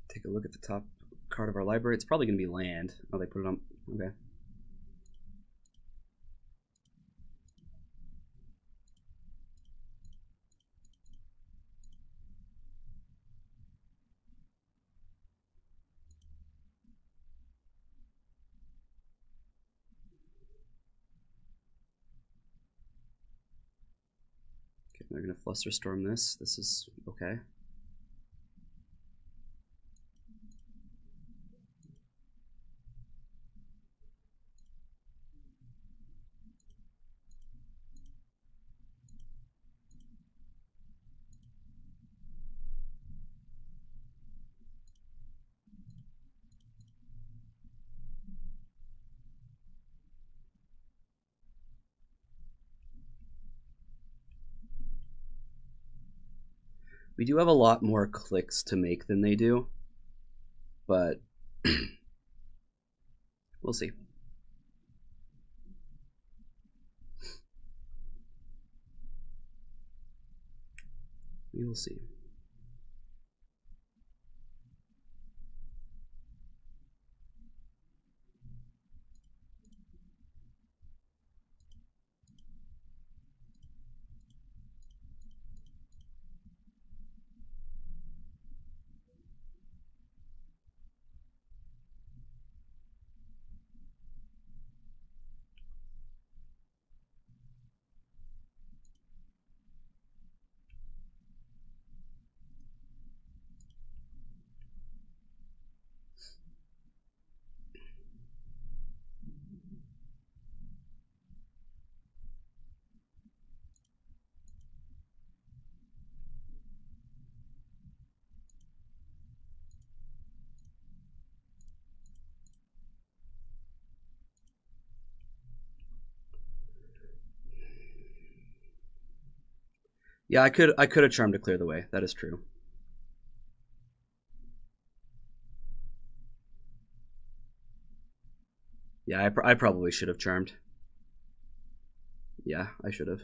Speaker 1: Take a look at the top card of our library. It's probably going to be land. Oh, they put it on. Okay. Okay, they're going to Flusterstorm this. This is okay. We do have a lot more clicks to make than they do, but we'll see. We will see. Yeah, I could have charmed to clear the way. That is true. Yeah, I probably should have charmed. Yeah, I should have.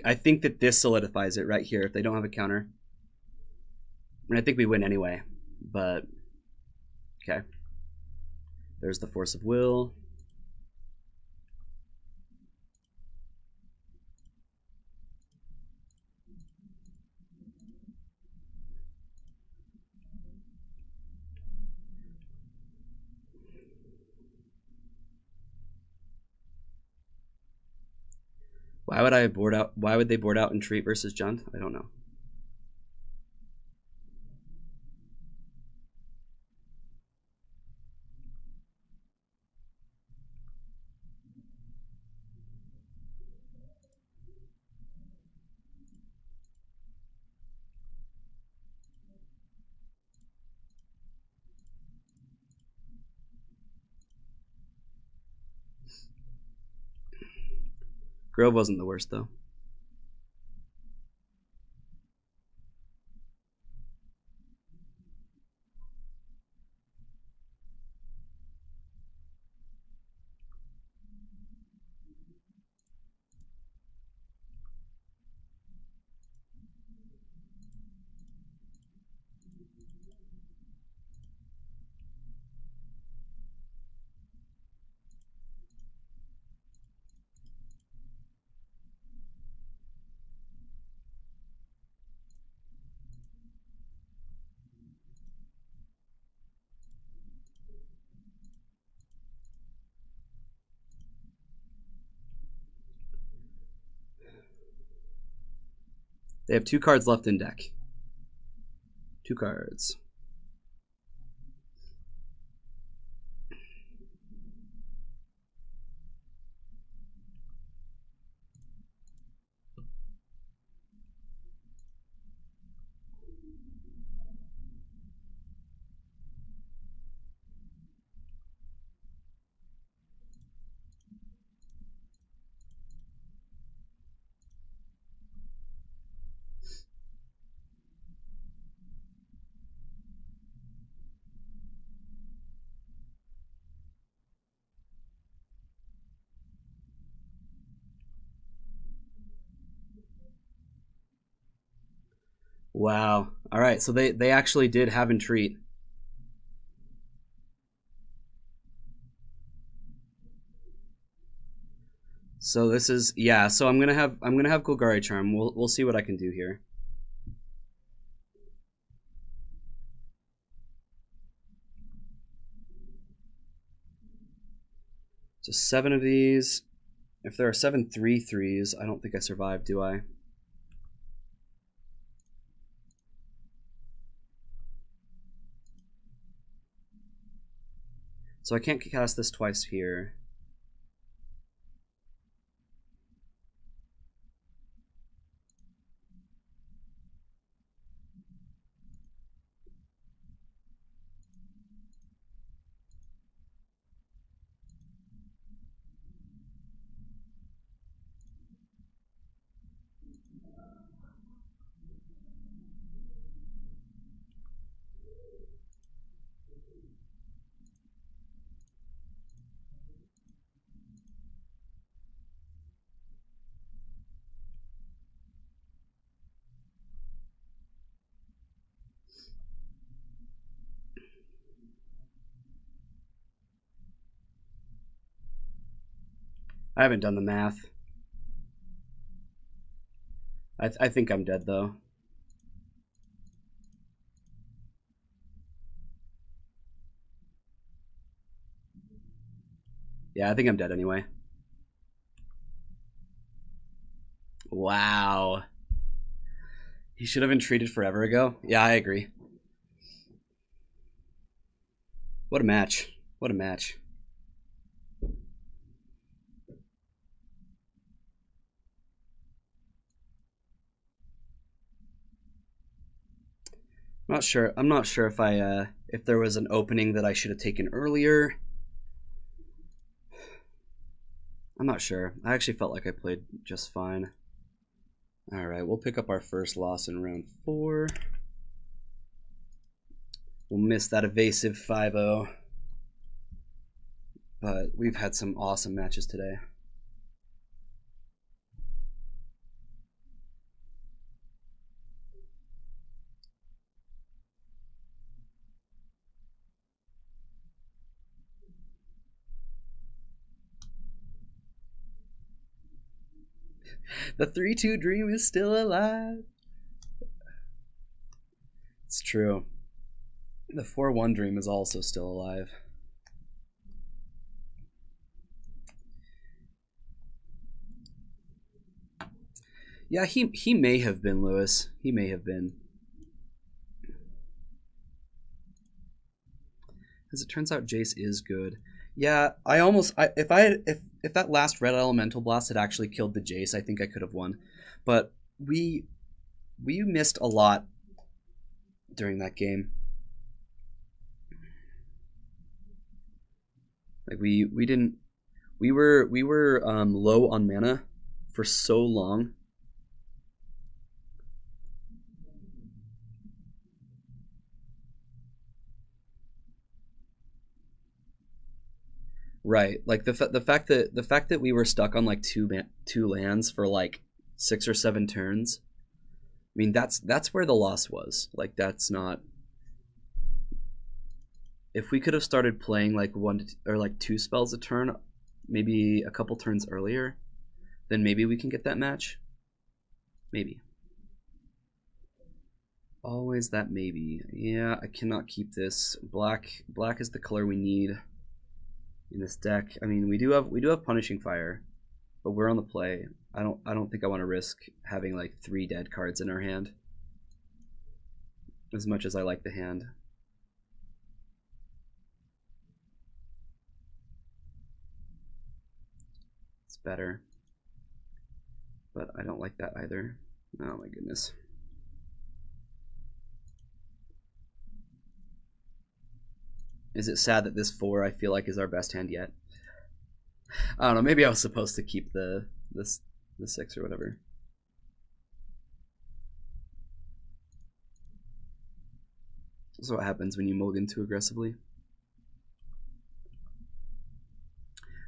Speaker 1: I think that this solidifies it right here if they don't have a counter. I mean, I think we win anyway, but okay. There's the force of will. Why would I board out? Why would they board out and treat versus Jund? I don't know. Grove wasn't the worst though. They have 2 cards left in deck. 2 cards. Wow. All right, so they actually did have entreat. So this is, yeah, so I'm gonna have Golgari Charm. We'll see what I can do here. So 7 of these. If there are 7 3/3s, I don't think I survive, do I? So I can't cast this twice here. I haven't done the math. I think I'm dead though. Yeah, I think I'm dead anyway. Wow. He should have been treated forever ago. Yeah, I agree. What a match. What a match. I'm not sure if there was an opening that I should have taken earlier. I'm not sure. I actually felt like I played just fine. All right, we'll pick up our first loss in round 4. We'll miss that evasive 5-0. But we've had some awesome matches today. The 3-2 dream is still alive. It's true. The 4-1 dream is also still alive. Yeah, he may have been, Lewis. He may have been. As it turns out, Jace is good. Yeah, if that last red elemental blast had actually killed the Jace, I think I could have won. But we missed a lot during that game. Like we were low on mana for so long. Right, like the fact that we were stuck on like two lands for like 6 or 7 turns. I mean, that's where the loss was. Like, that's not. If we could have started playing like 1 or like 2 spells a turn, maybe a couple turns earlier, then maybe we can get that match. Maybe. Always that maybe. Yeah, I cannot keep this. Black is the color we need in this deck. I mean, we do have Punishing Fire, but we're on the play. I don't think I want to risk having like 3 dead cards in our hand. As much as I like the hand. It's better. But I don't like that either. Oh my goodness. Is it sad that this 4 I feel like is our best hand yet? I don't know, maybe I was supposed to keep the 6 or whatever. That's what happens when you mulligan too aggressively.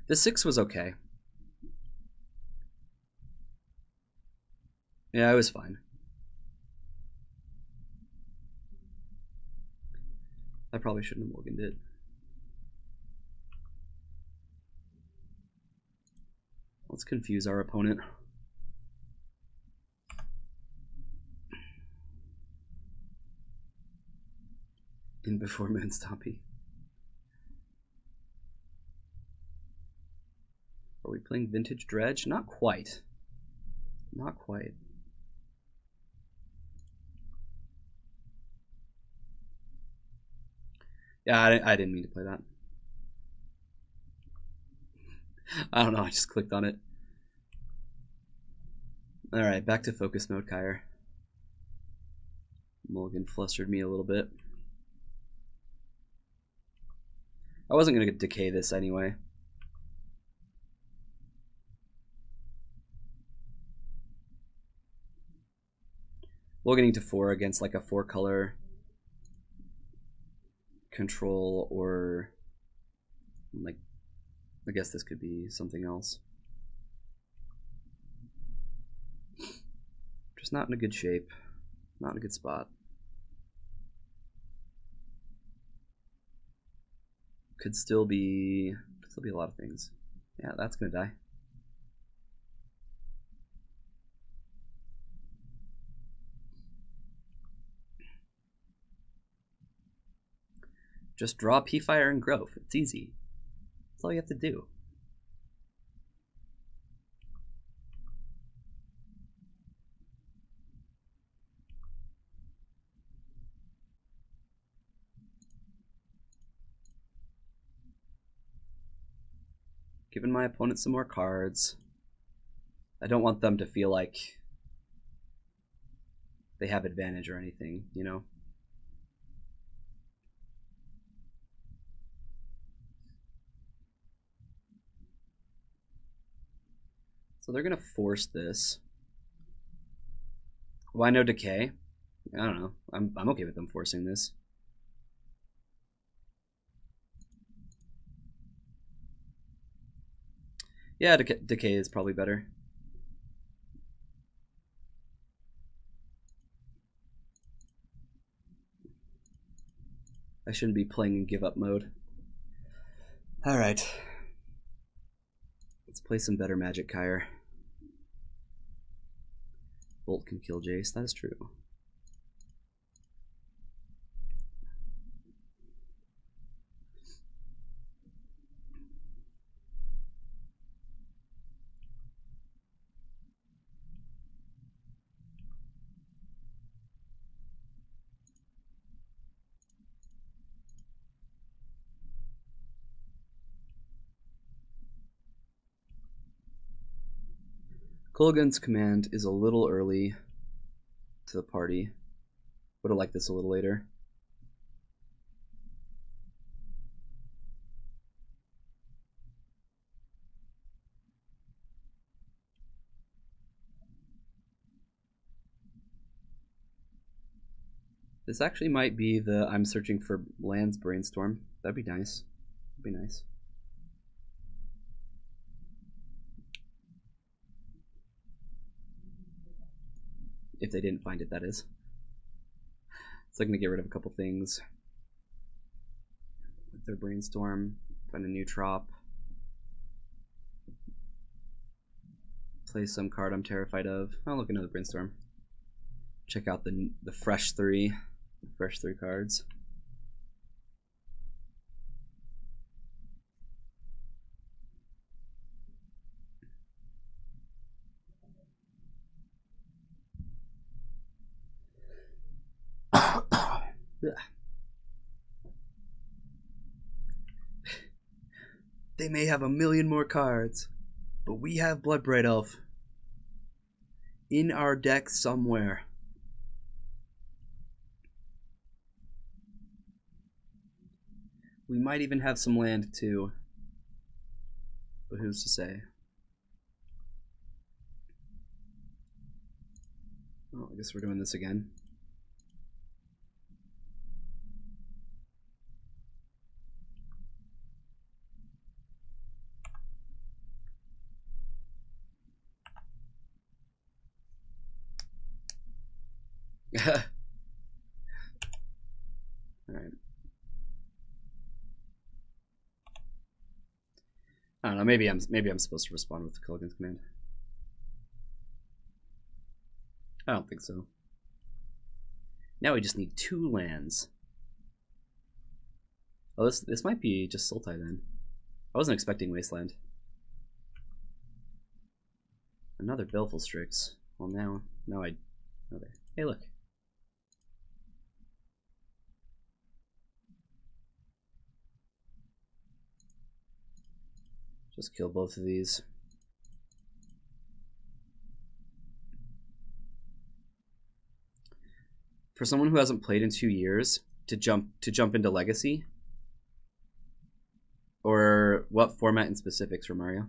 Speaker 1: The 6 was okay. Yeah, it was fine. I probably shouldn't have mulliganed it. Let's confuse our opponent. In before Moonstompy. Are we playing Vintage Dredge? Not quite. Not quite. Yeah, I didn't mean to play that. I don't know, I just clicked on it. Alright, back to focus mode, Kyre. Mulligan flustered me a little bit. I wasn't going to decay this anyway. Mulliganing to 4 against like a 4-color control, or like, I guess this could be something else. Just not in a good shape, not in a good spot. Could still be a lot of things. Yeah, that's gonna die. Just draw P-Fire and Growth. It's easy. That's all you have to do. Giving my opponent some more cards. I don't want them to feel like they have advantage or anything, you know? So they're going to force this. Why no decay? I don't know. I'm okay with them forcing this. Yeah, decay is probably better. I shouldn't be playing in give up mode. Alright. Let's play some better Magic, Kyre. Bolt can kill Jace, that is true. Kolaghan's command is a little early to the party. Would have liked this a little later. This actually might be the I'm searching for lands brainstorm. That'd be nice. That'd be nice. If they didn't find it, that is. So I'm going to get rid of a couple things. With their brainstorm, find a new trop. Play some card I'm terrified of. I'll look another brainstorm. Check out the fresh three cards. They may have a million more cards, but we have Bloodbraid Elf in our deck somewhere. We might even have some land too, but who's to say? Oh, I guess we're doing this again. All right. I don't know. Maybe I'm supposed to respond with the Kolaghan's command. I don't think so. Now we just need 2 lands. Oh, this might be just Sultai then. I wasn't expecting Wasteland. Another Baleful Strix. Well, now I. Okay. Hey, look. Just kill both of these. For someone who hasn't played in 2 years, to jump into Legacy, or what format in specifics for Mario?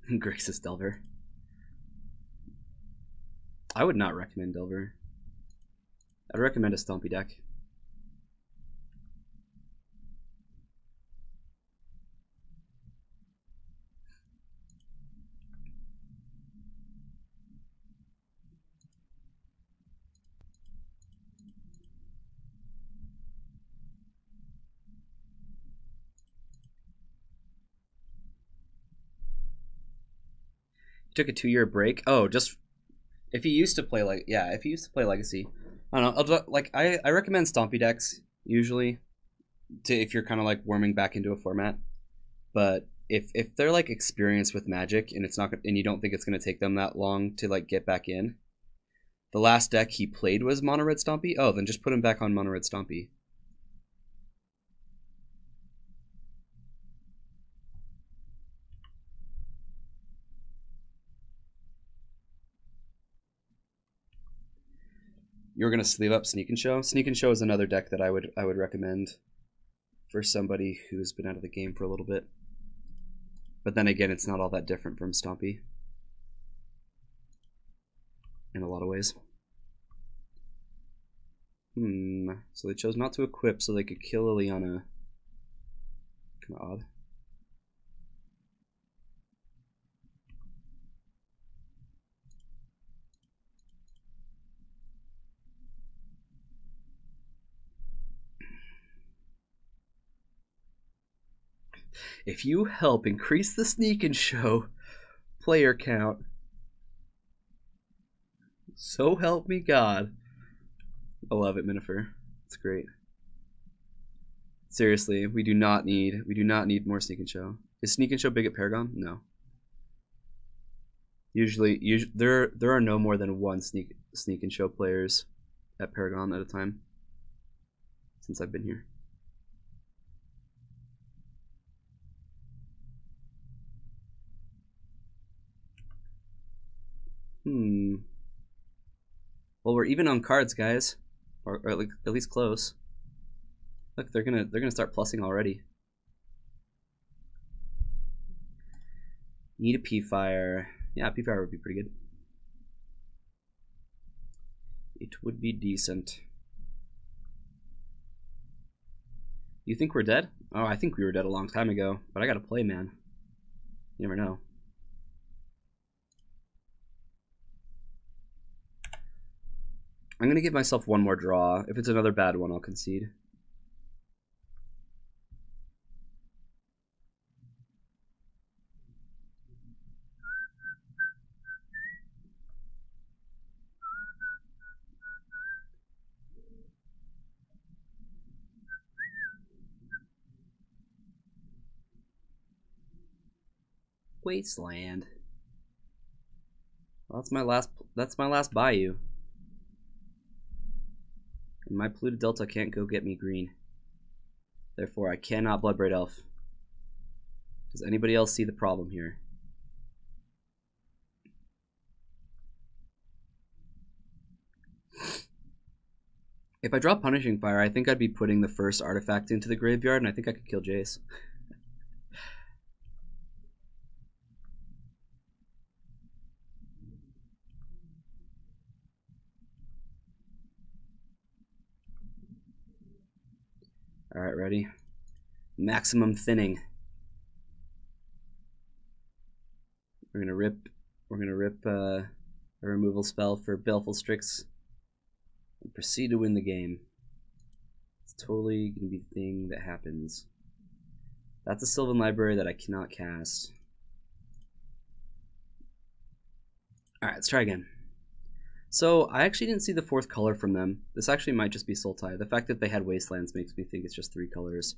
Speaker 1: Grixis Delver. I would not recommend Delver. I'd recommend a Stompy deck. Took a 2-year break. Oh, just if you used to play if you used to play Legacy, I don't know. I recommend Stompy decks usually, to if you're kind of like warming back into a format. but if they're like experienced with Magic and it's not and you don't think it's gonna take them that long to like get back in, the last deck he played was Mono Red Stompy. Oh, then just put him back on Mono Red Stompy. You're gonna sleeve up Sneak and Show. Sneak and Show is another deck that I would recommend for somebody who's been out of the game for a little bit. But then again, it's not all that different from Stompy in a lot of ways. So they chose not to equip so they could kill Liliana. Kind of odd. If you help increase the Sneak and Show player count, so help me God. I love it, Minifer. It's great. Seriously, we do not need more Sneak and Show. Is Sneak and Show big at Paragon? No. Usually there are no more than one Sneak and Show players at Paragon at a time since I've been here. Well, we're even on cards, guys, or at least close. Look, they're gonna start plussing already. Need a P-Fire. Yeah, P-Fire would be pretty good. It would be decent. You think we're dead? Oh, I think we were dead a long time ago, but I gotta play, man. You never know. I'm going to give myself one more draw. If it's another bad one, I'll concede. Wasteland. Well, that's my last Bayou. And my polluted delta can't go get me green. Therefore, I cannot Bloodbraid Elf. Does anybody else see the problem here? If I draw Punishing Fire, I think I'd be putting the first artifact into the graveyard, and I think I could kill Jace. Alright, ready? Maximum Thinning. We're gonna rip a removal spell for Baleful Strix and proceed to win the game. It's totally gonna be the thing that happens. That's a Sylvan Library that I cannot cast. Alright, let's try again. So, I actually didn't see the fourth color from them. This actually might just be Sultai. The fact that they had Wastelands makes me think it's just 3 colors.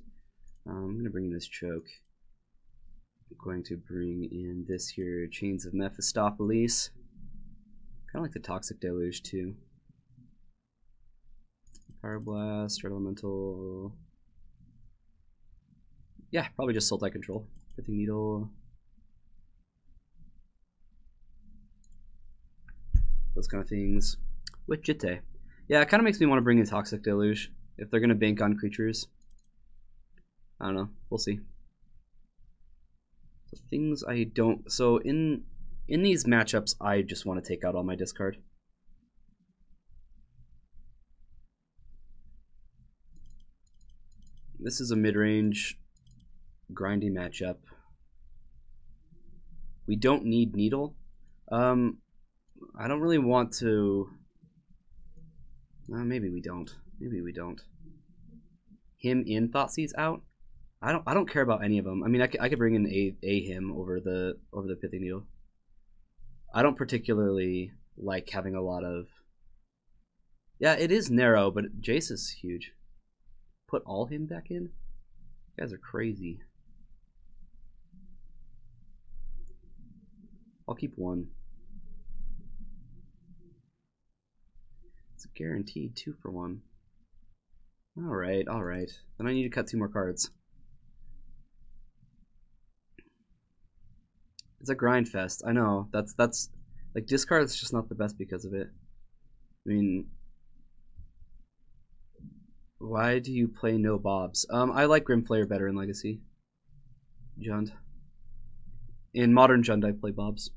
Speaker 1: I'm going to bring in this Choke. I'm going to bring in this here, Chains of Mephistopheles. Kind of like the Toxic Deluge, too. Power Blast, Red Elemental. Yeah, probably just Sultai Control. Pithing Needle. Those kind of things. With Jitte. Yeah, it kind of makes me want to bring in Toxic Deluge if they're going to bank on creatures. I don't know. We'll see. So things I don't... So in these matchups, I just want to take out all my discard. This is a mid-range grindy matchup. We don't need Needle. I don't really want to... maybe we don't. Maybe we don't. Him in, Thoughtseize out? I don't care about any of them. I mean, I could bring in a him over the Pithing Needle. I don't particularly like having a lot of... Yeah, it is narrow, but Jace is huge. Put all him back in? You guys are crazy. I'll keep one. It's guaranteed 2 for 1. Alright, alright. Then I need to cut 2 more cards. It's a grind fest. I know. That's like discard's just not the best because of it. I mean, why do you play no bobs? I like Grimflayer better in Legacy. Jund. In Modern Jund, I play bobs.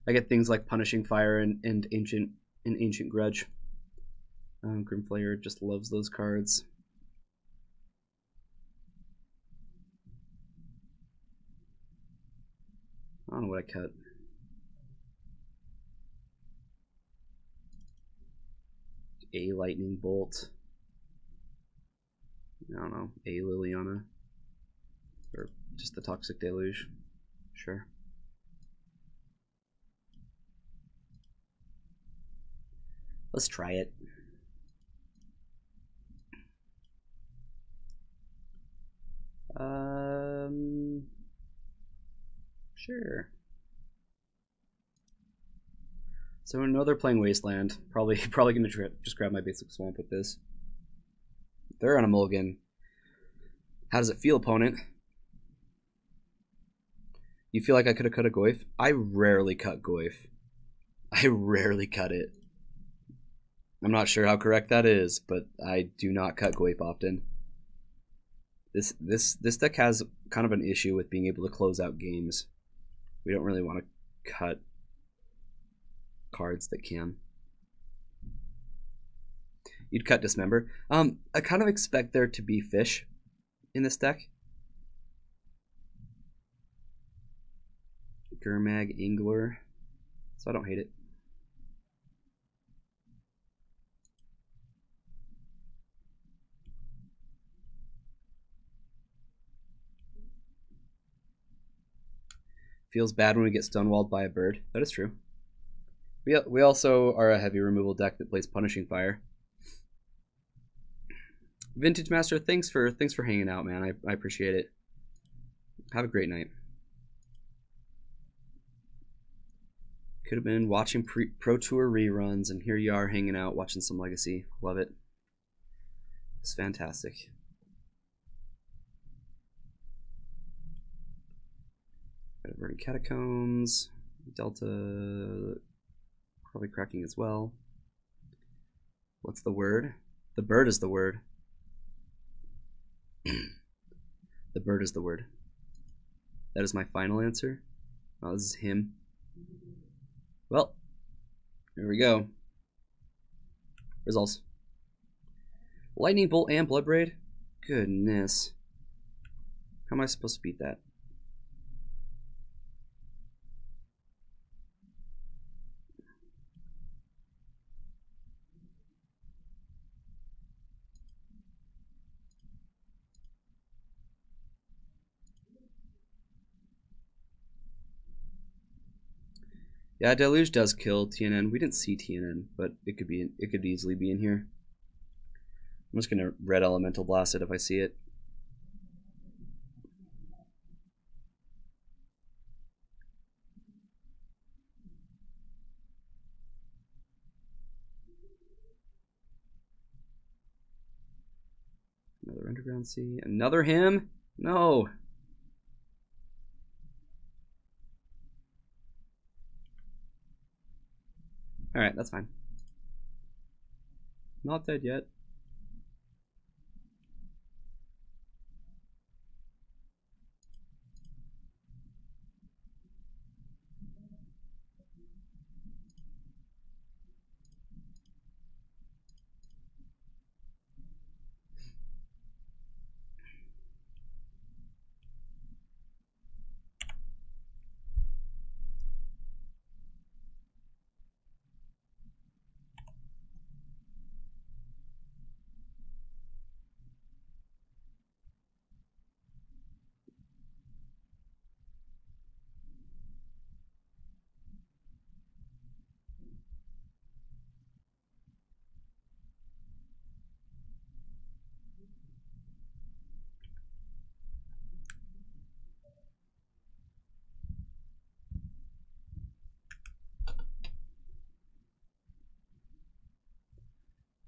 Speaker 1: I get things like Punishing Fire and Ancient Grudge. Grimflayer just loves those cards. I don't know what I cut. A Lightning Bolt. I don't know. A Liliana. Or just the Toxic Deluge. Sure. Let's try it. Sure. So I know they're playing Wasteland. Probably gonna just grab my basic swamp with this. They're on a mulligan. How does it feel, opponent? You feel like I could have cut a Goyf? I rarely cut Goyf. I rarely cut it. I'm not sure how correct that is, but I do not cut Goyf often. This deck has kind of an issue with being able to close out games. We don't really want to cut cards that can. You'd cut Dismember. I kind of expect there to be fish in this deck. Gurmag, Ingler. So I don't hate it. Feels bad when we get stonewalled by a bird. That is true. We also are a heavy removal deck that plays Punishing Fire. Vintage Master, thanks for hanging out, man. I appreciate it. Have a great night. Could have been watching Pro Tour reruns, and here you are hanging out watching some Legacy. Love it. It's fantastic. Verdant Catacombs, Delta, probably cracking as well. What's the word? The bird is the word. The bird is the word. That is my final answer. Oh, this is him. Well, here we go. Results. Lightning Bolt and Bloodbraid? Goodness. How am I supposed to beat that? Yeah, Deluge does kill TNN. We didn't see TNN, but it could easily be in here. I'm just gonna red elemental blast it if I see it. Another Underground Sea. Another him? No. Alright, that's fine. Not dead yet.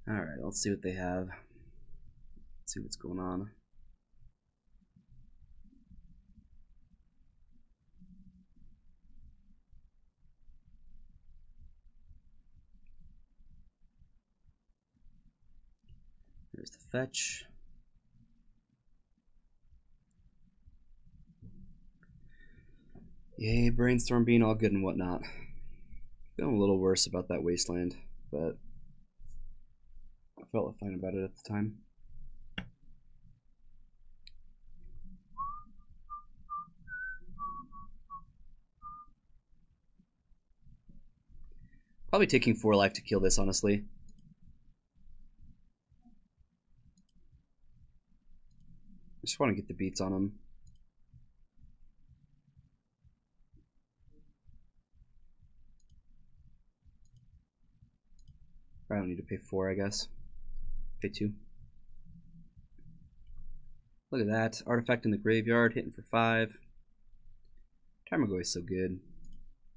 Speaker 1: Alright, let's see what they have. Let's see what's going on. There's the fetch. Yay, brainstorm being all good and whatnot. Feeling a little worse about that wasteland, but I felt fine about it at the time. Probably taking 4 life to kill this, honestly. I just want to get the beats on him. I don't need to pay 4, I guess. Pay 2. Look at that. Artifact in the graveyard, hitting for 5. Tarmogoy is so good.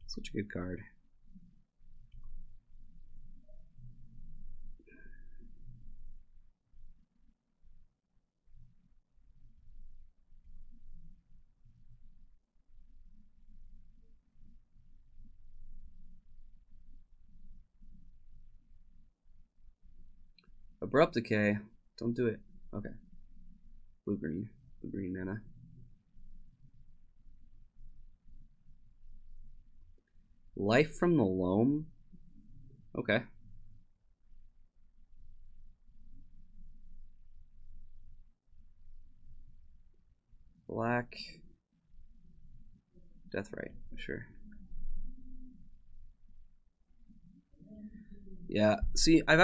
Speaker 1: Such a good card. Abrupt Decay. Don't do it. Okay. Blue-green. Blue-green mana. Life from the Loam? Okay. Black. Deathrite. Sure. Yeah. See, I've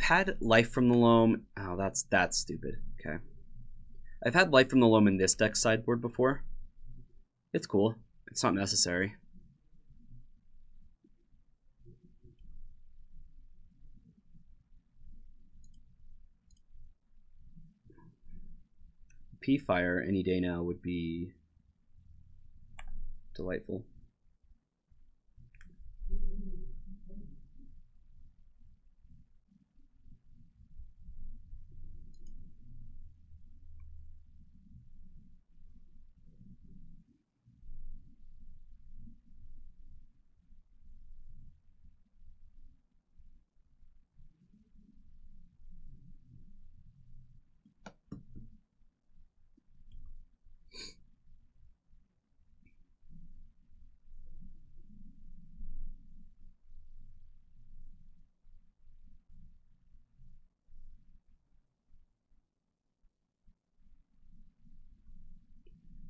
Speaker 1: had Life from the Loam. Oh, that's stupid. Okay. I've had Life from the Loam in this deck sideboard before. It's cool. It's not necessary. P-Fire any day now would be delightful.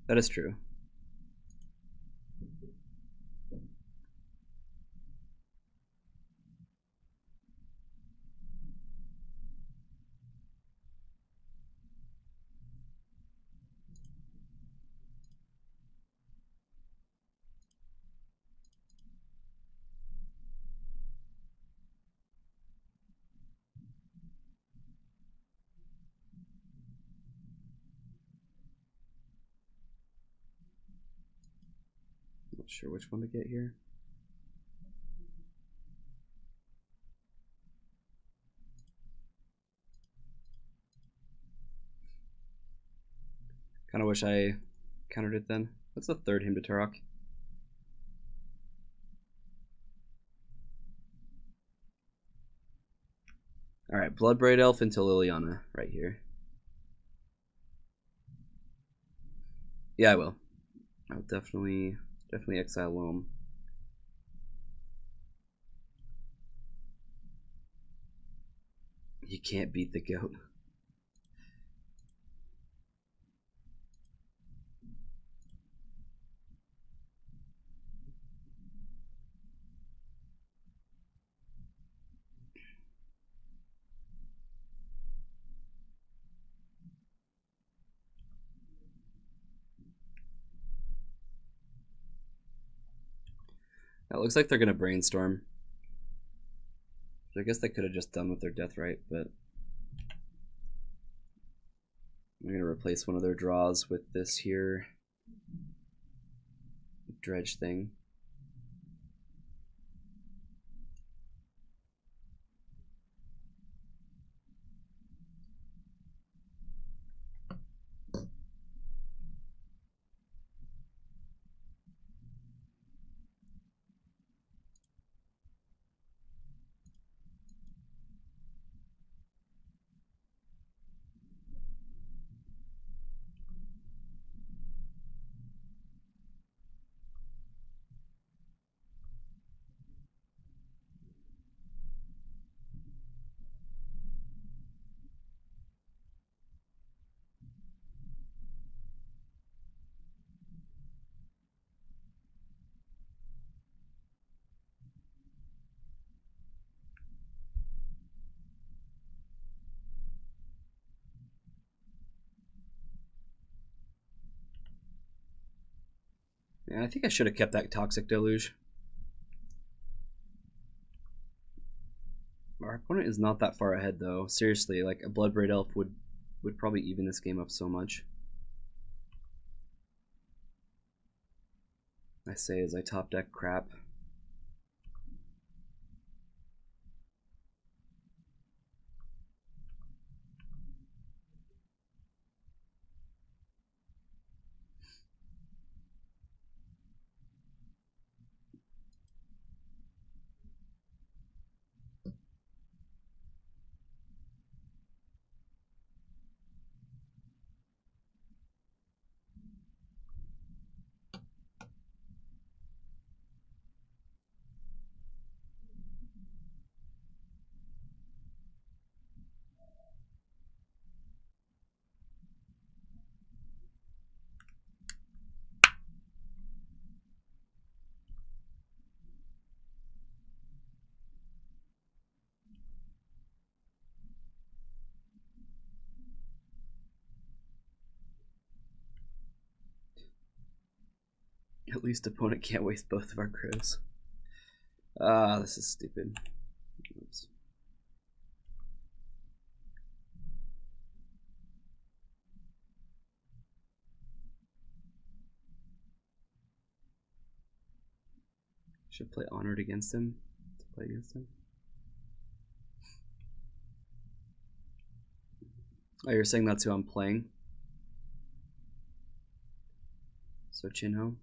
Speaker 1: That is true. Not sure which one to get here. Kind of wish I countered it then. What's the third Hymn to Turok? Alright, Bloodbraid Elf into Liliana right here. Yeah, I will. I'll definitely exile Loam. You can't beat the goat. It looks like they're gonna brainstorm. I guess they could have just done with their Deathrite, but I'm gonna replace one of their draws with this here dredge thing. Yeah, I think I should have kept that Toxic Deluge. Our opponent is not that far ahead though. Seriously, like a Bloodbraid Elf would probably even this game up so much. I say as I top deck crap. At least opponent can't waste both of our crows. Ah, this is stupid. Oops. Should play Honored against him to play against him. Oh, you're saying that's who I'm playing? So Chinho.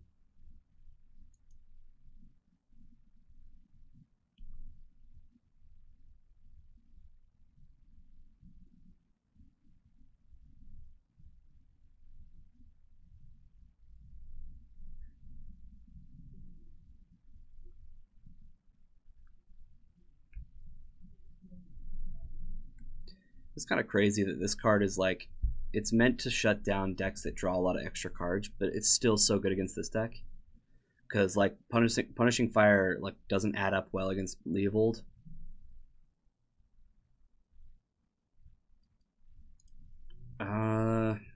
Speaker 1: It's kind of crazy that this card is like, it's meant to shut down decks that draw a lot of extra cards, but it's still so good against this deck. Because like punishing fire like doesn't add up well against Leovold.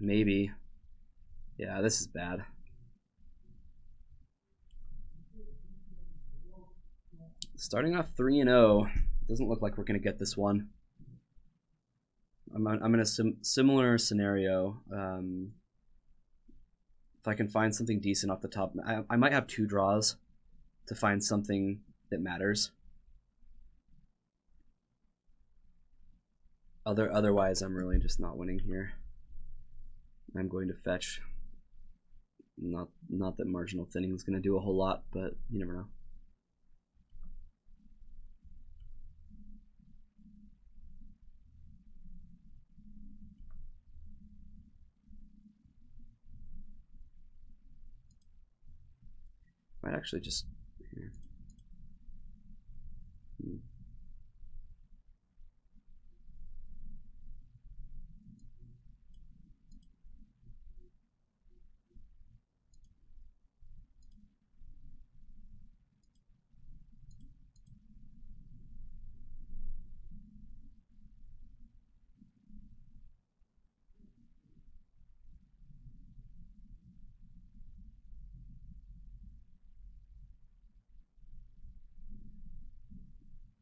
Speaker 1: Maybe. Yeah, this is bad. Starting off 3-0, doesn't look like we're gonna get this one. I'm in a similar scenario. If I can find something decent off the top, I might have 2 draws to find something that matters. Otherwise, I'm really just not winning here. I'm going to fetch. Not that marginal thinning is going to do a whole lot, but you never know. Might actually just here.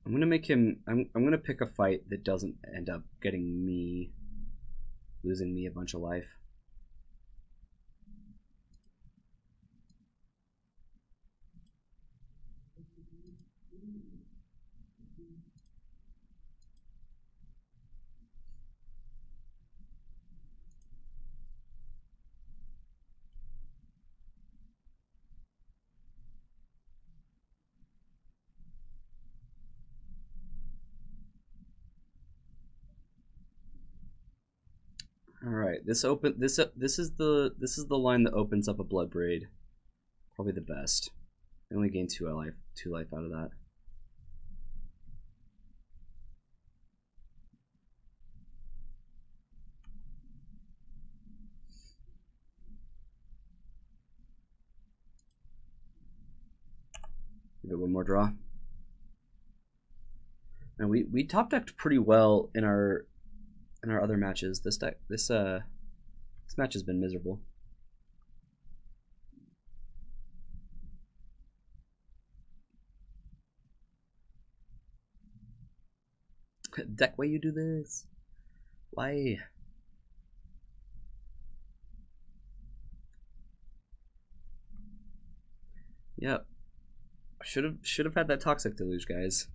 Speaker 1: I'm gonna make him. I'm gonna pick a fight that doesn't end up getting me losing me a bunch of life. All right, this is the line that opens up a Bloodbraid. Probably the best. I only gain 2 life out of that. Give it one more draw. Now we top decked pretty well in our other matches. This match has been miserable. Deck, why you do this? Why? Yep. Should have had that Toxic Deluge, guys.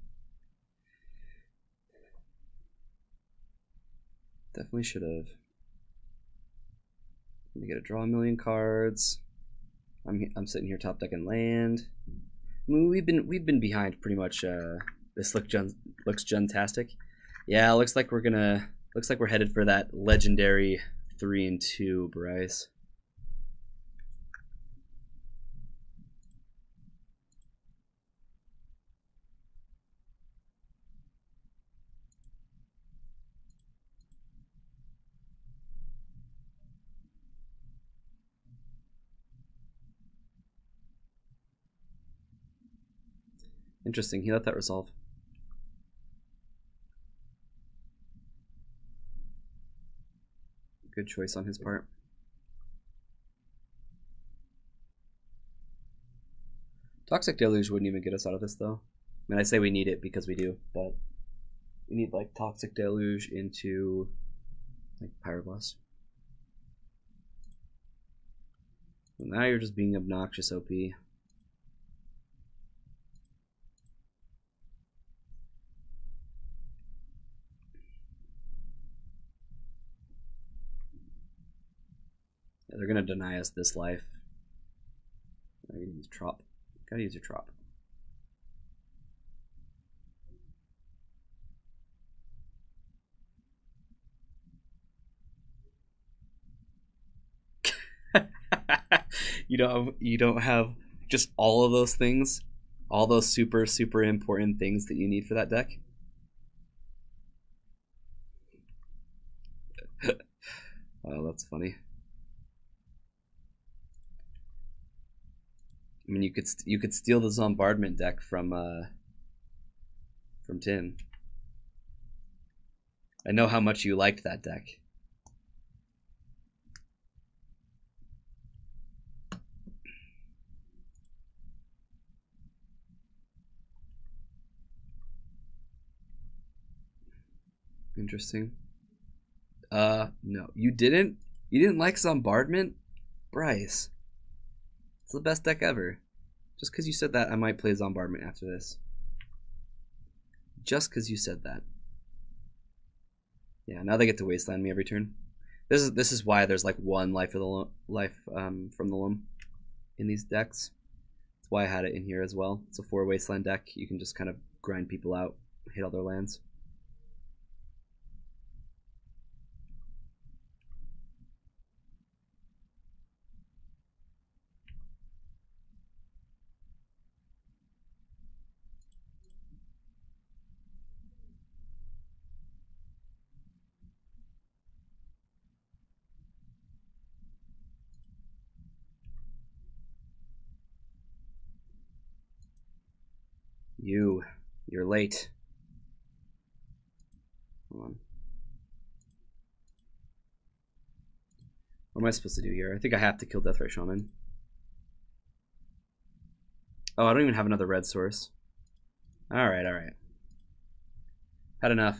Speaker 1: Definitely should have. Let me get a draw a million cards. I'm sitting here top decking land. I mean, we've been behind pretty much. This looks gentastic. Yeah, looks like we're headed for that legendary 3 and 2, Bryce. Interesting, he let that resolve. Good choice on his part. Toxic Deluge wouldn't even get us out of this, though. I mean, I say we need it because we do, but we need, like, Toxic Deluge into, like, Pyroblast. Well, now you're just being obnoxious, OP. Yeah, they're gonna deny us this life. I gotta use Trop. Gotta use your Trop. You don't have just all of those things, all those super important things that you need for that deck. Oh, that's funny. I mean, you could steal the Zombardment deck from Tin. I know how much you liked that deck. Interesting. No, you didn't. You didn't like Zombardment, Bryce. It's the best deck ever. Just because you said that, I might play Zombardment after this. Just because you said that. Yeah, now they get to wasteland me every turn. This is why there's like one life of the from the loam in these decks. That's why I had it in here as well. It's a 4 wasteland deck. You can just kind of grind people out, hit all their lands. You're late. Hold on. What am I supposed to do here? I think I have to kill Deathray Shaman. Oh, I don't even have another red source. Alright. Had enough.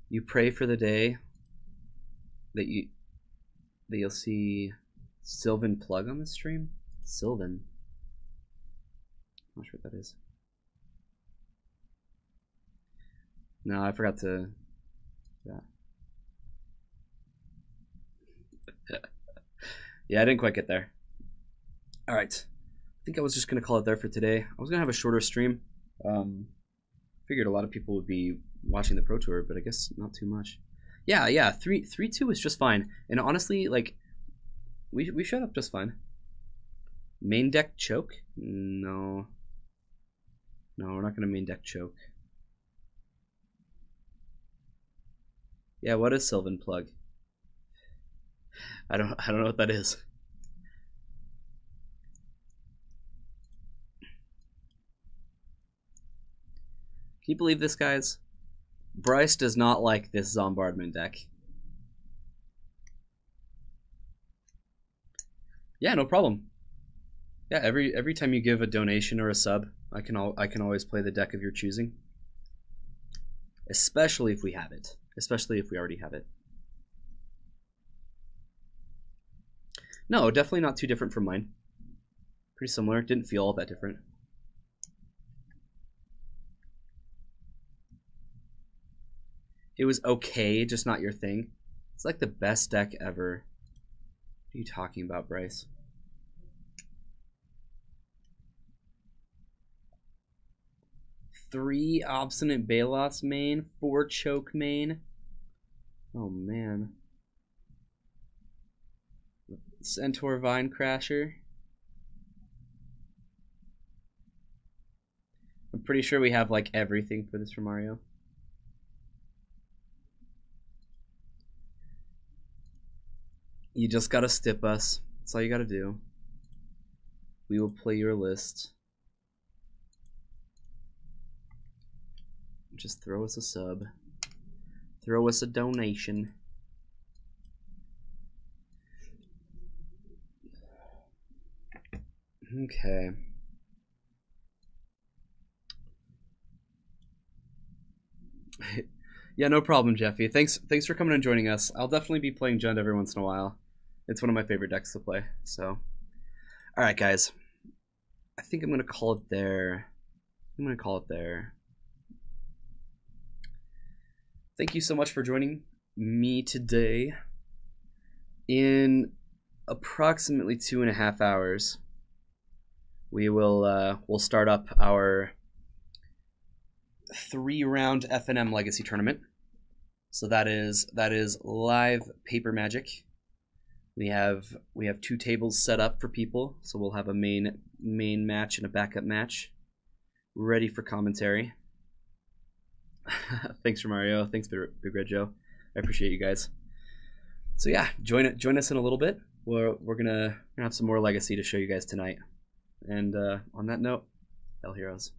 Speaker 1: You pray for the day that you'll see Sylvan Plug on the stream? Sylvan. I'm not sure what that is. No, I forgot to. Yeah. Yeah, I didn't quite get there. All right. I think I was just gonna call it there for today. I was gonna have a shorter stream. Figured a lot of people would be watching the Pro Tour, but I guess not too much. Yeah. 3-2 is just fine. And honestly, like, we showed up just fine. Main deck choke? No, we're not gonna main deck choke. Yeah, what is Sylvan Plug? I don't know what that is. Can you believe this, guys? Bryce does not like this Zombardment deck. Yeah, no problem. Yeah, every time you give a donation or a sub, I can always play the deck of your choosing. Especially if we have it. Especially if we already have it. No, definitely not too different from mine. Pretty similar. Didn't feel all that different. It was okay, just not your thing. It's like the best deck ever. What are you talking about, Bryce? Three Obstinate Baloths main, 4 Choke main. Oh man. Centaur Vine Crasher. I'm pretty sure we have like everything for this for Mario. You just gotta stip us. That's all you gotta do. We will play your list. Just throw us a sub. Throw us a donation. Okay. Yeah, no problem, Jeffy. Thanks for coming and joining us. I'll definitely be playing Jund every once in a while. It's one of my favorite decks to play. So, all right, guys. I think I'm gonna call it there. Thank you so much for joining me today. In approximately 2.5 hours, we'll start up our 3-round FNM Legacy tournament. So that is live paper Magic. We have 2 tables set up for people, so we'll have a main match and a backup match ready for commentary. Thanks for Mario. Thanks Big Red Joe. I appreciate you guys. So yeah, join us in a little bit. We're gonna have some more Legacy to show you guys tonight. And on that note, Hell Heroes.